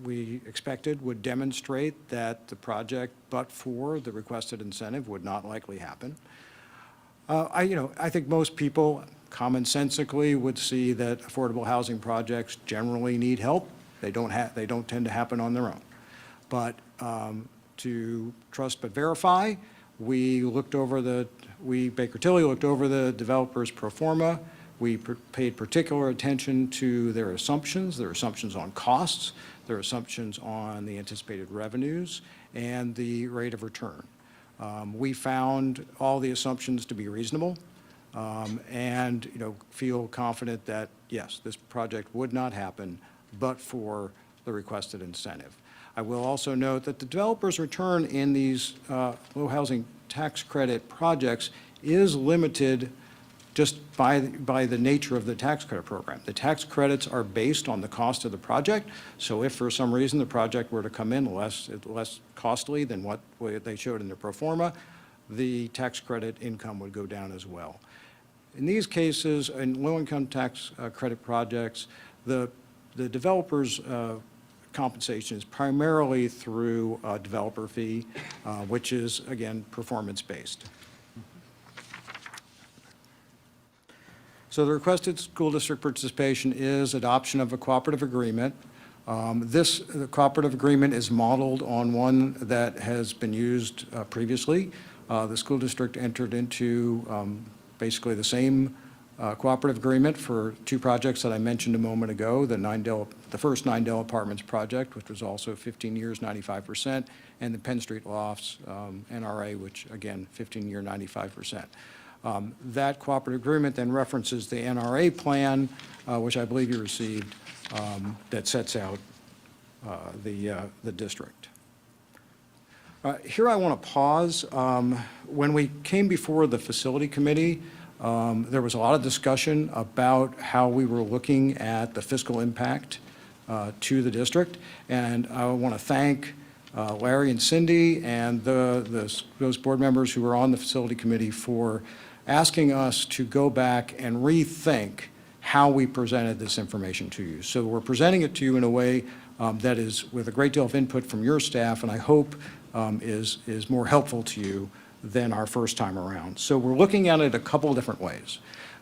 we expected would demonstrate that the project, but for the requested incentive, would not likely happen. I think most people commonsensically would see that affordable housing projects generally need help. They don't tend to happen on their own. But to trust but verify, Baker Tilly looked over the developer's pro forma. We paid particular attention to their assumptions on costs, their assumptions on the anticipated revenues, and the rate of return. We found all the assumptions to be reasonable, and feel confident that, yes, this project would not happen but for the requested incentive. I will also note that the developer's return in these low housing tax credit projects is limited just by the nature of the tax credit program. The tax credits are based on the cost of the project, so if for some reason the project were to come in less costly than what they showed in their pro forma, the tax credit income would go down as well. In these cases, in low-income tax credit projects, the developer's compensation is primarily through a developer fee, which is, again, performance-based. So the requested school district participation is adoption of a cooperative agreement. The cooperative agreement is modeled on one that has been used previously. The school district entered into basically the same cooperative agreement for two projects that I mentioned a moment ago, the first 9 Apartments project, which was also 15 years, 95%, and the Penn Street Lofts NRA, which, again, 15-year, 95%. That cooperative agreement then references the NRA plan, which I believe you received, that sets out the district. Here I want to pause. When we came before the facility committee, there was a lot of discussion about how we were looking at the fiscal impact to the district, and I want to thank Larry and Cindy and those board members who were on the facility committee for asking us to go back and rethink how we presented this information to you. So we're presenting it to you in a way that is with a great deal of input from your staff, and I hope is more helpful to you than our first time around. So we're looking at it a couple of different ways.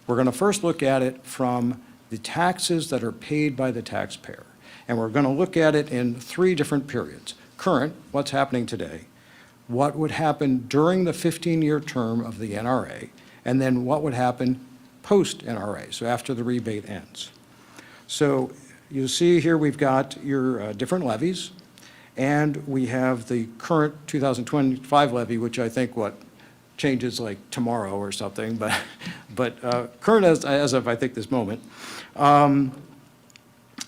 We're going to first look at it from the taxes that are paid by the taxpayer, and we're going to look at it in 3 different periods. Current, what's happening today, what would happen during the 15-year term of the NRA, and then what would happen post-NRA, so after the rebate ends. So you'll see here we've got your different levies, and we have the current 2025 levy, which I think changes like tomorrow or something, but current as of I think this moment. And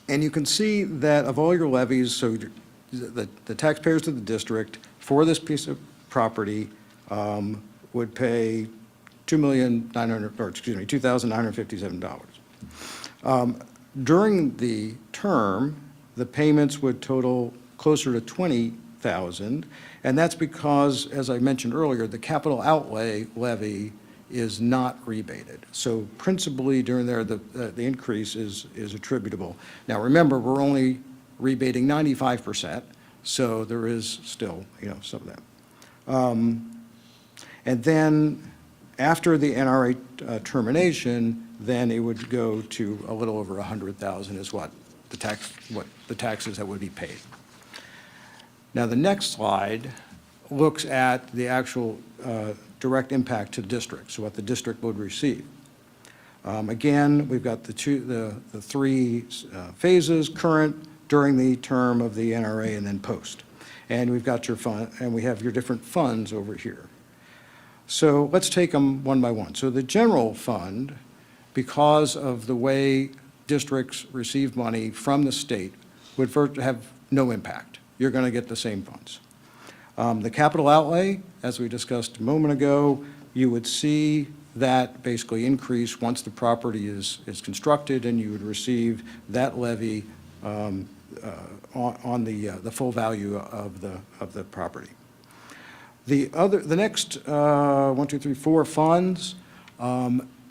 you can see that of all your levies, so the taxpayers of the district for this piece of property would pay $2,957. During the term, the payments would total closer to $20,000 $100,000. And that's because, as I mentioned earlier, the capital outlay levy is not rebated. So principally during there, the increase is attributable. Now, remember, we're only rebating 95%, so there is still, some of that. And then after the NRA termination, then it would go to a little over 100,000 is what the taxes that would be paid. Now, the next slide looks at the actual direct impact to the district, so what the district would receive. Again, we've got the three phases: current, during the term of the NRA, and then post. And we've got your fund, and we have your different funds over here. So let's take them one by one. So the general fund, because of the way districts receive money from the state, would have no impact. You're going to get the same funds. The capital outlay, as we discussed a moment ago, you would see that basically increase once the property is constructed, and you would receive that levy on the full value of the property. The next 1, 2, 3, 4 funds,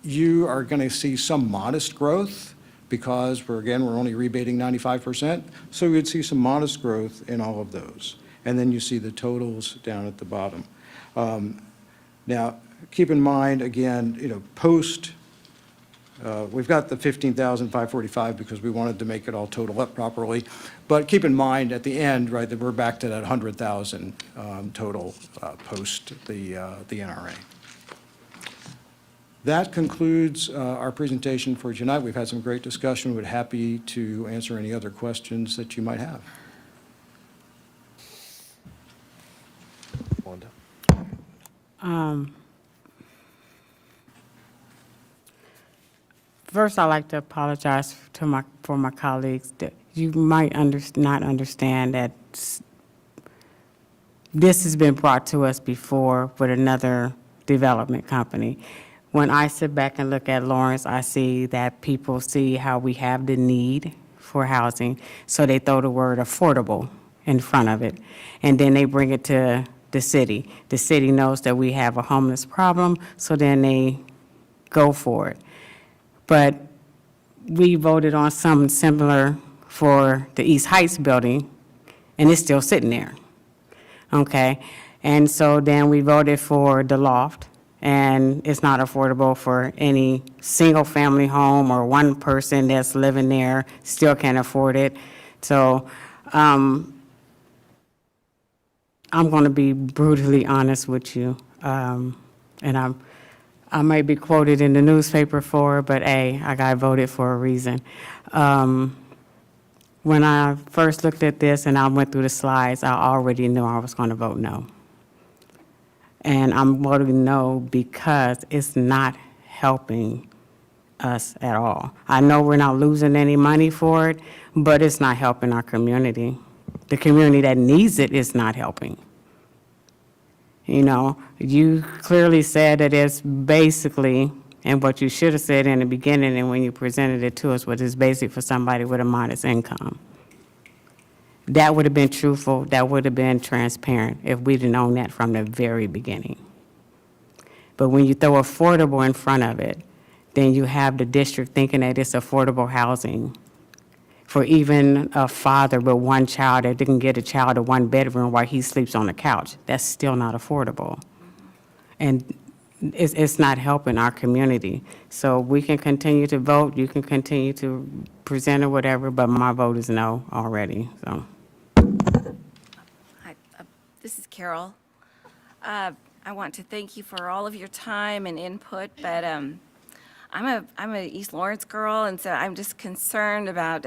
you are going to see some modest growth because we're only rebating 95%. So you would see some modest growth in all of those. And then you see the totals down at the bottom. Now, keep in mind, again, post, we've got the 15,545 because we wanted to make it all total up properly. But keep in mind, at the end, right, that we're back to that 100,000 total post the NRA. That concludes our presentation for tonight. We've had some great discussion. We're happy to answer any other questions that you might have. Wanda? First, I'd like to apologize for my colleagues. That you might not understand that this has been brought to us before with another development company. When I sit back and look at Lawrence, I see that people see how we have the need for housing, so they throw the word affordable in front of it, and then they bring it to the city. The city knows that we have a homeless problem, so then they go for it. But we voted on something similar for the East Heights building, and it's still sitting there, okay? And so then we voted for the loft, and it's not affordable for any single-family home or one person that's living there still can't afford it. So I'm going to be brutally honest with you, and I might be quoted in the newspaper for it, but hey, I got voted for a reason. When I first looked at this and I went through the slides, I already knew I was going to vote no. And I'm voting no because it's not helping us at all. I know we're not losing any money for it, but it's not helping our community. The community that needs it is not helping. You know, you clearly said that it's basically, and what you should have said in the beginning and when you presented it to us, what is basic for somebody with a modest income. That would have been truthful, that would have been transparent if we'd have known that from the very beginning. But when you throw affordable in front of it, then you have the district thinking that it's affordable housing for even a father with one child that didn't get a child a one bedroom while he sleeps on the couch. That's still not affordable. And it's not helping our community. So we can continue to vote, you can continue to present or whatever, but my vote is no already, so. Hi, this is Carol. I want to thank you for all of your time and input, but I'm a East Lawrence girl, and so I'm just concerned about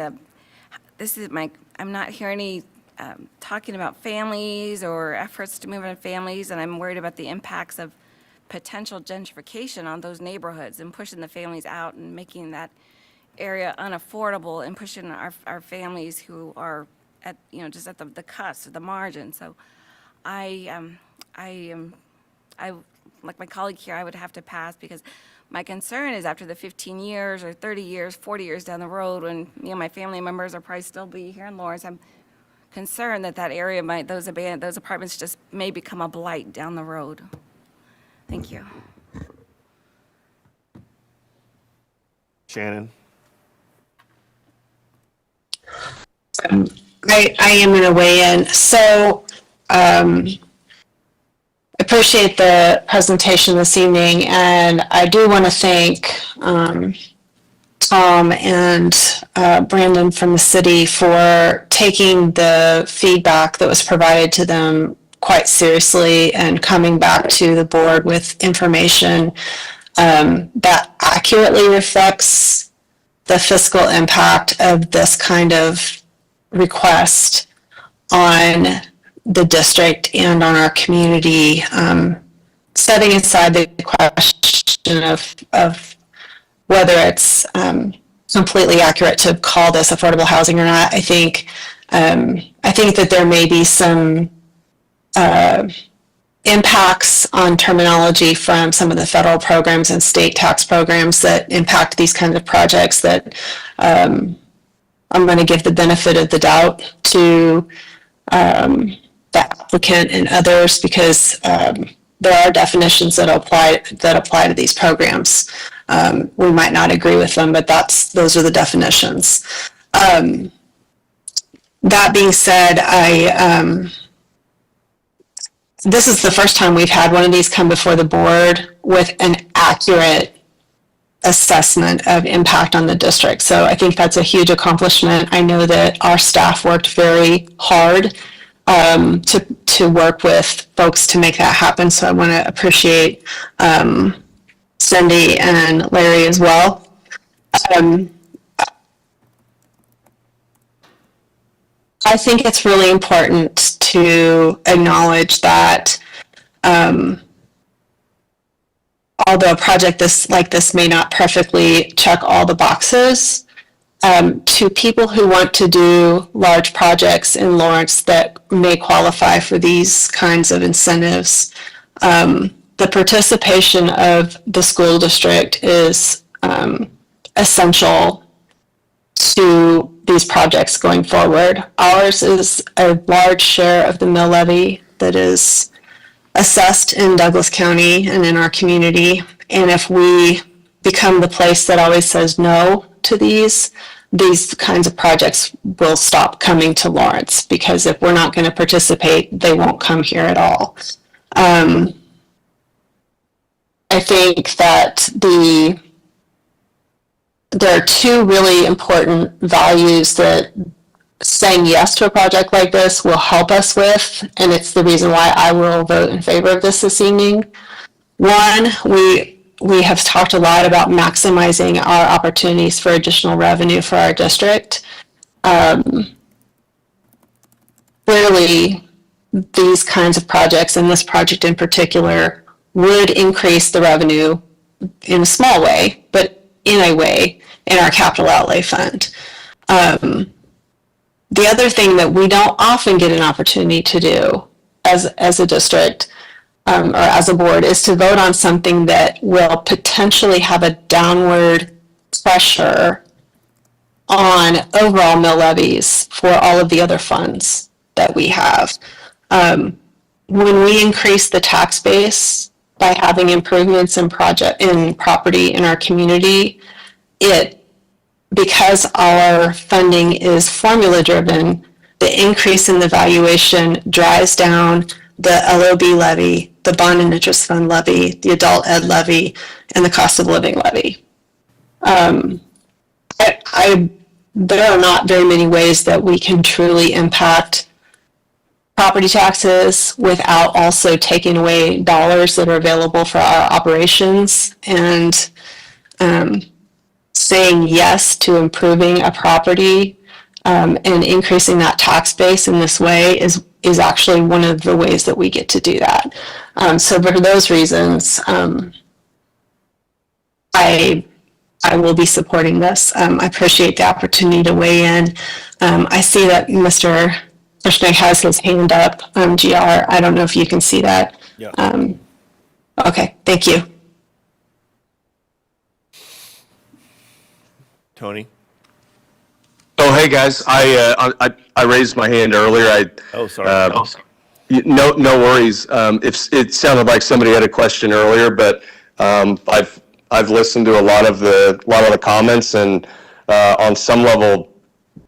I'm not hearing any talking about families or efforts to move in families, and I'm worried about the impacts of potential gentrification on those neighborhoods and pushing the families out and making that area unaffordable and pushing our families who are at, just at the cusp, the margin. So I like my colleague here, I would have to pass because my concern is after the 15 years or 30 years, 40 years down the road when, my family members are probably still be here in Lawrence, I'm concerned that that area might, those apartments just may become a blight down the road. Thank you. Shannon? I am going to weigh in. So, appreciate the presentation this evening, and I do want to thank Tom and Brandon from the city for taking the feedback that was provided to them quite seriously and coming back to the board with information that accurately reflects the fiscal impact of this kind of request on the district and on our community, setting aside the question of whether it's completely accurate to call this affordable housing or not. I think that there may be some impacts on terminology from some of the federal programs and state tax programs that impact these kinds of projects that I'm going to give the benefit of the doubt to the applicant and others, because there are definitions that apply to these programs. We might not agree with them, but those are the definitions. That being said, this is the first time we've had one of these come before the board with an accurate assessment of impact on the district. So I think that's a huge accomplishment. I know that our staff worked very hard to work with folks to make that happen. So I want to appreciate Cindy and Larry as well. I think it's really important to acknowledge that although a project like this may not perfectly check all the boxes, to people who want to do large projects in Lawrence that may qualify for these kinds of incentives, the participation of the school district is essential to these projects going forward. Ours is a large share of the mill levy that is assessed in Douglas County and in our community. And if we become the place that always says no to these kinds of projects will stop coming to Lawrence, because if we're not going to participate, they won't come here at all. I think that there are two really important values that saying yes to a project like this will help us with, and it's the reason why I will vote in favor of this evening. One, we have talked a lot about maximizing our opportunities for additional revenue for our district. Clearly, these kinds of projects, and this project in particular, would increase the revenue in a small way, but in a way, in our capital outlay fund. The other thing that we don't often get an opportunity to do as a district or as a board is to vote on something that will potentially have a downward pressure on overall mill levies for all of the other funds that we have. When we increase the tax base by having improvements in property in our community, because our funding is formula driven, the increase in the valuation drives down the LOB levy, the bond and interest fund levy, the adult ed levy, and the cost of living levy. There are not very many ways that we can truly impact property taxes without also taking away dollars that are available for our operations. And saying yes to improving a property and increasing that tax base in this way is actually one of the ways that we get to do that. So for those reasons, I will be supporting this. I appreciate the opportunity to weigh in. I see that Mr. Krishna has his hand up, GR. I don't know if you can see that. Yeah. Okay, thank you. Tony? Oh, hey, guys, I raised my hand earlier. Oh, sorry. No worries. If it sounded like somebody had a question earlier, but I've listened to a lot of the comments, and on some level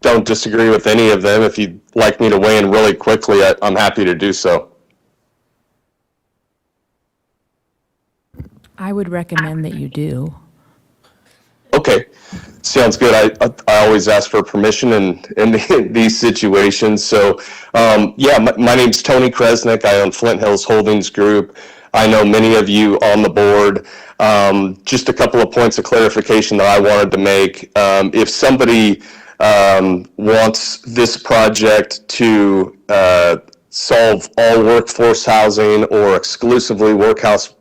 don't disagree with any of them. If you'd like me to weigh in really quickly, I'm happy to do so. I would recommend that you do. Okay, sounds good. I always ask for permission in these situations. So, yeah, my name's Tony Kresnick. I own Flint Hills Holdings Group. I know many of you on the board. Just a couple of points of clarification that I wanted to make. If somebody wants this project to solve all workforce housing or exclusively workhouse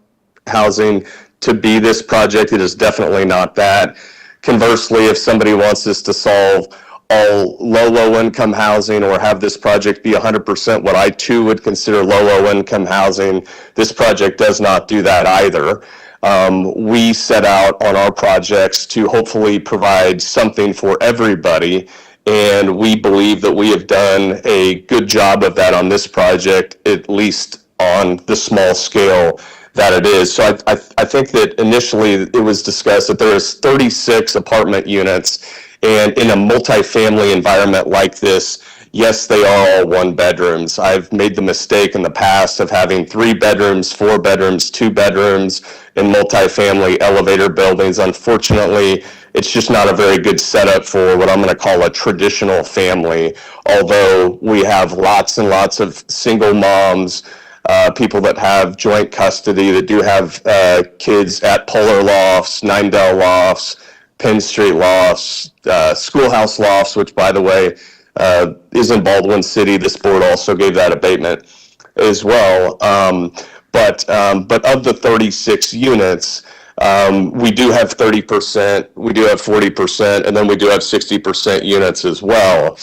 housing to be this project, it is definitely not that. Conversely, if somebody wants this to solve all low income housing or have this project be 100% what I too would consider low income housing, this project does not do that either. We set out on our projects to hopefully provide something for everybody, and we believe that we have done a good job of that on this project, at least on the small scale that it is. So I think that initially it was discussed that there is 36 apartment units, and in a multifamily environment like this, yes, they are all one bedrooms. I've made the mistake in the past of having 3 bedrooms, 4 bedrooms, 2 bedrooms in multifamily elevator buildings. Unfortunately, it's just not a very good setup for what I'm going to call a traditional family, although we have lots and lots of single moms, people that have joint custody, that do have kids at Polar Lofts, Ninedale Lofts, Penn Street Lofts, Schoolhouse Lofts, which, by the way, is in Baldwin City. This board also gave that abatement as well. But of the 36 units, we do have 30%, we do have 40%, and then we do have 60% units as well.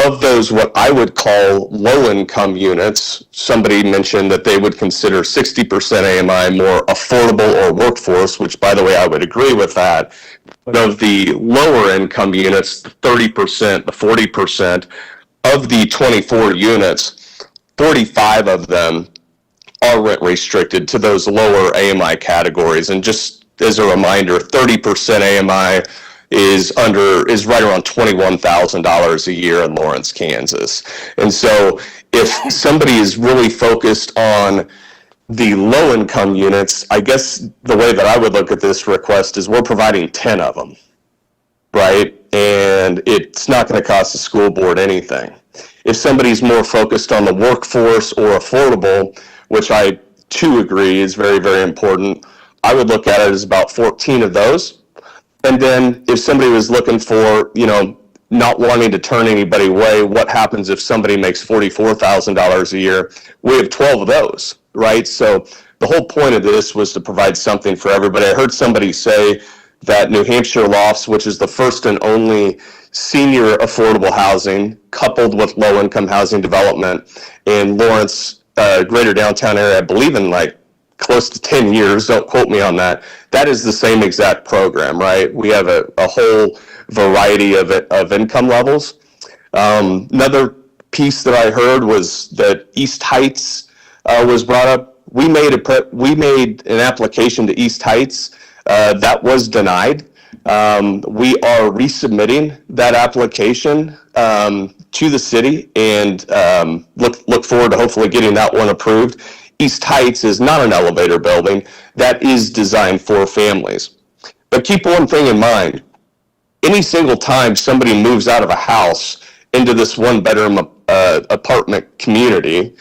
Of those, what I would call low-income units, somebody mentioned that they would consider 60% AMI more affordable or workforce, which, by the way, I would agree with that. But of the lower-income units, 30%, the 40%, of the 24 units, 45 of them are rent restricted to those lower AMI categories. And just as a reminder, 30% AMI is right around $21,000 a year in Lawrence, Kansas. And so if somebody is really focused on the low income units, I guess the way that I would look at this request is we're providing 10 of them, right? And it's not going to cost the school board anything. If somebody's more focused on the workforce or affordable, which I too agree is very, very important, I would look at it as about 14 of those. And then if somebody was looking for, not wanting to turn anybody away, what happens if somebody makes $44,000 a year? We have 12 of those, right? So the whole point of this was to provide something for everybody. I heard somebody say that New Hampshire Lofts, which is the first and only senior affordable housing coupled with low-income housing development in Lawrence, greater downtown area, I believe in close to 10 years, don't quote me on that. That is the same exact program, right? We have a whole variety of income levels. Another piece that I heard was that East Heights was brought up. We made an application to East Heights that was denied. We are resubmitting that application to the city and look forward to hopefully getting that one approved. East Heights is not an elevator building. That is designed for families. But keep one thing in mind. Any single time somebody moves out of a house into this one-bedroom apartment community,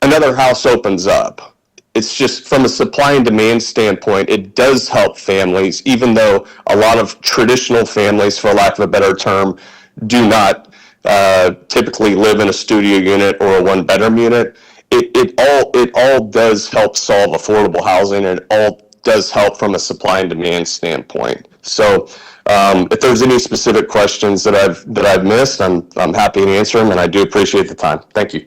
another house opens up. It's just from a supply and demand standpoint, it does help families, even though a lot of traditional families, for lack of a better term, do not typically live in a studio unit or a one-bedroom unit. It all does help solve affordable housing, and it all does help from a supply and demand standpoint. So if there's any specific questions that I've missed, I'm happy to answer them, and I do appreciate the time. Thank you.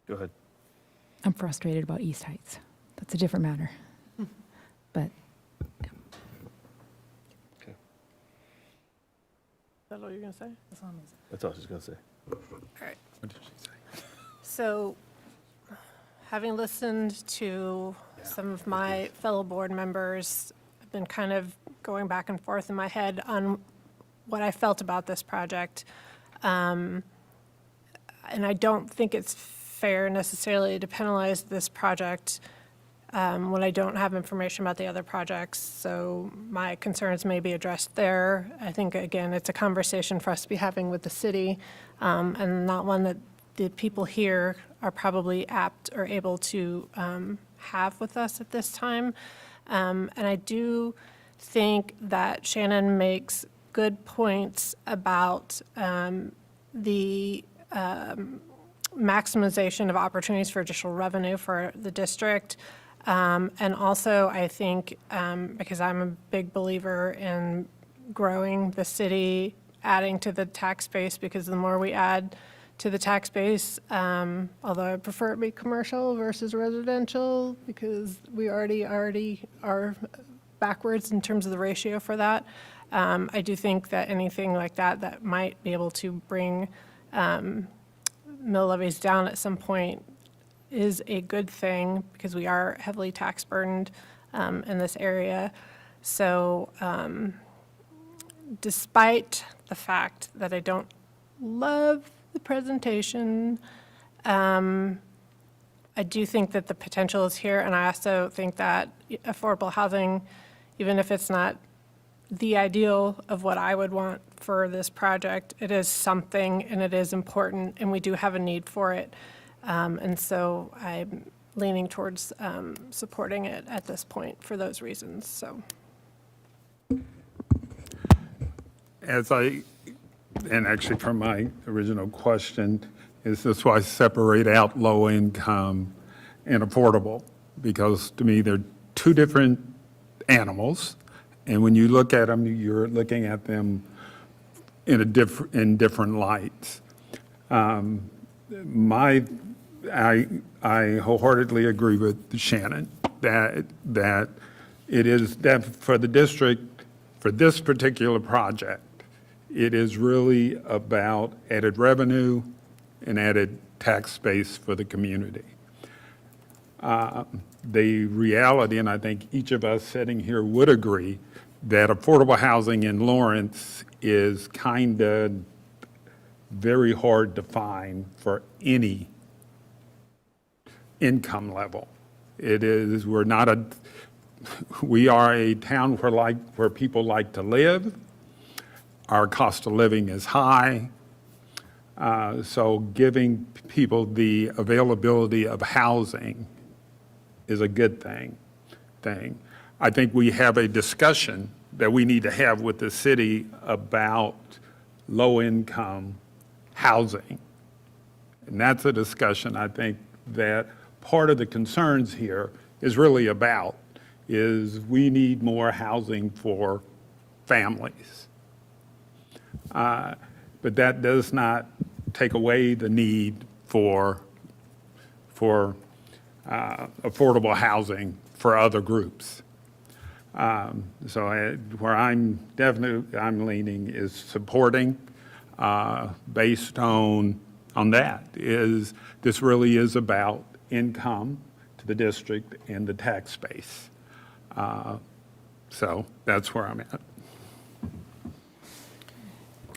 Go ahead. I'm frustrated about East Heights. That's a different matter. But Is that all you're going to say? That's all she's going to say. All right. So, having listened to some of my fellow board members, I've been kind of going back and forth in my head on what I felt about this project. And I don't think it's fair necessarily to penalize this project when I don't have information about the other projects. So my concerns may be addressed there. I think, again, it's a conversation for us to be having with the city, and not one that the people here are probably apt or able to have with us at this time. And I do think that Shannon makes good points about the maximization of opportunities for additional revenue for the district. And also, I think, because I'm a big believer in growing the city, adding to the tax base, because the more we add to the tax base, although I prefer it be commercial versus residential, because we already are backwards in terms of the ratio for that. I do think that anything like that might be able to bring mill levies down at some point is a good thing, because we are heavily tax burdened in this area. So despite the fact that I don't love the presentation, I do think that the potential is here, and I also think that affordable housing, even if it's not the ideal of what I would want for this project, it is something, and it is important, and we do have a need for it. And so I'm leaning towards supporting it at this point for those reasons, so. And actually from my original question, is this why I separate out low income and affordable? Because to me, they're two different animals. And when you look at them, you're looking at them in different lights. I wholeheartedly agree with Shannon that it is that for the district, for this particular project, it is really about added revenue and added tax base for the community. The reality, and I think each of us sitting here would agree, that affordable housing in Lawrence is kind of very hard to find for any income level. We are a town where people like to live. Our cost of living is high. So giving people the availability of housing is a good thing. I think we have a discussion that we need to have with the city about low-income housing. And that's a discussion I think that part of the concerns here is really about, is we need more housing for families. But that does not take away the need for affordable housing for other groups. So where I'm leaning is supporting based on that, is this really is about income to the district and the tax base. So that's where I'm at.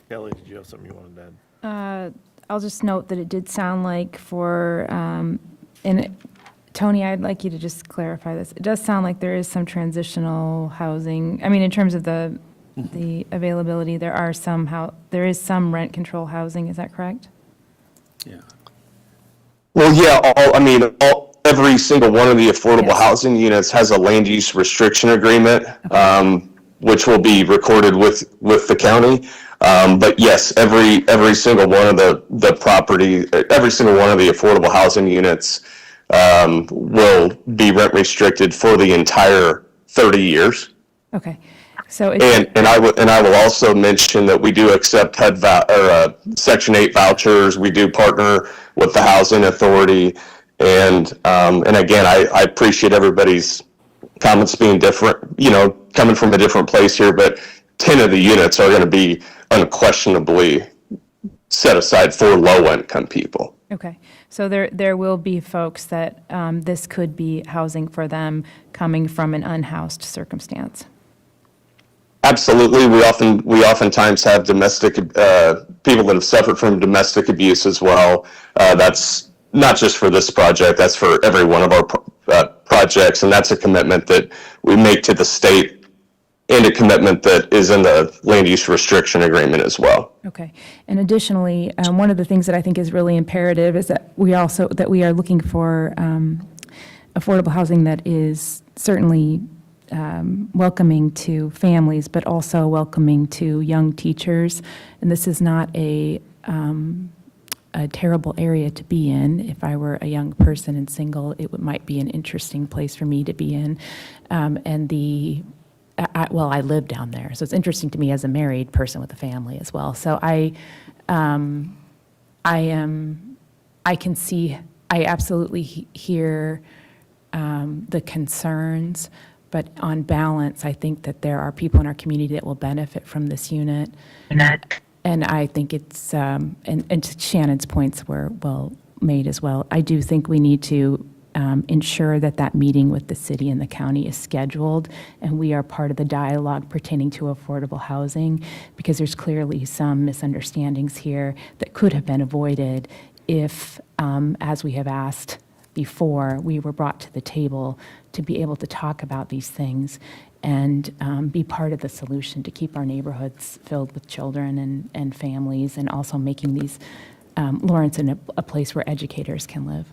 Kelly, did you have something you wanted to add? I'll just note that it did sound like Tony, I'd like you to just clarify this. It does sound like there is some transitional housing. I mean, in terms of the availability, there is some rent control housing. Is that correct? Yeah. Well, yeah, every single one of the affordable housing units has a land use restriction agreement, which will be recorded with the county. But yes, every single one of the property, every single one of the affordable housing units will be rent restricted for the entire 30 years. Okay. So And I will also mention that we do accept Section 8 vouchers. We do partner with the Housing Authority, And again, I appreciate everybody's comments being different, coming from a different place here, but 10 of the units are going to be unquestionably set aside for low-income people. Okay, so there will be folks that this could be housing for them coming from an unhoused circumstance. Absolutely. We oftentimes have domestic people that have suffered from domestic abuse as well. That's not just for this project, that's for every one of our projects, and that's a commitment that we make to the state and a commitment that is in the land use restriction agreement as well. Okay, and additionally, one of the things that I think is really imperative is that we are looking for affordable housing that is certainly welcoming to families, but also welcoming to young teachers. And this is not a terrible area to be in. If I were a young person and single, it might be an interesting place for me to be in. I live down there, so it's interesting to me as a married person with a family as well. So I absolutely hear the concerns, but on balance, I think that there are people in our community that will benefit from this unit. And I think it's, and Shannon's points were well made as well. I do think we need to ensure that that meeting with the city and the county is scheduled, and we are part of the dialogue pertaining to affordable housing, because there's clearly some misunderstandings here that could have been avoided if, as we have asked before, we were brought to the table to be able to talk about these things and be part of the solution to keep our neighborhoods filled with children and families, and also making these Lawrence a place where educators can live.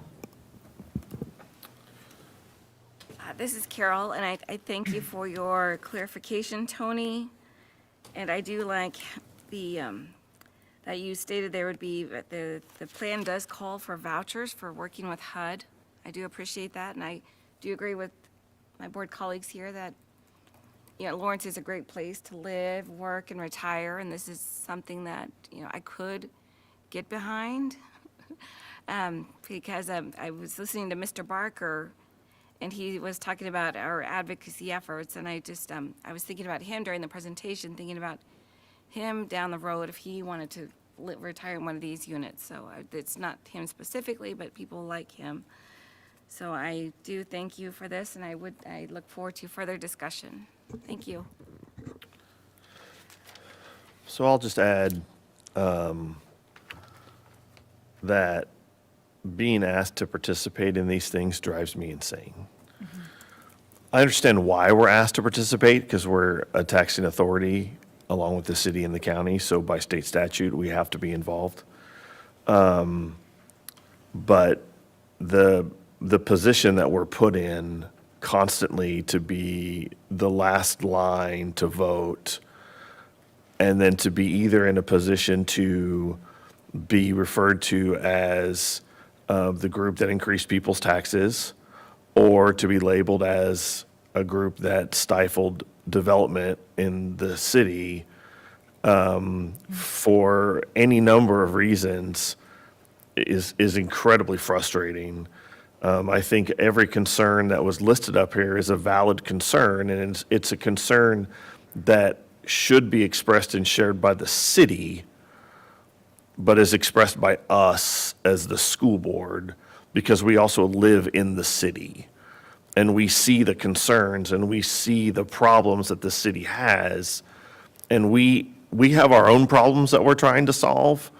This is Carol, and I thank you for your clarification, Tony. And I do like that you stated there would be, the plan does call for vouchers for working with HUD. I do appreciate that, and I do agree with my board colleagues here that, Lawrence is a great place to live, work, and retire, and this is something that, I could get behind. Because I was listening to Mr. Barker, and he was talking about our advocacy efforts, and I was thinking about him during the presentation, thinking about him down the road if he wanted to retire in one of these units. So it's not him specifically, but people like him. So I do thank you for this, and I look forward to further discussion. Thank you. So I'll just add that being asked to participate in these things drives me insane. I understand why we're asked to participate, because we're a taxing authority along with the city and the county, so by state statute, we have to be involved. But the position that we're put in constantly to be the last line to vote, and then to be either in a position to be referred to as the group that increased people's taxes, or to be labeled as a group that stifled development in the city for any number of reasons is incredibly frustrating. I think every concern that was listed up here is a valid concern, and it's a concern that should be expressed and shared by the city, but is expressed by us as the school board, because we also live in the city. And we see the concerns, and we see the problems that the city has. And we have our own problems that we're trying to solve.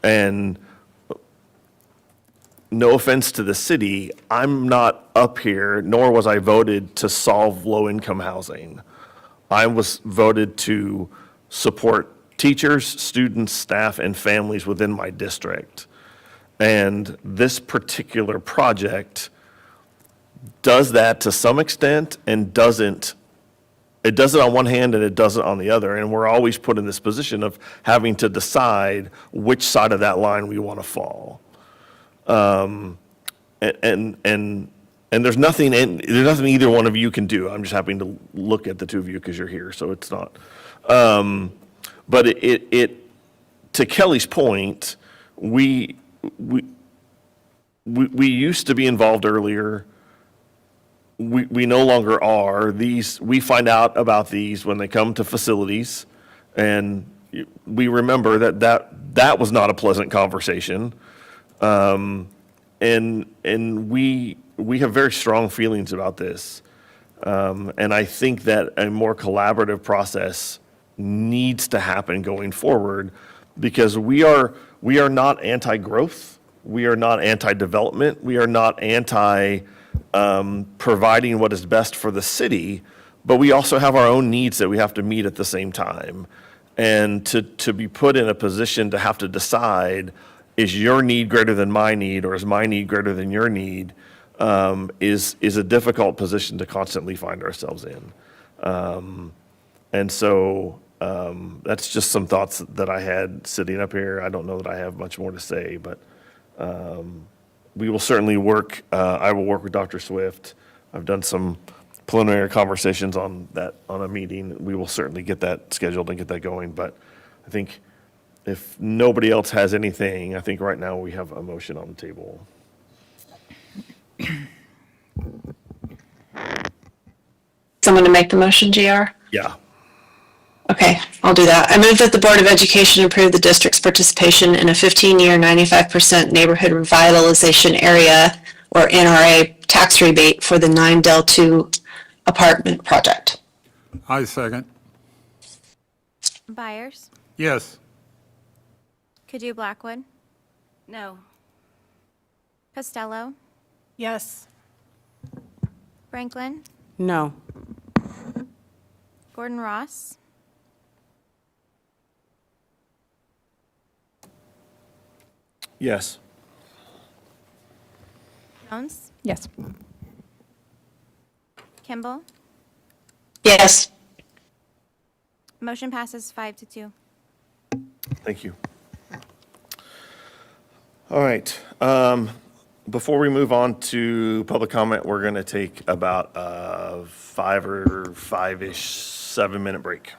And no offense to the city, I'm not up here, nor was I voted to solve low-income housing. I was voted to support teachers, students, staff, and families within my district. And this particular project does that to some extent and doesn't. It does it on one hand and it does it on the other. And we're always put in this position of having to decide which side of that line we want to fall. And there's nothing either one of you can do. I'm just happening to look at the two of you because you're here, so it's not. But it to Kelly's point, we we used to be involved earlier. We no longer are. We find out about these when they come to facilities, and we remember that was not a pleasant conversation. And we have very strong feelings about this. And I think that a more collaborative process needs to happen going forward, because we are not anti-growth. We are not anti-development. We are not anti providing what is best for the city, but we also have our own needs that we have to meet at the same time. And to be put in a position to have to decide, is your need greater than my need, or is my need greater than your need, is a difficult position to constantly find ourselves in. And so that's just some thoughts that I had sitting up here. I don't know that I have much more to say, but we will certainly work. I will work with Dr. Swift. I've done some preliminary conversations on that, on a meeting. We will certainly get that scheduled and get that going. But I think if nobody else has anything, I think right now we have a motion on the table. Someone to make the motion, GR? Yeah. Okay, I'll do that. I move that the Board of Education approve the district's participation in a 15-year, 95% neighborhood revitalization area, or NRA, tax rebate for the 9 Del 2 apartment project. I second. Byers, Yes. Kadu Blackwood, No. Costello, Yes. No. Franklin, Gordon Ross, Yes. Jones, Yes. Kimball. Yes. Motion passes 5-2. Thank you. All right. Before we move on to public comment, we're going to take about a 5-ish, 7-minute break.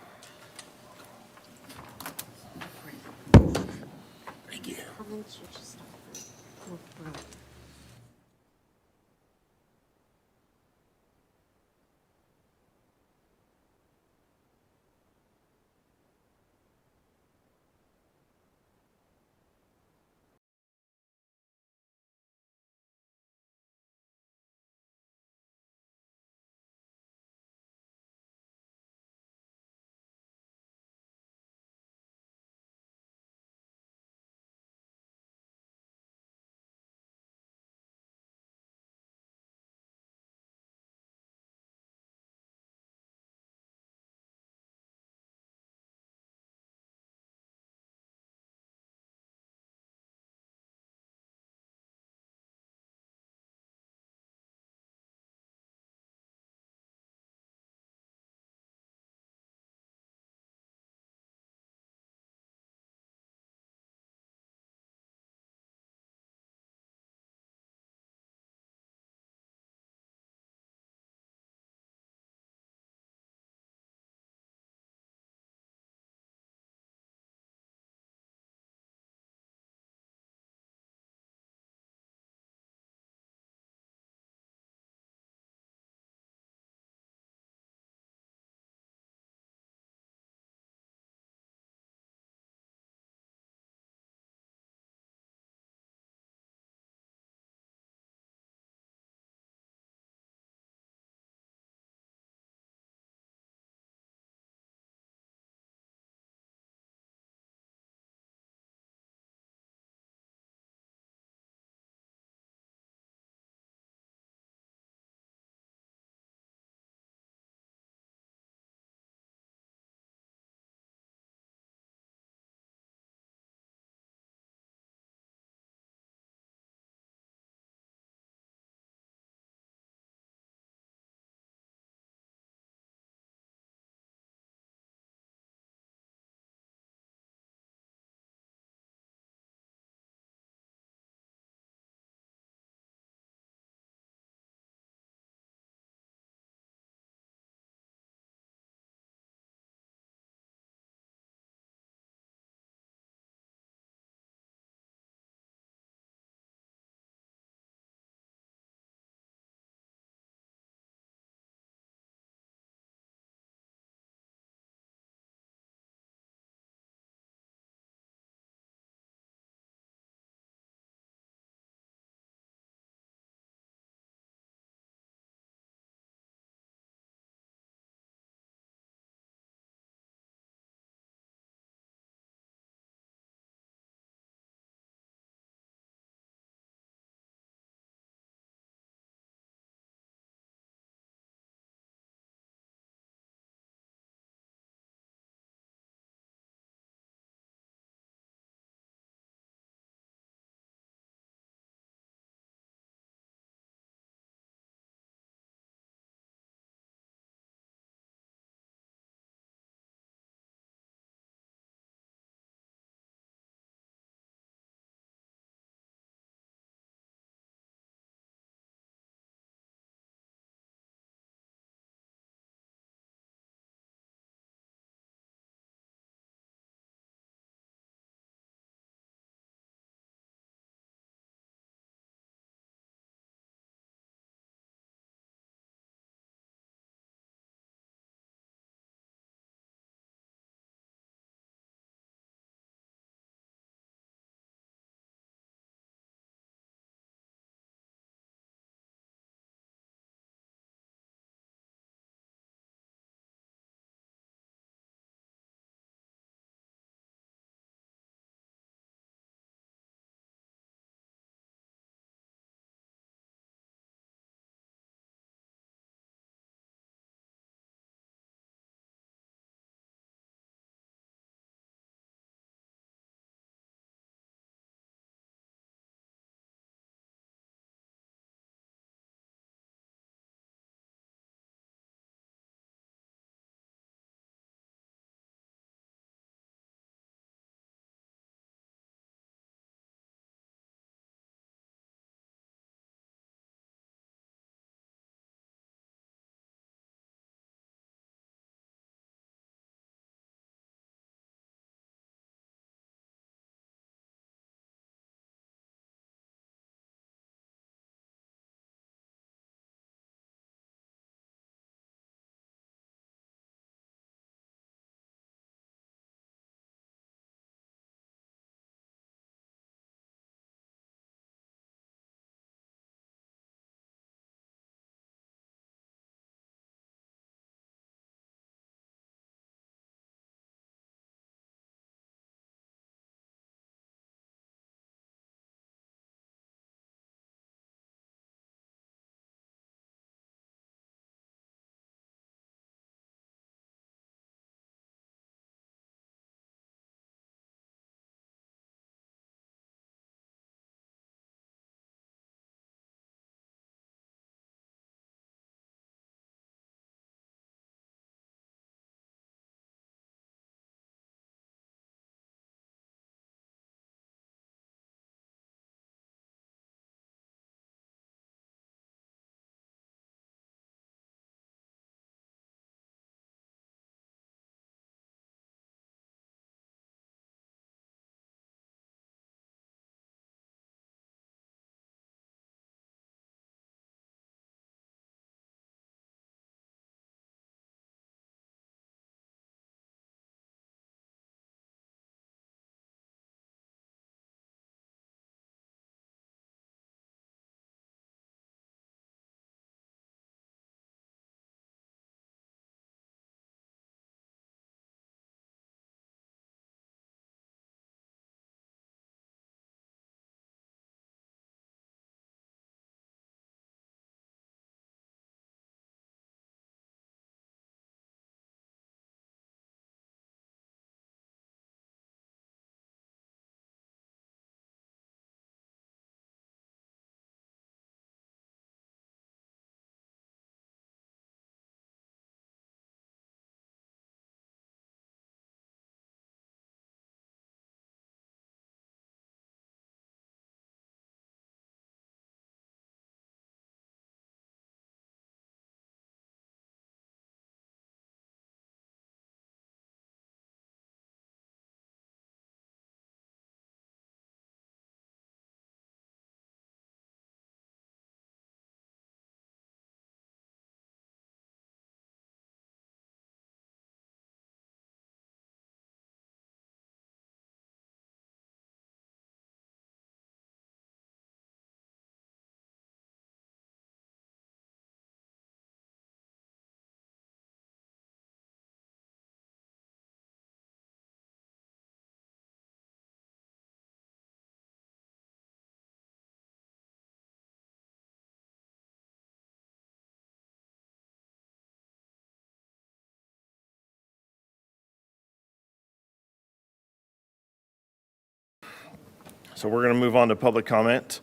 so we're going to move on to public comment.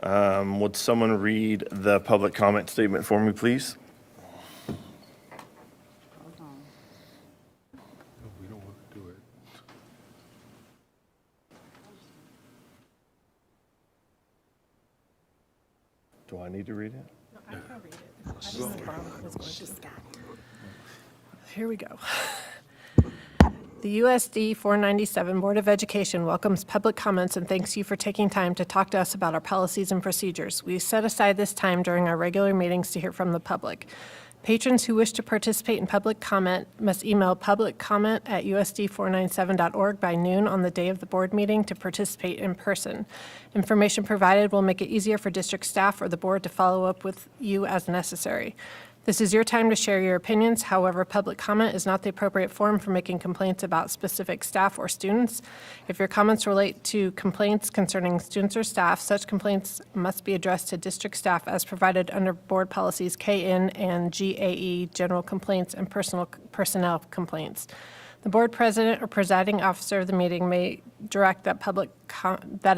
Would someone read the public comment statement for me, please? We don't want to do it. Do I need to read it? I can read it. I just was going to Scott. Here we go. The USD 497 Board of Education welcomes public comments and thanks you for taking time to talk to us about our policies and procedures. We set aside this time during our regular meetings to hear from the public. Patrons who wish to participate in public comment must email publiccomment@usd497.org by noon on the day of the board meeting to participate in person. Information provided will make it easier for district staff or the board to follow up with you as necessary. This is your time to share your opinions. However, public comment is not the appropriate forum for making complaints about specific staff or students. If your comments relate to complaints concerning students or staff, such complaints must be addressed to district staff as provided under board policies KN and GAE, general complaints and personnel complaints. The board president or presiding officer of the meeting may direct that a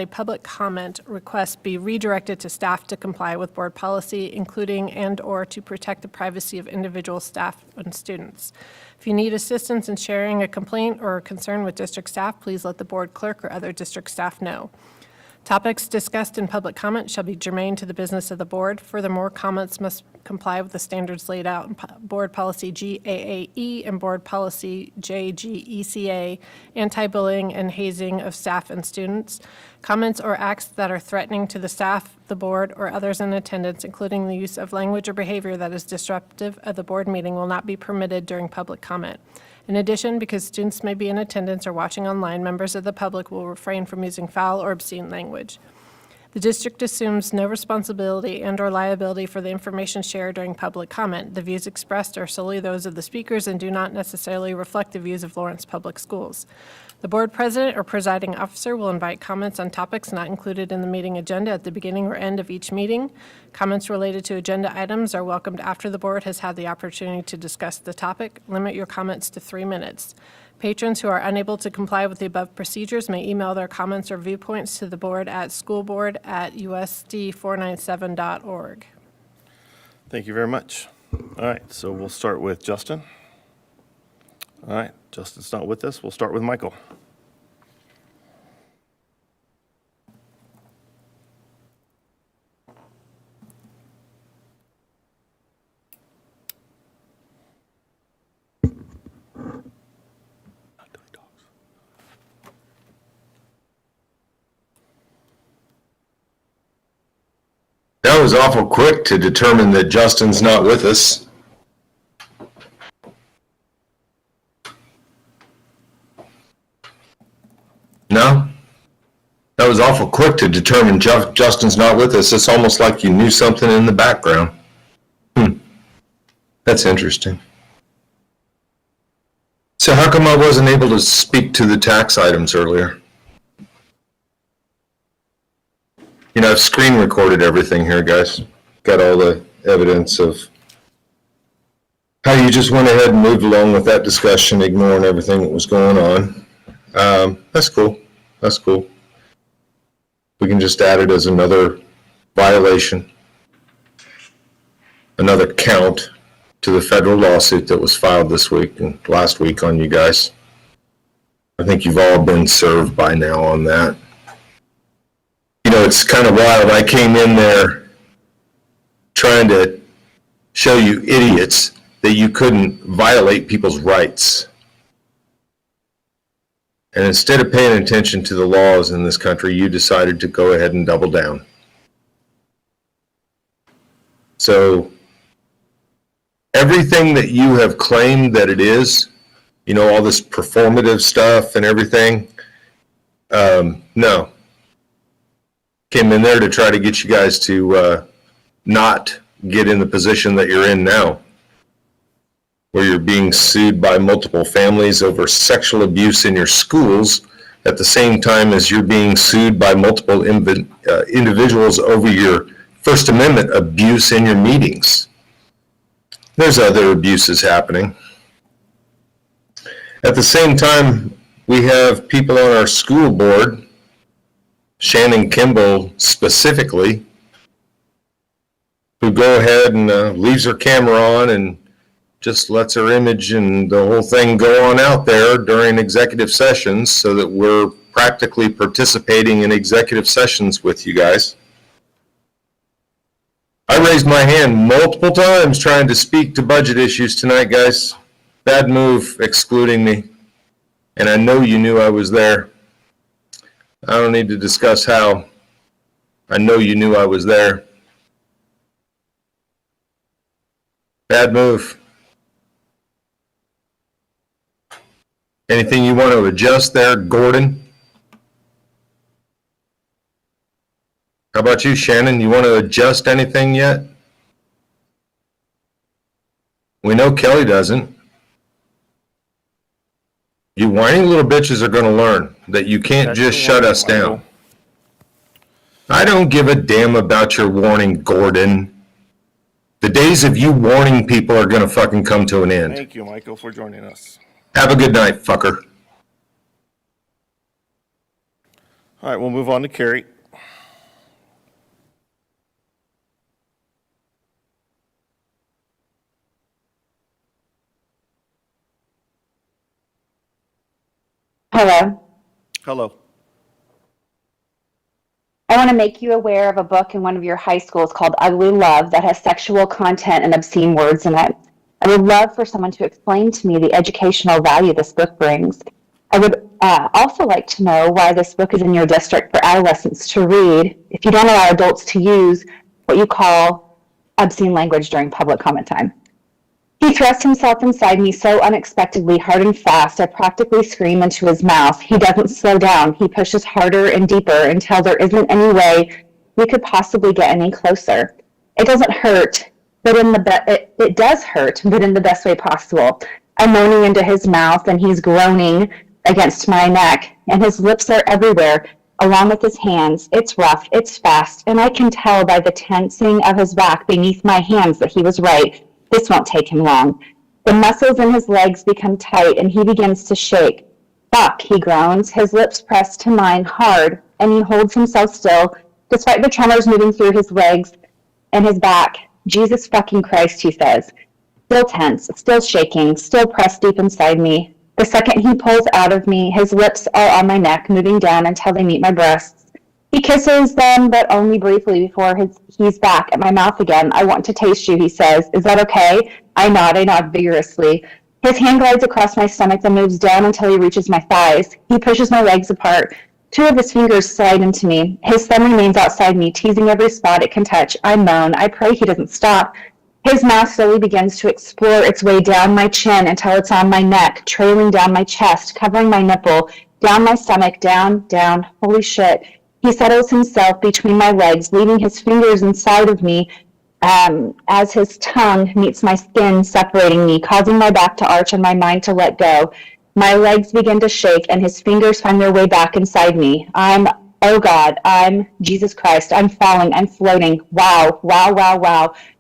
public comment request be redirected to staff to comply with board policy, including and/or to protect the privacy of individual staff and students. If you need assistance in sharing a complaint or a concern with district staff, please let the board clerk or other district staff know. Topics discussed in public comment shall be germane to the business of the board. Furthermore, comments must comply with the standards laid out in Board Policy GAAE and Board Policy JGECA, anti-bullying and hazing of staff and students. Comments or acts that are threatening to the staff, the board, or others in attendance, including the use of language or behavior that is disruptive of the board meeting, will not be permitted during public comment. In addition, because students may be in attendance or watching online, members of the public will refrain from using foul or obscene language. The district assumes no responsibility and/or liability for the information shared during public comment. The views expressed are solely those of the speakers and do not necessarily reflect the views of Lawrence Public Schools. The board president or presiding officer will invite comments on topics not included in the meeting agenda at the beginning or end of each meeting. Comments related to agenda items are welcomed after the board has had the opportunity to discuss the topic. Limit your comments to 3 minutes. Patrons who are unable to comply with the above procedures may email their comments or viewpoints to the board at schoolboard@usd497.org. Thank you very much. All right, so we'll start with Justin. All right, Justin's not with us. We'll start with Michael. That was awful quick to determine that Justin's not with us. No? That was awful quick to determine Justin's not with us. It's almost like you knew something in the background. That's interesting. So how come I wasn't able to speak to the tax items earlier? You know, I've screen recorded everything here, guys. Got all the evidence of how you just went ahead and moved along with that discussion, ignoring everything that was going on. That's cool. That's cool. We can just add it as another violation, another count to the federal lawsuit that was filed this week and last week on you guys. I think you've all been served by now on that. You know, it's kind of wild. I came in there trying to show you idiots that you couldn't violate people's rights. And instead of paying attention to the laws in this country, you decided to go ahead and double down. So everything that you have claimed that it is, you know, all this performative stuff and everything, no. Came in there to try to get you guys to not get in the position that you're in now, where you're being sued by multiple families over sexual abuse in your schools at the same time as you're being sued by multiple individuals over your First Amendment abuse in your meetings. There's other abuses happening. At the same time, we have people on our school board Shannon Kimball specifically, who go ahead and leaves her camera on and just lets her image and the whole thing go on out there during executive sessions so that we're practically participating in executive sessions with you guys. I raised my hand multiple times trying to speak to budget issues tonight, guys. Bad move excluding me. And I know you knew I was there. I don't need to discuss how. I know you knew I was there. Bad move. Anything you want to adjust there, Gordon? How about you, Shannon? You want to adjust anything yet? We know Kelly doesn't. You whiny little bitches are going to learn that you can't just shut us down. I don't give a damn about your warning, Gordon. The days of you warning people are going to fucking come to an end. Thank you, Michael, for joining us. Have a good night, fucker. All right, we'll move on to Carrie. Hello. Hello. I want to make you aware of a book in one of your high schools called Ugly Love that has sexual content and obscene words in it. I would love for someone to explain to me the educational value this book brings. I would also like to know why this book is in your district for adolescents to read if you don't allow adults to use what you call obscene language during public comment time. He thrust himself inside me so unexpectedly hard and fast, I practically scream into his mouth. He doesn't slow down. He pushes harder and deeper until there isn't any way we could possibly get any closer. It doesn't hurt, but it does hurt, but in the best way possible. I'm moaning into his mouth, and he's groaning against my neck, and his lips are everywhere, along with his hands. It's rough, it's fast, and I can tell by the tensing of his back beneath my hands that he was right. This won't take him long. The muscles in his legs become tight, and he begins to shake. Fuck, he groans, his lips press to mine hard, and he holds himself still, despite the tremors moving through his legs and his back. Jesus fucking Christ, he says. Still tense, still shaking, still pressed deep inside me. The second he pulls out of me, his lips are on my neck, moving down until they meet my breasts. He kisses them, but only briefly before he's back at my mouth again. I want to taste you, he says. Is that okay? I nod vigorously. His hand glides across my stomach and moves down until he reaches my thighs. He pushes my legs apart. Two of his fingers slide into me. His thumb remains outside me, teasing every spot it can touch. I moan. I pray he doesn't stop. His mouth slowly begins to explore its way down my chin until it's on my neck, trailing down my chest, covering my nipple, down my stomach, down. Holy shit. He settles himself between my legs, leaving his fingers inside of me as his tongue meets my skin, separating me, causing my back to arch and my mind to let go. My legs begin to shake, and his fingers find their way back inside me. Oh God, I'm Jesus Christ. I'm falling. I'm floating. Wow.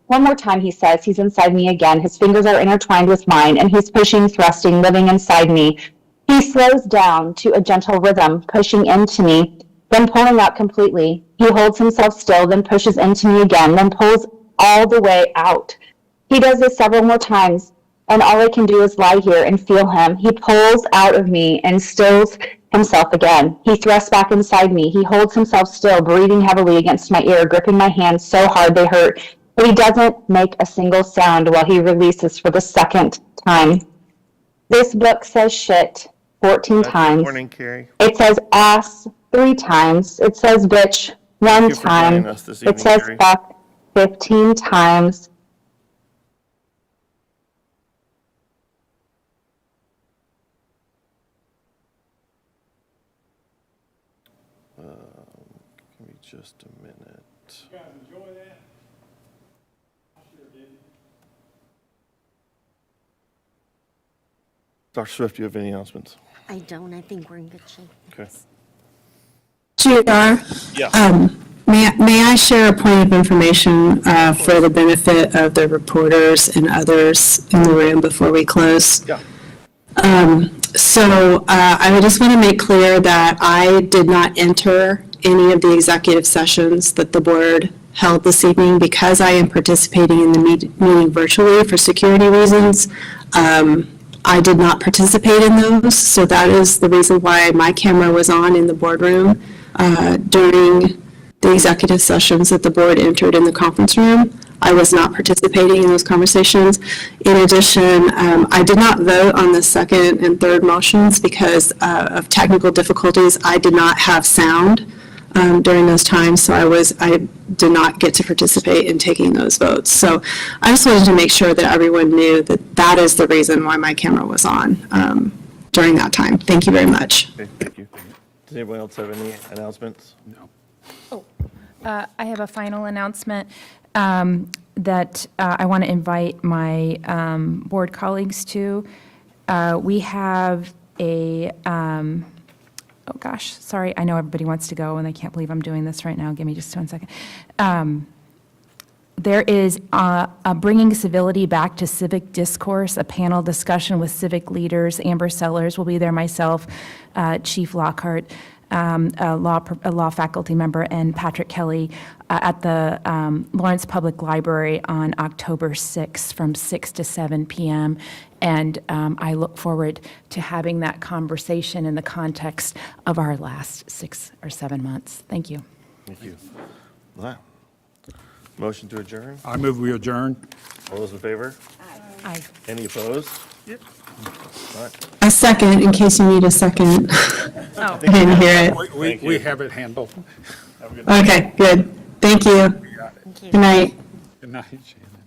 One more time, he says. He's inside me again. His fingers are intertwined with mine, and he's pushing, thrusting, living inside me. He slows down to a gentle rhythm, pushing into me, then pulling out completely. He holds himself still, then pushes into me again, then pulls all the way out. He does this several more times, and all I can do is lie here and feel him. He pulls out of me and stills himself again. He thrusts back inside me. He holds himself still, breathing heavily against my ear, gripping my hands so hard they hurt. But he doesn't make a single sound while he releases for the second time. This book says shit 14 times. Good morning, Carrie. It says ass 3 times. It says bitch 1 you for joining time. us this evening, It says Carrie. fuck 15 times. Give me just a minute. You guys enjoy that? I sure did. Dr. Swift, do you have any announcements? I don't. I think we're in good shape. Okay. GR, Yeah. may I share a point of information for the benefit of the reporters and others in the room before we close? Yeah. So I just want to make clear that I did not enter any of the executive sessions that the board held this evening. Because I am participating in the meeting virtually for security reasons, I did not participate in those, so that is the reason why my camera was on in the boardroom during the executive sessions that the board entered in the conference room. I was not participating in those conversations. In addition, I did not vote on the second and third motions because of technical difficulties. I did not have sound during those times, so I did not get to participate in taking those votes. So I just wanted to make sure that everyone knew that that is the reason why my camera was on during that time. Thank you very much. Okay, thank you. Does anyone else have any announcements? No. I have a final announcement that I want to invite my board colleagues to. We have a, oh gosh, sorry, I know everybody wants to go and I can't believe I'm doing this right now. Give me just 1 second. There is a Bringing Civility Back to Civic Discourse, a panel discussion with civic leaders. Amber Sellers will be there, myself, Chief Lockhart, a law faculty member, and Patrick Kelly at the Lawrence Public Library on October 6th from 6 to 7 p.m. And I look forward to having that conversation in the context of our last 6 or 7 months. Thank you. Thank you. Wow. Motion to adjourn? I move we adjourn. All those in favor? Aye. Any opposed? Yep. All right. A second, in case you need a second. I didn't hear it. We have it handled. Okay, good. Thank you. Good night. Good night, Shannon.